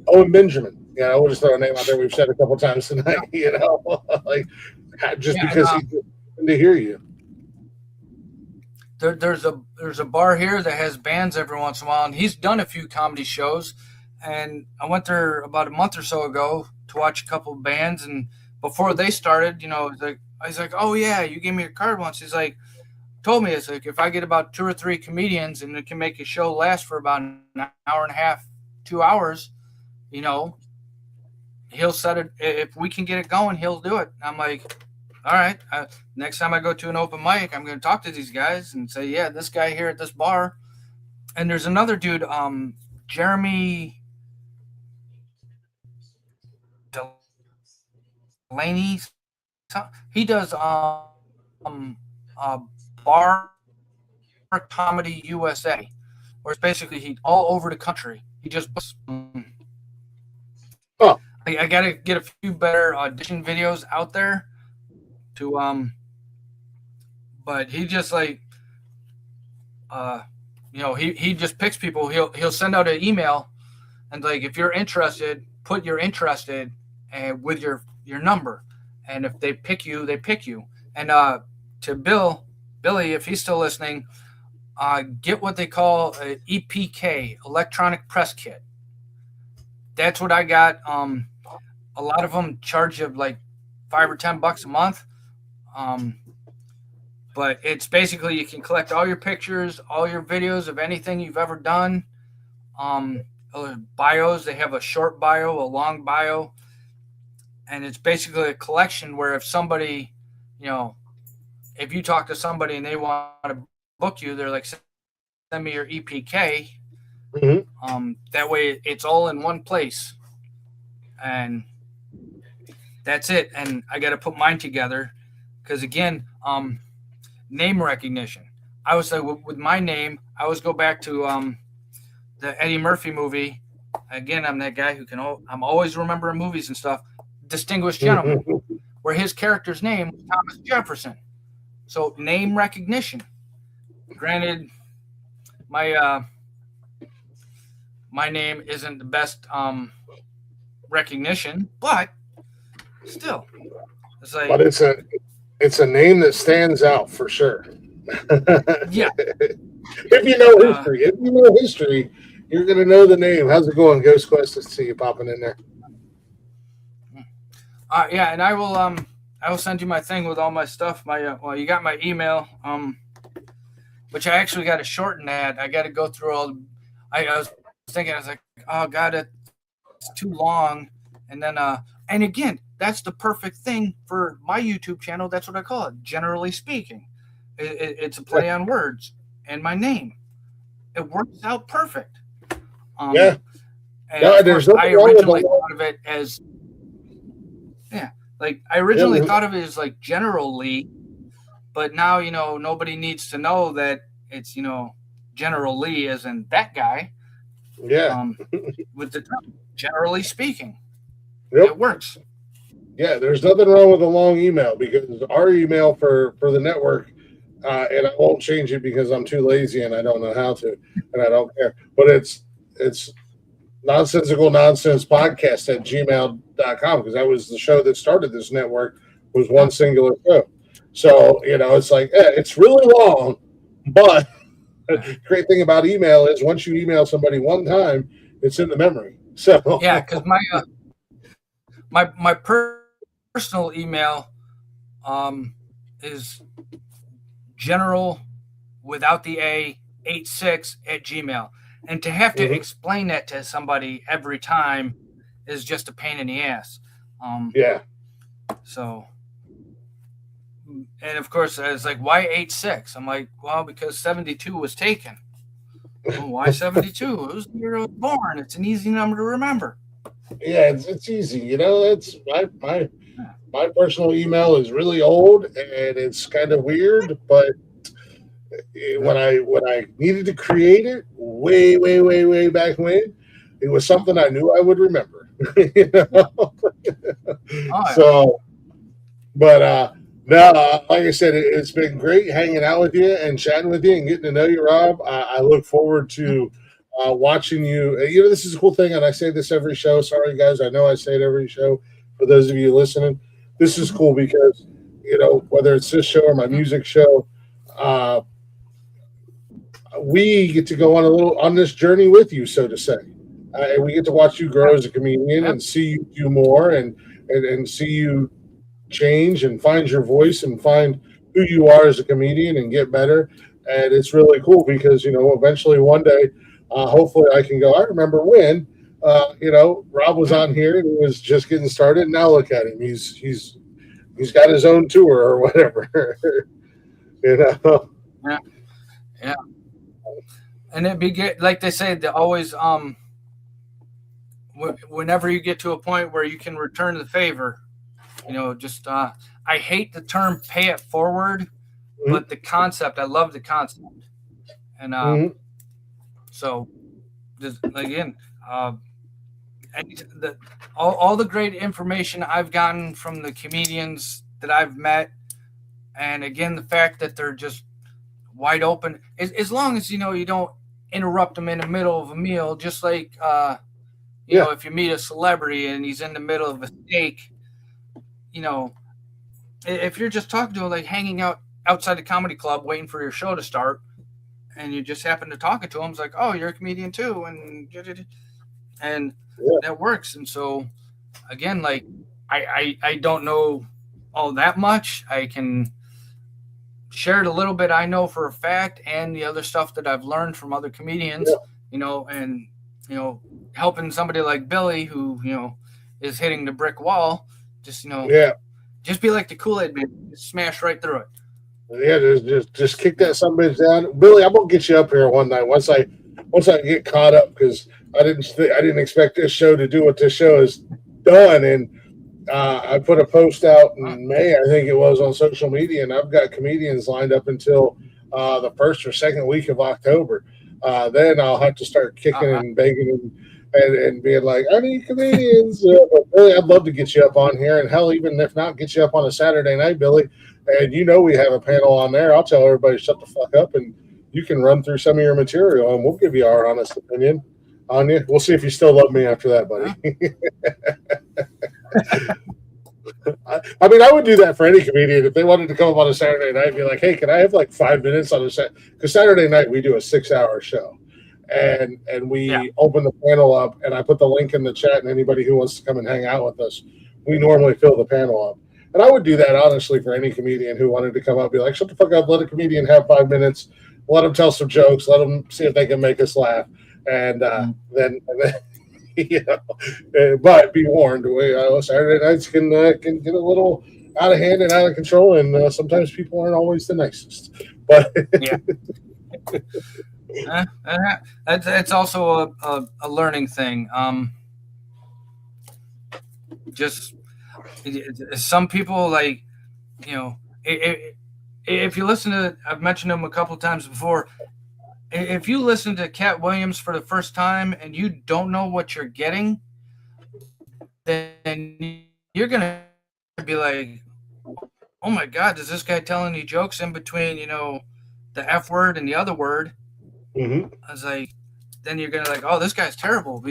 [SPEAKER 2] Owen Benjamin. We'll just throw a name out there we've said a couple times tonight, like just because he's good to hear you.
[SPEAKER 3] There's a bar here that has bands every once in a while, and he's done a few comedy shows. And I went there about a month or so ago to watch a couple of bands, and before they started, I was like, oh yeah, you gave me your card once. He's like, told me, it's like, if I get about 2 or 3 comedians and it can make a show last for about an hour and a half, 2 hours, he'll set it. If we can get it going, he'll do it. I'm like, all right. Next time I go to an open mic, I'm going to talk to these guys and say, yeah, this guy here at this bar. And there's another dude, Jeremy Delaney. He does bar comedy USA, where it's basically he all over the country. He just I gotta get a few better audition videos out there to but he just like he just picks people. He'll send out an email and like, if you're interested, put you're interested and with your number, and if they pick you, they pick you. And to Billy, if he's still listening, get what they call an EPK, electronic press kit. That's what I got. A lot of them charge you like $5 or $10 a month. But it's basically you can collect all your pictures, all your videos of anything you've ever done. Bios, they have a short bio, a long bio, and it's basically a collection where if somebody, if you talk to somebody and they want to book you, they're like, send me your EPK.
[SPEAKER 2] Mm-hmm.
[SPEAKER 3] That way it's all in one place. And that's it. And I got to put mine together because, again, name recognition. I was like, with my name, I always go back to the Eddie Murphy movie. Again, I'm that guy who I'm always remembering movies and stuff. Distinguished Gentleman, where his character's name was Thomas Jefferson. So name recognition. Granted, my name isn't the best recognition, but still, it's like.
[SPEAKER 2] But it's a name that stands out for sure.
[SPEAKER 3] Yeah.
[SPEAKER 2] If you know history, you're gonna know the name. How's it going, Ghost Quest? To see you popping in there.
[SPEAKER 3] Yeah, and I will send you my thing with all my stuff. You got my email, which I actually got to shorten that. I got to go through all. I was thinking, I was like, oh god, it's too long. And then, and again, that's the perfect thing for my YouTube channel. That's what I call it. Generally speaking, it's a play on words and my name. It works out perfect.
[SPEAKER 2] Yeah.
[SPEAKER 3] And no, I originally thought of it as. Yeah, like I originally thought of it as like General Lee, but now nobody needs to know that it's General Lee as in that guy.
[SPEAKER 2] Yeah.
[SPEAKER 3] With the term, generally speaking,
[SPEAKER 2] yep.
[SPEAKER 3] It works.
[SPEAKER 2] Yeah, there's nothing wrong with a long email because our email for the network, and I won't change it because I'm too lazy and I don't know how to, and I don't care. But it's nonsensical nonsense podcast at gmail.com because that was the show that started this network, was one singular show. So it's like it's really long, but the great thing about email is once you email somebody one time, it's in the memory. So
[SPEAKER 3] yeah, because my personal email is general without the A 86 at Gmail. And to have to explain that to somebody every time is just a pain in the ass.
[SPEAKER 2] Yeah.
[SPEAKER 3] So, and of course, it's like, why 86? I'm like, well, because 72 was taken. Well, why 72? It was the year I was born. It's an easy number to remember.
[SPEAKER 2] Yeah, it's easy. It's my personal email is really old and it's kind of weird, but when I needed to create it way back when, it was something I knew I would remember. So, but no, like I said, it's been great hanging out with you and chatting with you and getting to know you, Rob. I look forward to watching you. This is a cool thing, and I say this every show. Sorry, guys, I know I say it every show. For those of you listening, this is cool because whether it's this show or my music show, we get to go on this journey with you, so to say. And we get to watch you grow as a comedian and see you do more and see you change and find your voice and find who you are as a comedian and get better. And it's really cool because, eventually one day, hopefully I can go, I remember when, Rob was on here and he was just getting started. And now look at him. He's got his own tour or whatever,
[SPEAKER 3] Yeah. Yeah. And it'd be good, like they say, they always, whenever you get to a point where you can return the favor, I hate the term pay it forward, but the concept, I love the concept. And so, just again, all the great information I've gotten from the comedians that I've met, and again, the fact that they're just wide open, as long as, you don't interrupt them in the middle of a meal, just like, if you meet a celebrity and he's in the middle of a steak, if you're just talking to them, like hanging out outside the comedy club, waiting for your show to start, and you just happen to talking to them, it's like, oh, you're a comedian too, and
[SPEAKER 2] Yeah.
[SPEAKER 3] that works. And so again, like I don't know all that much. I can share it a little bit I know for a fact, and the other stuff that I've learned from other comedians,
[SPEAKER 2] Yeah.
[SPEAKER 3] And helping somebody like Billy who is hitting the brick wall, just
[SPEAKER 2] Yeah.
[SPEAKER 3] just be like the Kool-Aid man, just smash right through it.
[SPEAKER 2] Yeah, just kick that sumbitch down, Billy. I'm gonna get you up here one night once I get caught up, because I didn't expect this show to do what this show has done, and I put a post out in May, I think it was, on social media, and I've got comedians lined up until the first or second week of October. Then I'll have to start kicking and begging and being like, I need comedians. But really, I'd love to get you up on here, and hell, even if not, get you up on a Saturday night, Billy. And we have a panel on there. I'll tell everybody shut the fuck up, and you can run through some of your material, and we'll give you our honest opinion on you. We'll see if you still love me after that, buddy. I mean, I would do that for any comedian if they wanted to come up on a Saturday night and be like, "Hey, can I have like 5 minutes on a set?" Because Saturday night we do a 6-hour show, and we open the panel up, and I put the link in the chat, and anybody who wants to come and hang out with us, we normally fill the panel up. And I would do that honestly for any comedian who wanted to come up, be like, "Shut the fuck up, let a comedian have 5 minutes, let them tell some jokes, let them see if they can make us laugh," and then. But be warned, Saturday nights can get a little out of hand and out of control, and sometimes people aren't always the nicest. But
[SPEAKER 3] it's also a learning thing. Just some people, like, if you listen to, I've mentioned them a couple of times before. If you listen to Cat Williams for the first time and you don't know what you're getting, then you're gonna be like, "Oh my God, is this guy telling you jokes in between, the F word and the other word?"
[SPEAKER 2] Mm-hmm.
[SPEAKER 3] I was like, then you're gonna like, "Oh, this guy's terrible.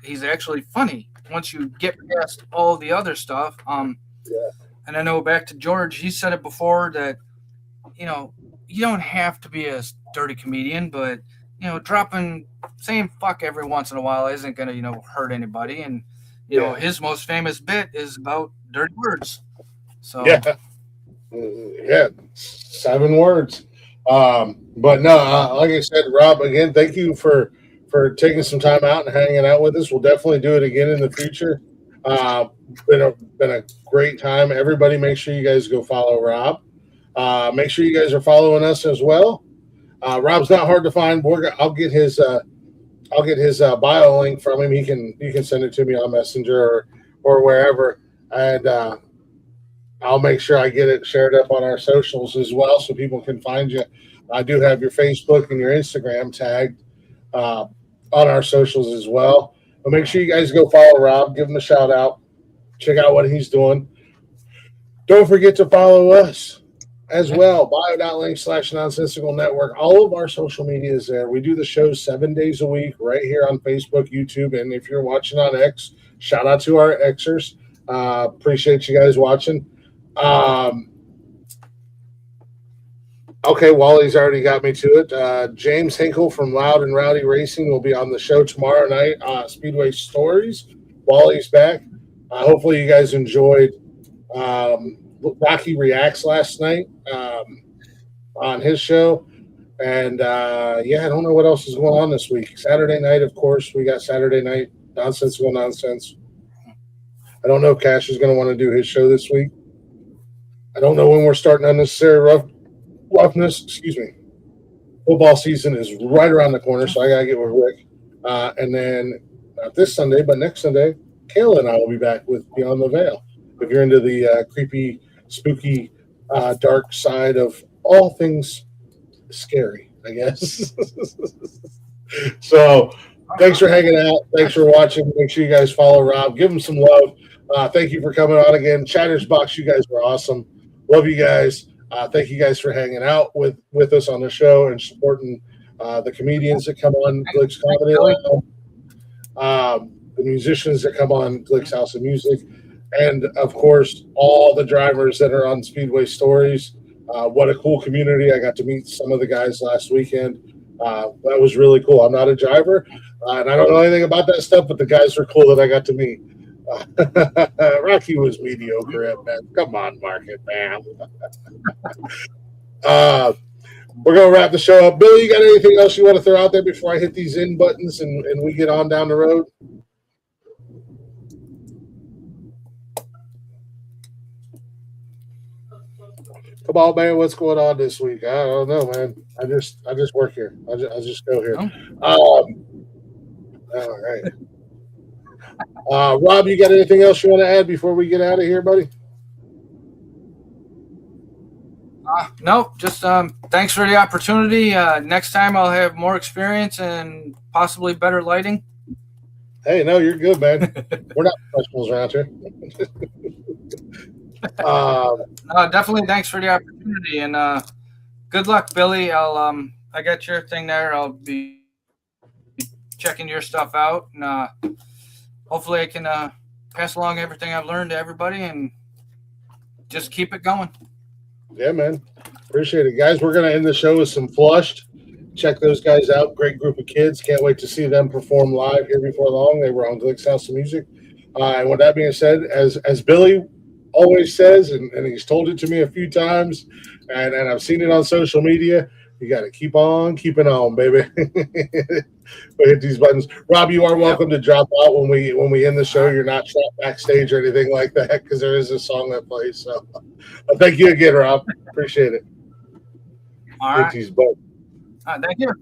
[SPEAKER 3] He's actually funny." Once you get past all the other stuff, And I know, back to George, he said it before that, you don't have to be a dirty comedian, but saying fuck every once in a while isn't gonna hurt anybody. And his most famous bit is about dirty words. So
[SPEAKER 2] yeah, 7 words. But no, like I said, Rob, again, thank you for taking some time out and hanging out with us. We'll definitely do it again in the future. Been a great time. Everybody, make sure you guys go follow Rob. Make sure you guys are following us as well. Rob's not hard to find. I'll get his bio link from him. You can send it to me on Messenger or wherever, and I'll make sure I get it shared up on our socials as well, so people can find you. I do have your Facebook and your Instagram tagged on our socials as well. But make sure you guys go follow Rob. Give him a shout out. Check out what he's doing. Don't forget to follow us as well. Bio.link/Nonsensical Network. All of our social media is there. We do the shows 7 days a week right here on Facebook, YouTube, and if you're watching on X, shout out to our Xers. Appreciate you guys watching. Okay, Wally's already got me to it. James Hinkle from Loud and Rowdy Racing will be on the show tomorrow night. Speedway Stories. Wally's back. Hopefully you guys enjoyed Rocky Reacts last night on his show. And I don't know what else is going on this week. Saturday night, of course, we got Saturday night Nonsensical Nonsense. I don't know if Cash is going to want to do his show this week. I don't know when we're starting Unnecessary Roughness. Excuse me. Football season is right around the corner, so I got to get with Rick. And then not this Sunday, but next Sunday, Kayla and I will be back with Beyond the Veil. If you're into the creepy, spooky, dark side of all things scary, I guess. So thanks for hanging out. Thanks for watching. Make sure you guys follow Rob. Give him some love. Thank you for coming on again. Chatters Box, you guys were awesome. Love you guys. Thank you guys for hanging out with us on the show and supporting the comedians that come on Glick's Comedy Lounge, the musicians that come on Glick's House of Music. and of course, all the drivers that are on Speedway Stories. What a cool community. I got to meet some of the guys last weekend. That was really cool. I'm not a driver, and I don't know anything about that stuff, but the guys were cool that I got to meet. Rocky was mediocre at best. Come on, Market, man. We're going to wrap the show up. Billy, you got anything else you want to throw out there before I hit these in buttons and we get on down the road? Come on, man. What's going on this week? I don't know, man. I just work here. I just go here. All right. Rob, you got anything else you want to add before we get out of here, buddy?
[SPEAKER 3] No, just thanks for the opportunity. Next time I'll have more experience and possibly better lighting.
[SPEAKER 2] Hey, no, you're good, man. We're not professionals around here.
[SPEAKER 3] Definitely thanks for the opportunity, and good luck, Billy. I got your thing there. I'll be checking your stuff out, and hopefully I can pass along everything I've learned to everybody and just keep it going.
[SPEAKER 2] Yeah, man. Appreciate it, guys. We're going to end the show with some Flushed. Check those guys out. Great group of kids. Can't wait to see them perform live here before long. They were on Glick's House of Music. And with that being said, as Billy always says, and he's told it to me a few times, and I've seen it on social media, you got to keep on keeping on, baby. We hit these buttons. Rob, you are welcome to drop out when we end the show. You're not trapped backstage or anything like that because there is a song that plays. So thank you again, Rob. Appreciate it.
[SPEAKER 3] All right.
[SPEAKER 2] Hit these buttons.
[SPEAKER 3] Thank you.